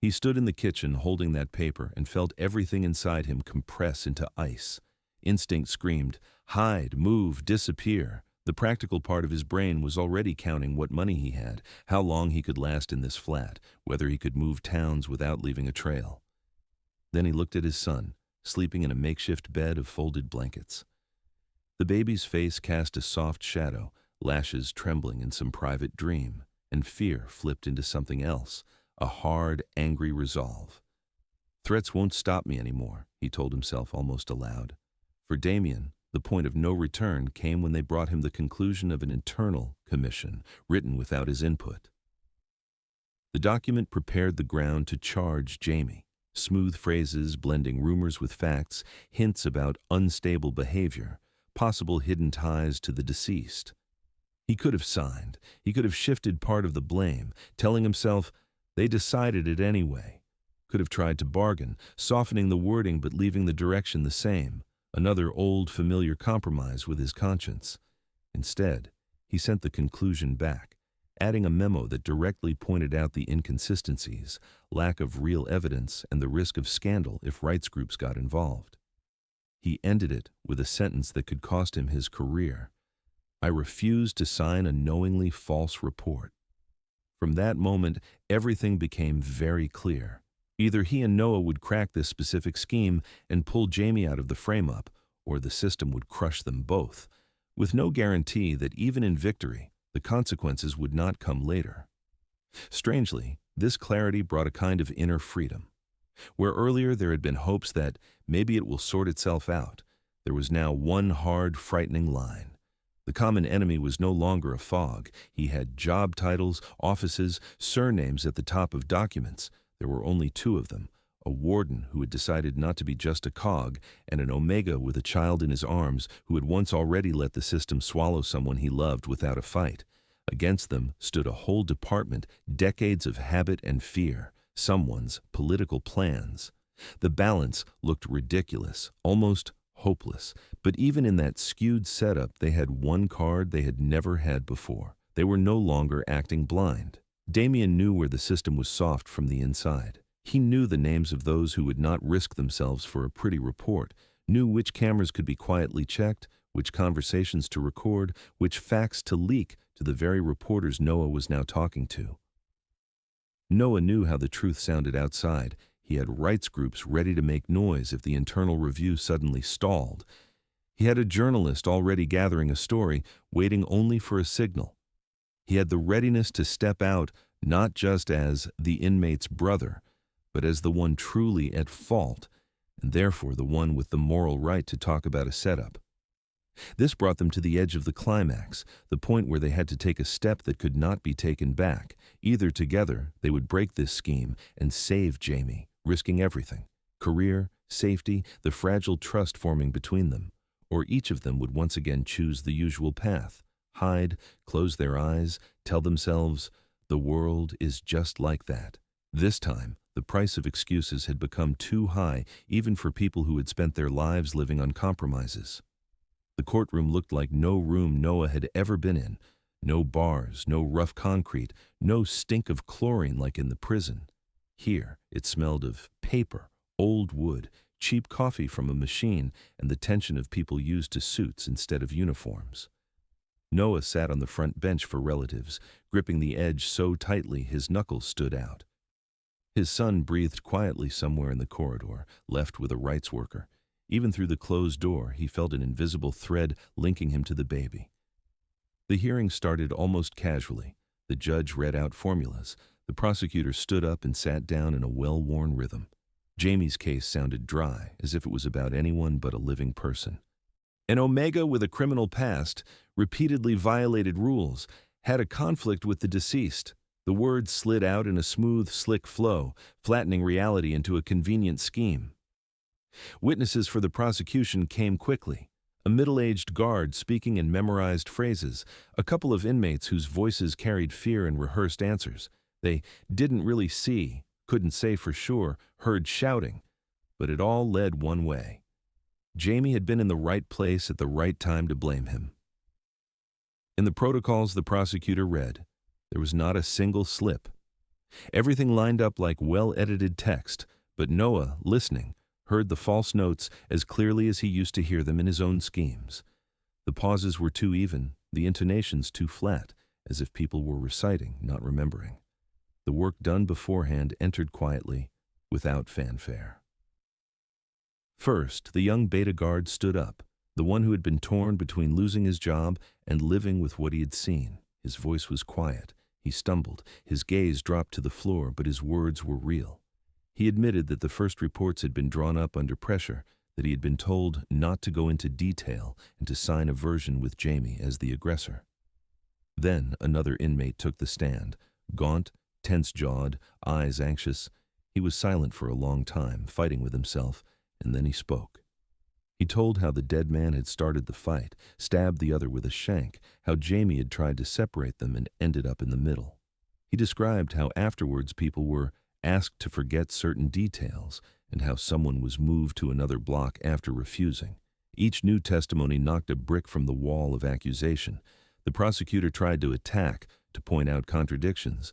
He stood in the kitchen holding that paper and felt everything inside him compress into ice. Instinct screamed, hide, move, disappear. The practical part of his brain was already counting what money he had, how long he could last in this flat, whether he could move towns without leaving a trail. Then he looked at his son, sleeping in a makeshift bed of folded blankets. The baby's face cast a soft shadow, lashes trembling in some private dream. and fear flipped into something else, a hard, angry resolve. Threats won't stop me anymore, he told himself almost aloud. For Damien, the point of no return came when they brought him the conclusion of an internal commission, written without his input. The document prepared the ground to charge Jamie. Smooth phrases blending rumors with facts, hints about unstable behavior, possible hidden ties to the deceased. He could have signed. He could have shifted part of the blame, telling himself, they decided it anyway. Could have tried to bargain, softening the wording but leaving the direction the same, another old familiar compromise with his conscience. Instead, he sent the conclusion back, adding a memo that directly pointed out the inconsistencies, lack of real evidence, and the risk of scandal if rights groups got involved. He ended it with a sentence that could cost him his career. I refuse to sign a knowingly false report. From that moment, everything became very clear. Either he and Noah would crack this specific scheme and pull Jamie out of the frame-up, or the system would crush them both, with no guarantee that even in victory, the consequences would not come later. Strangely, this clarity brought a kind of inner freedom. Where earlier there had been hopes that maybe it will sort itself out, there was now one hard, frightening line. The common enemy was no longer a fog. He had job titles, offices, surnames at the top of documents. There were only two of them, a warden who had decided not to be just a cog, and an Omega with a child in his arms who had once already let the system swallow someone he loved without a fight. Against them stood a whole department, decades of habit and fear, someone's political plans. The balance looked ridiculous, almost hopeless, but even in that skewed setup, they had one card they had never had before. They were no longer acting blind. Damien knew where the system was soft from the inside. He knew the names of those who would not risk themselves for a pretty report, knew which cameras could be quietly checked, which conversations to record, which facts to leak to the very reporters Noah was now talking to. Noah knew how the truth sounded outside. He had rights groups ready to make noise if the internal review suddenly stalled. He had a journalist already gathering a story, waiting only for a signal. He had the readiness to step out, not just as the inmate's brother, but as the one truly at fault, and therefore the one with the moral right to talk about a setup. This brought them to the edge of the climax, the point where they had to take a step that could not be taken back. Either together, they would break this scheme and save Jamie, risking everything: career, safety, the fragile trust forming between them. Or each of them would once again choose the usual path, hide, close their eyes, tell themselves, the world is just like that. This time, the price of excuses had become too high, even for people who had spent their lives living on compromises. The courtroom looked like no room Noah had ever been in. No bars, no rough concrete, no stink of chlorine like in the prison. Here, it smelled of paper, old wood, cheap coffee from a machine, and the tension of people used to suits instead of uniforms. Noah sat on the front bench for relatives, gripping the edge so tightly his knuckles stood out. His son breathed quietly somewhere in the corridor, left with a rights worker. Even through the closed door, he felt an invisible thread linking him to the baby. The hearing started almost casually. The judge read out formulas. The prosecutor stood up and sat down in a well-worn rhythm. Jamie's case sounded dry, as if it was about anyone but a living person. An Omega with a criminal past, repeatedly violated rules, had a conflict with the deceased. The words slid out in a smooth, slick flow, flattening reality into a convenient scheme. Witnesses for the prosecution came quickly. A middle-aged guard speaking in memorized phrases, a couple of inmates whose voices carried fear and rehearsed answers. They didn't really see, couldn't say for sure, heard shouting, but it all led one way. Jamie had been in the right place at the right time to blame him. In the protocols the prosecutor read, there was not a single slip. Everything lined up like well-edited text, but Noah, listening, heard the false notes as clearly as he used to hear them in his own schemes. The pauses were too even, the intonations too flat, as if people were reciting, not remembering. The work done beforehand entered quietly, without fanfare. First, the young beta guard stood up, the one who had been torn between losing his job and living with what he had seen. His voice was quiet, He stumbled. His gaze dropped to the floor, but his words were real. He admitted that the first reports had been drawn up under pressure, that he had been told not to go into detail and to sign a version with Jamie as the aggressor. Then another inmate took the stand, gaunt, tense-jawed, eyes anxious. He was silent for a long time, fighting with himself, and then he spoke. He told how the dead man had started the fight, stabbed the other with a shank, how Jamie had tried to separate them and ended up in the middle. He described how afterwards people were asked to forget certain details, and how someone was moved to another block after refusing. Each new testimony knocked a brick from the wall of accusation. The prosecutor tried to attack, to point out contradictions,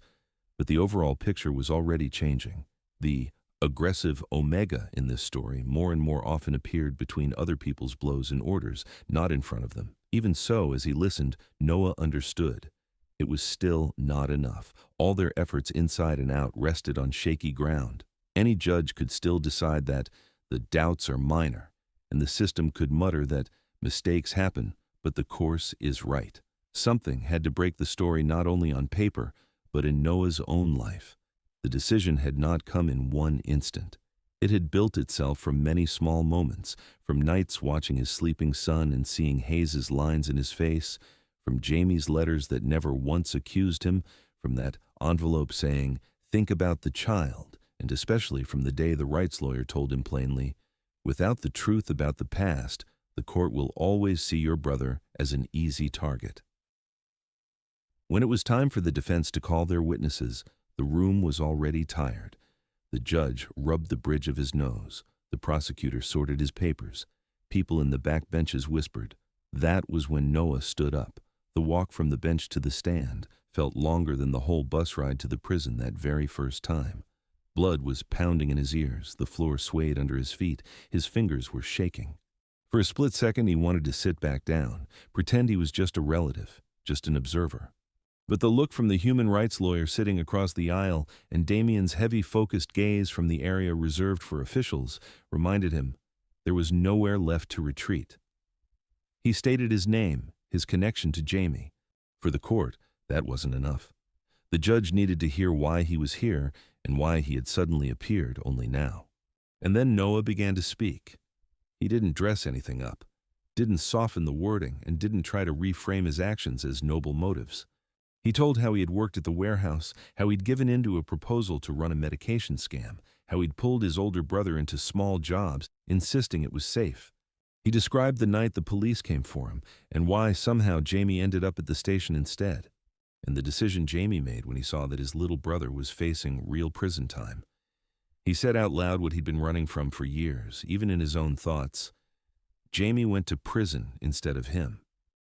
but the overall picture was already changing. The aggressive Omega in this story more and more often appeared between other people's blows and orders, not in front of them. Even so, as he listened, Noah understood. It was still not enough. All their efforts inside and out rested on shaky ground. Any judge could still decide that the doubts are minor, and the system could mutter that mistakes happen, but the course is right. Something had to break the story not only on paper, but in Noah's own life. The decision had not come in one instant. It had built itself from many small moments, from nights watching his sleeping son and seeing Hayes's lines in his face, from Jamie's letters that never once accused him, from that envelope saying, "Think about the child," and especially from the day the rights lawyer told him plainly, "Without the truth about the past, the court will always see your brother as an easy target." When it was time for the defense to call their witnesses, the room was already tired. The judge rubbed the bridge of his nose. The prosecutor sorted his papers. People in the back benches whispered. That was when Noah stood up. The walk from the bench to the stand felt longer than the whole bus ride to the prison that very first time. Blood was pounding in his ears. The floor swayed under his feet. His fingers were shaking. For a split second, he wanted to sit back down, pretend he was just a relative, just an observer. But the look from the human rights lawyer sitting across the aisle and Damien's heavy, focused gaze from the area reserved for officials reminded him there was nowhere left to retreat. He stated his name, his connection to Jamie. For the court, that wasn't enough. The judge needed to hear why he was here and why he had suddenly appeared only now. And then Noah began to speak. He didn't dress anything up, didn't soften the wording, and didn't try to reframe his actions as noble motives. He told how he had worked at the warehouse, how he'd given in to a proposal to run a medication scam, how he'd pulled his older brother into small jobs, insisting it was safe. He described the night the police came for him, and why somehow Jamie ended up at the station instead, and the decision Jamie made when he saw that his little brother was facing real prison time. He said out loud what he'd been running from for years, even in his own thoughts. Jamie went to prison instead of him,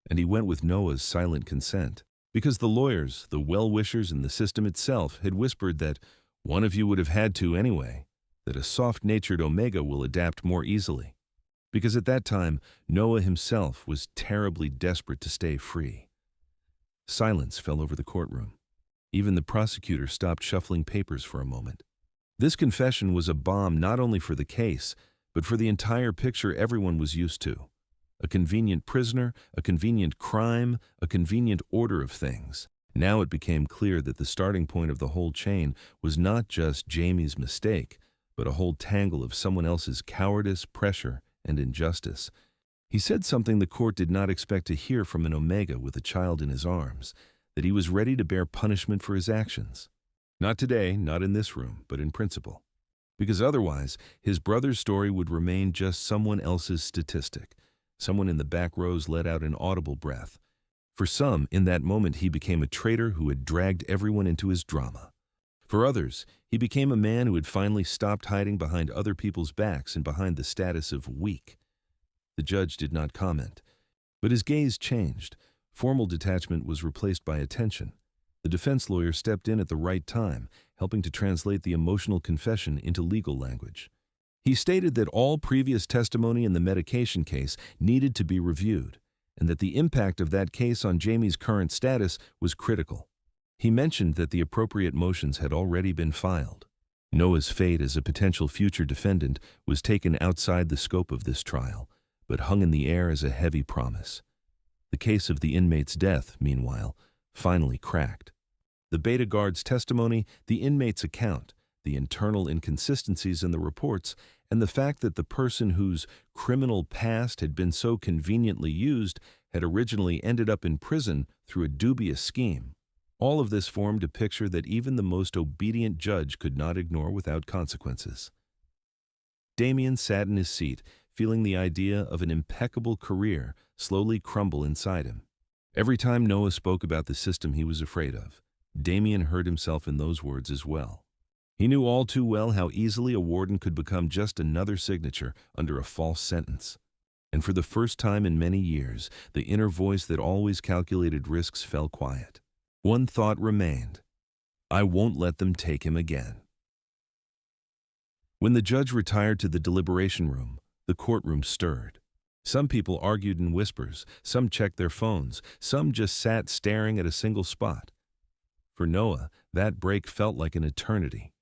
and he went with Noah's silent consent. Because the lawyers, the well-wishers, and the system itself had whispered that one of you would have had to anyway, that a soft-natured Omega will adapt more easily. Because at that time, Noah himself was terribly desperate to stay free. Silence fell over the courtroom. Even the prosecutor stopped shuffling papers for a moment. This confession was a bomb not only for the case, but for the entire picture everyone was used to. A convenient prisoner, a convenient crime, a convenient order of things. Now it became clear that the starting point of the whole chain was not just Jamie's mistake, but a whole tangle of someone else's cowardice, pressure, and injustice. He said something the court did not expect to hear from an Omega with a child in his arms, that he was ready to bear punishment for his actions. Not today, not in this room, but in principle. Because otherwise, his brother's story would remain just someone else's statistic. Someone in the back rows let out an audible breath. For some, in that moment, he became a traitor who had dragged everyone into his drama. For others, he became a man who had finally stopped hiding behind other people's backs and behind the status of weak. The judge did not comment, but his gaze changed. Formal detachment was replaced by attention. The defense lawyer stepped in at the right time, helping to translate the emotional confession into legal language. He stated that all previous testimony in the medication case needed to be reviewed, and that the impact of that case on Jamie's current status was critical. He mentioned that the appropriate motions had already been filed. Noah's fate as a potential future defendant was taken outside the scope of this trial, but hung in the air as a heavy promise. The case of the inmate's death, meanwhile, finally cracked. The beta guard's testimony, the inmate's account, the internal inconsistencies in the reports, and the fact that the person whose criminal past had been so conveniently used had originally ended up in prison through a dubious scheme. All of this formed a picture that even the most obedient judge could not ignore without consequences. Damien sat in his seat, feeling the idea of an impeccable career slowly crumble inside him. Every time Noah spoke about the system he was afraid of, Damien heard himself in those words as well. He knew all too well how easily a warden could become just another signature under a false sentence. And for the first time in many years, the inner voice that always calculated risks fell quiet. One thought remained: I won't let them take him again. When the judge retired to the deliberation room, the courtroom stirred. Some people argued in whispers, some checked their phones, some just sat staring at a single spot. For Noah, that break felt like an eternity.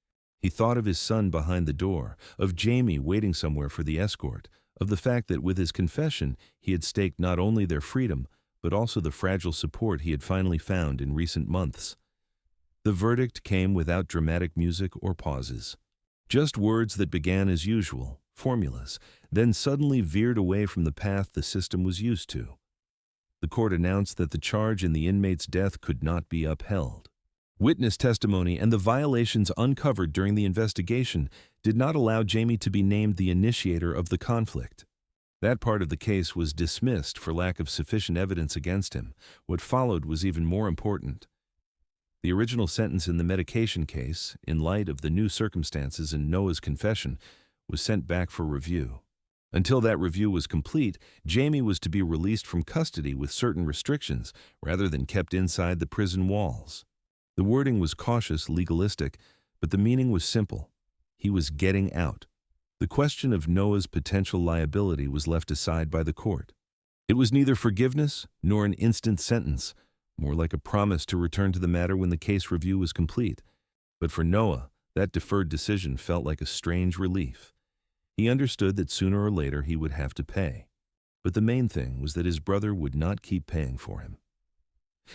He thought of his son behind the door, of Jamie waiting somewhere for the escort, of the fact that with his confession he had staked not only their freedom, but also the fragile support he had finally found in recent months. The verdict came without dramatic music or pauses. Just words that began as usual, formulas, then suddenly veered away from the path the system was used to. The court announced that the charge in the inmate's death could not be upheld. Witness testimony and the violations uncovered during the investigation did not allow Jamie to be named the initiator of the conflict. That part of the case was dismissed for lack of sufficient evidence against him. What followed was even more important. The original sentence in the medication case, in light of the new circumstances in Noah's confession, was sent back for review. Until that review was complete, Jamie was to be released from custody with certain restrictions rather than kept inside the prison walls. The wording was cautious, legalistic, but the meaning was simple. He was getting out. The question of Noah's potential liability was left aside by the court. It was neither forgiveness nor an instant sentence, more like a promise to return to the matter when the case review was complete. But for Noah, that deferred decision felt like a strange relief. He understood that sooner or later he would have to pay. But the main thing was that his brother would not keep paying for him.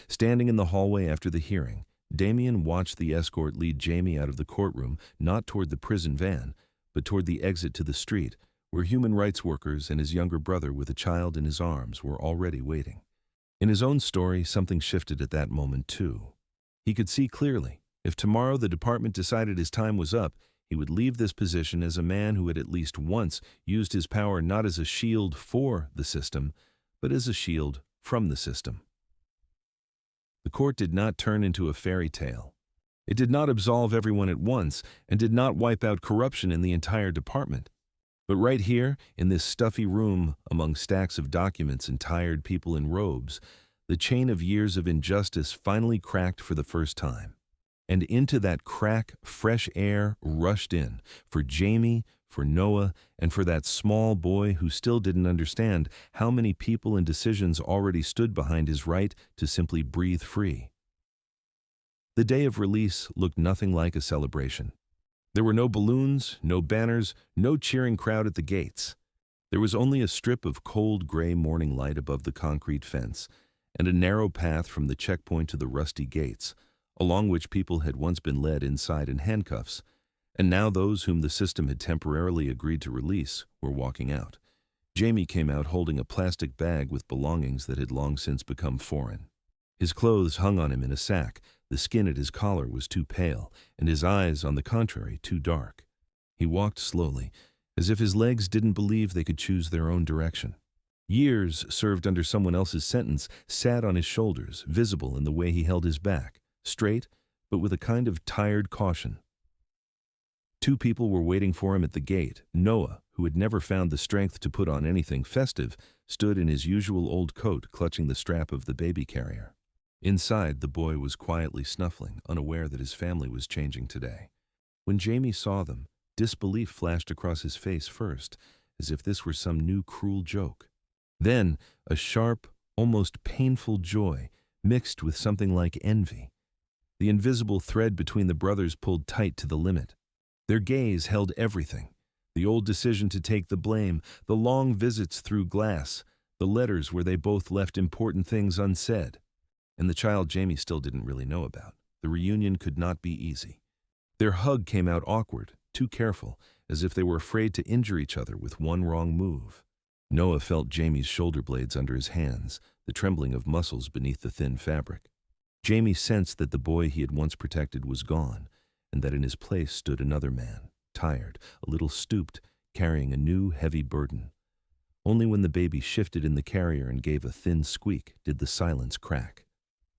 Standing in the hallway after the hearing, Damien watched the escort lead Jamie out of the courtroom, not toward the prison van, but toward the exit to the street, where human rights workers and his younger brother with a child in his arms were already waiting. In his own story, something shifted at that moment too. He could see clearly, if tomorrow the department decided his time was up, he would leave this position as a man who had at least once used his power not as a shield for the system, but as a shield from the system. The court did not turn into a fairy tale. It did not absolve everyone at once and did not wipe out corruption in the entire department. But right here, in this stuffy room among stacks of documents and tired people in robes, the chain of years of injustice finally cracked for the first time. And into that crack, fresh air rushed in, for Jamie, for Noah, and for that small boy who still didn't understand how many people and decisions already stood behind his right to simply breathe free. The day of release looked nothing like a celebration. There were no balloons, no banners, no cheering crowd at the gates. There was only a strip of cold gray morning light above the concrete fence, and a narrow path from the checkpoint to the rusty gates, along which people had once been led inside in handcuffs, and now those whom the system had temporarily agreed to release were walking out. Jamie came out holding a plastic bag with belongings that had long since become foreign. His clothes hung on him in a sack, the skin at his collar was too pale, and his eyes, on the contrary, too dark. He walked slowly, as if his legs didn't believe they could choose their own direction. Years served under someone else's sentence sat on his shoulders, visible in the way he held his back, straight, but with a kind of tired caution. Two people were waiting for him at the gate. Noah, who had never found the strength to put on anything festive, stood in his usual old coat, clutching the strap of the baby carrier. Inside, the boy was quietly snuffling, unaware that his family was changing today. When Jamie saw them, disbelief flashed across his face first, as if this were some new cruel joke. Then, a sharp, almost painful joy, mixed with something like envy. The invisible thread between the brothers pulled tight to the limit. Their gaze held everything: the old decision to take the blame, the long visits through glass, the letters where they both left important things unsaid, and the child Jamie still didn't really know about. The reunion could not be easy. Their hug came out awkward, too careful, as if they were afraid to injure each other with one wrong move. Noah felt Jamie's shoulder blades under his hands, the trembling of muscles beneath the thin fabric. Jamie sensed that the boy he had once protected was gone, and that in his place stood another man, tired, a little stooped, carrying a new, heavy burden. Only when the baby shifted in the carrier and gave a thin squeak did the silence crack.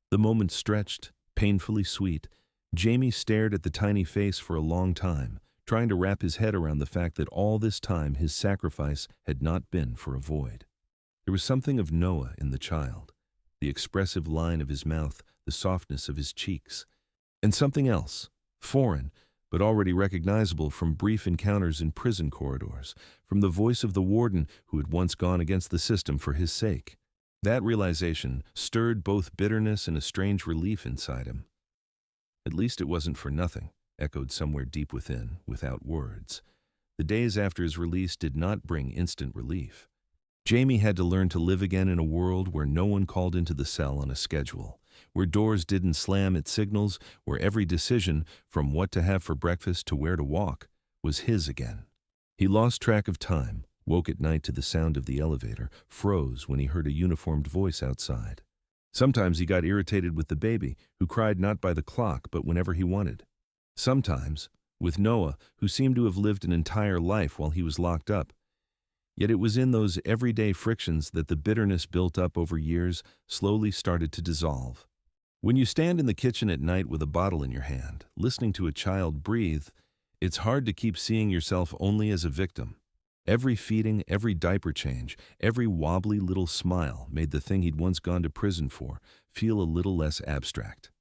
The moment stretched, painfully sweet. Jamie stared at the tiny face for a long time, trying to wrap his head around the fact that all this time his sacrifice had not been for a void. There was something of Noah in the child, the expressive line of his mouth, the softness of his cheeks, and something else, foreign, but already recognizable from brief encounters in prison corridors, from the voice of the warden who had once gone against the system for his sake. That realization stirred both bitterness and a strange relief inside him. At least it wasn't for nothing, echoed somewhere deep within, without words. The days after his release did not bring instant relief. Jamie had to learn to live again in a world where no one called into the cell on a schedule, where doors didn't slam at signals, where every decision, from what to have for breakfast to where to walk, was his again. He lost track of time, woke at night to the sound of the elevator, froze when he heard a uniformed voice outside. Sometimes he got irritated with the baby, who cried not by the clock but whenever he wanted. Sometimes, with Noah, who seemed to have lived an entire life while he was locked up. Yet it was in those everyday frictions that the bitterness built up over years slowly started to dissolve. When you stand in the kitchen at night with a bottle in your hand, listening to a child breathe, it's hard to keep seeing yourself only as a victim. Every feeding, every diaper change, every wobbly little smile made the thing he'd once gone to prison for feel a little less abstract.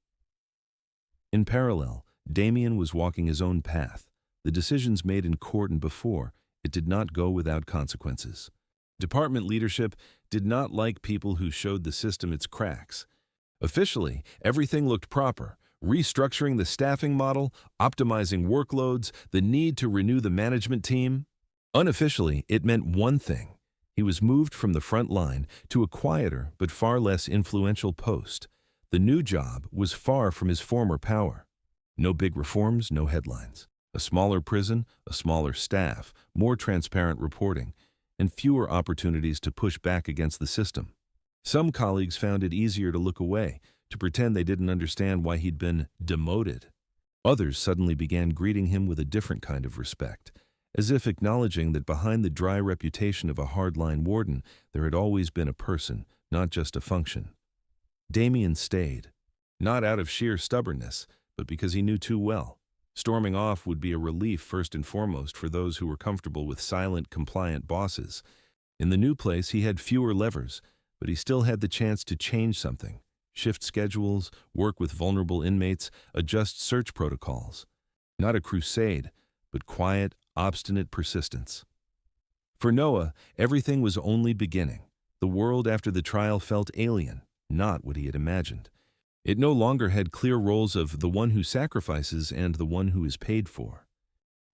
In parallel, Damien was walking his own path. The decisions made in court and before, it did not go without consequences. Department leadership did not like people who showed the system its cracks. Officially, everything looked proper. Restructuring the staffing model, optimizing workloads, the need to renew the management team. Unofficially, it meant one thing. He was moved from the front line to a quieter but far less influential post. The new job was far from his former power. No big reforms, no headlines. A smaller prison, a smaller staff, more transparent reporting, and fewer opportunities to push back against the system. Some colleagues found it easier to look away, to pretend they didn't understand why he'd been demoted. Others suddenly began greeting him with a different kind of respect, as if acknowledging that behind the dry reputation of a hardline warden, there had always been a person, not just a function. Damien stayed, not out of sheer stubbornness, but because he knew too well. Storming off would be a relief first and foremost for those who were comfortable with silent, compliant bosses. In the new place, he had fewer levers, but he still had the chance to change something, shift schedules, work with vulnerable inmates, adjust search protocols. Not a crusade, but quiet, obstinate persistence. For Noah, everything was only beginning. The world after the trial felt alien, not what he had imagined. It no longer had clear roles of the one who sacrifices and the one who is paid for.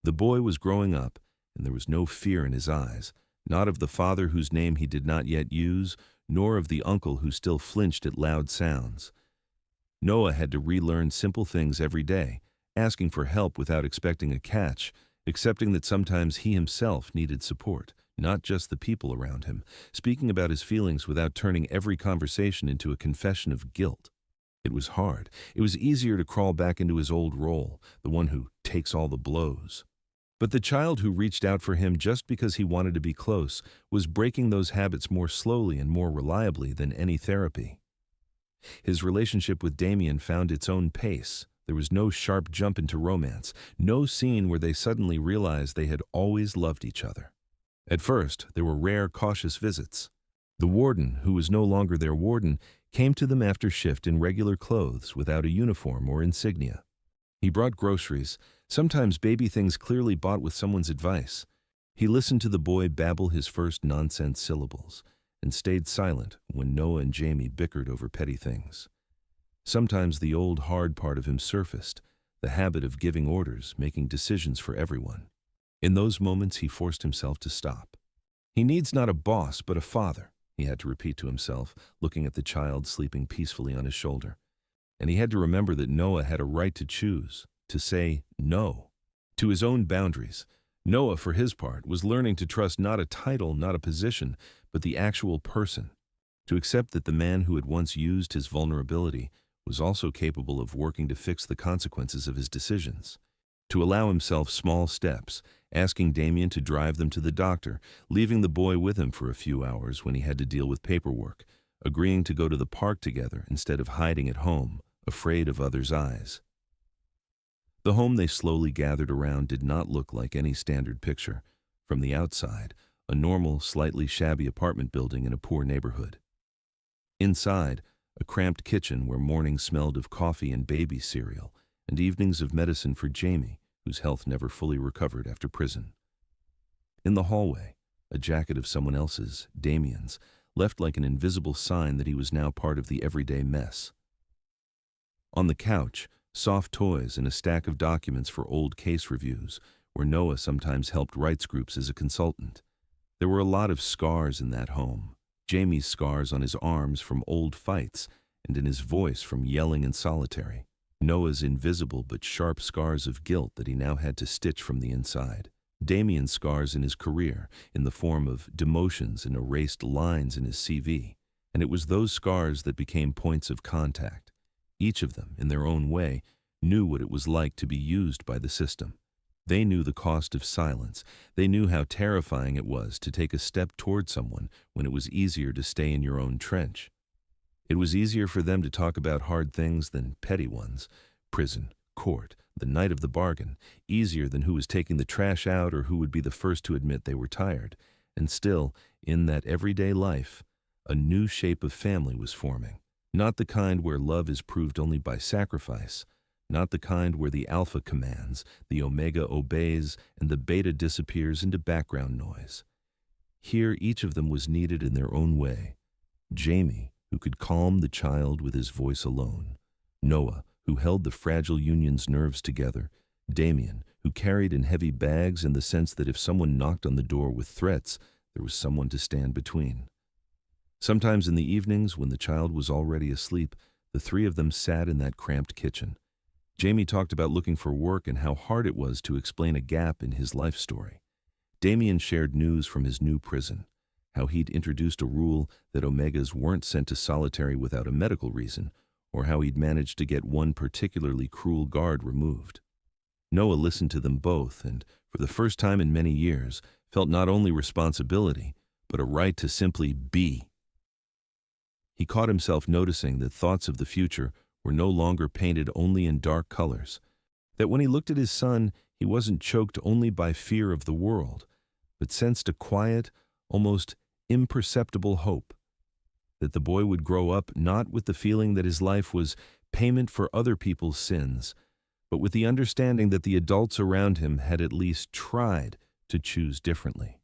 The boy was growing up, and there was no fear in his eyes, not of the father whose name he did not yet use, nor of the uncle who still flinched at loud sounds. Noah had to relearn simple things every day, asking for help without expecting a catch, accepting that sometimes he himself needed support, not just the people around him, speaking about his feelings without turning every conversation into a confession of guilt. It was hard. It was easier to crawl back into his old role, the one who takes all the blows. But the child who reached out for him just because he wanted to be close was breaking those habits more slowly and more reliably than any therapy. His relationship with Damien found its own pace. There was no sharp jump into romance, no scene where they suddenly realized they had always loved each other. At first, there were rare, cautious visits. The warden, who was no longer their warden, came to them after shift in regular clothes without a uniform or insignia. He brought groceries, sometimes baby things clearly bought with someone's advice. He listened to the boy babble his first nonsense syllables and stayed silent when Noah and Jamie bickered over petty things. Sometimes the old hard part of him surfaced, the habit of giving orders, making decisions for everyone. In those moments he forced himself to stop. He needs not a boss but a father, he had to repeat to himself, looking at the child sleeping peacefully on his shoulder. And he had to remember that Noah had a right to choose, to say no to his own boundaries. Noah, for his part, was learning to trust not a title, not a position, but the actual person, to accept that the man who had once used his vulnerability was also capable of working to fix the consequences of his decisions, to allow himself small steps, asking Damien to drive them to the doctor, leaving the boy with him for a few hours when he had to deal with paperwork, agreeing to go to the park together instead of hiding at home, afraid of others' eyes. The home they slowly gathered around did not look like any standard picture. From the outside, a normal, slightly shabby apartment building in a poor neighborhood. Inside, a cramped kitchen where mornings smelled of coffee and baby cereal, and evenings of medicine for Jamie, whose health never fully recovered after prison. In the hallway, a jacket of someone else's, Damien's, left like an invisible sign that he was now part of the everyday mess. On the couch, soft toys and a stack of documents for old case reviews, where Noah sometimes helped rights groups as a consultant. There were a lot of scars in that home. Jamie's scars on his arms from old fights, and in his voice from yelling in solitary. Noah's invisible but sharp scars of guilt that he now had to stitch from the inside. Damien's scars in his career, in the form of demotions and erased lines in his CV. And it was those scars that became points of contact. Each of them, in their own way, knew what it was like to be used by the system. They knew the cost of silence. They knew how terrifying it was to take a step toward someone when it was easier to stay in your own trench. It was easier for them to talk about hard things than petty ones. Prison, court, the night of the bargain. Easier than who was taking the trash out or who would be the first to admit they were tired. And still, in that everyday life, a new shape of family was forming. Not the kind where love is proved only by sacrifice. Not the kind where the alpha commands, the omega obeys, and the beta disappears into background noise. Here, each of them was needed in their own way. Jamie, who could calm the child with his voice alone. Noah, who held the fragile union's nerves together. Damien, who carried in heavy bags in the sense that if someone knocked on the door with threats, there was someone to stand between. Sometimes in the evenings, when the child was already asleep, the three of them sat in that cramped kitchen. Jamie talked about looking for work and how hard it was to explain a gap in his life story. Damien shared news from his new prison, how he'd introduced a rule that Omegas weren't sent to solitary without a medical reason, or how he'd managed to get one particularly cruel guard removed. Noah listened to them both and, for the first time in many years, felt not only responsibility, but a right to simply be. He caught himself noticing that thoughts of the future were no longer painted only in dark colors, that when he looked at his son, he wasn't choked only by fear of the world, but sensed a quiet, almost imperceptible hope, that the boy would grow up not with the feeling that his life was payment for other people's sins, but with the understanding that the adults around him had at least tried to choose differently.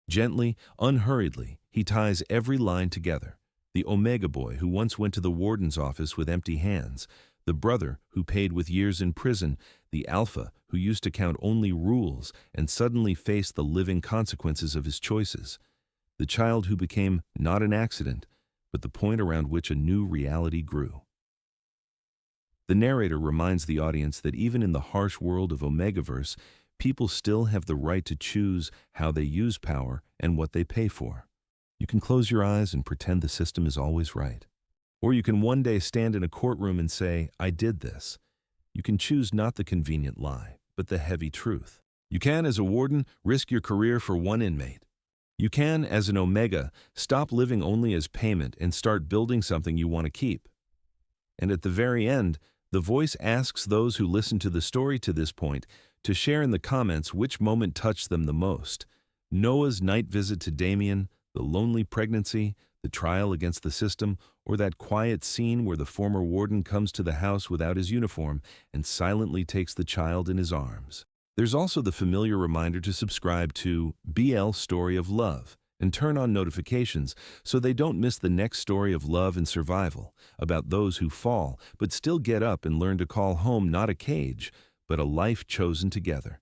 Gently, unhurriedly, he ties every line together. The Omega boy who once went to the warden's office with empty hands, the brother who paid with years in prison, the alpha who used to count only rules and suddenly faced the living consequences of his choices, the child who became not an accident, but the point around which a new reality grew. The narrator reminds the audience that even in the harsh world of Omegaverse, people still have the right to choose how they use power and what they pay for. You can close your eyes and pretend the system is always right. Or you can one day stand in a courtroom and say, "I did this." You can choose not the convenient lie, but the heavy truth. You can, as a warden, risk your career for one inmate. You can, as an Omega, stop living only as payment and start building something you want to keep. And at the very end, the voice asks those who listen to the story to this point to share in the comments which moment touched them the most. Noah's night visit to Damien, the lonely pregnancy, the trial against the system, or that quiet scene where the former warden comes to the house without his uniform and silently takes the child in his arms. There's also the familiar reminder to subscribe to BL Story of Love and turn on notifications so they don't miss the next story of love and survival, about those who fall but still get up and learn to call home not a cage, but a life chosen together.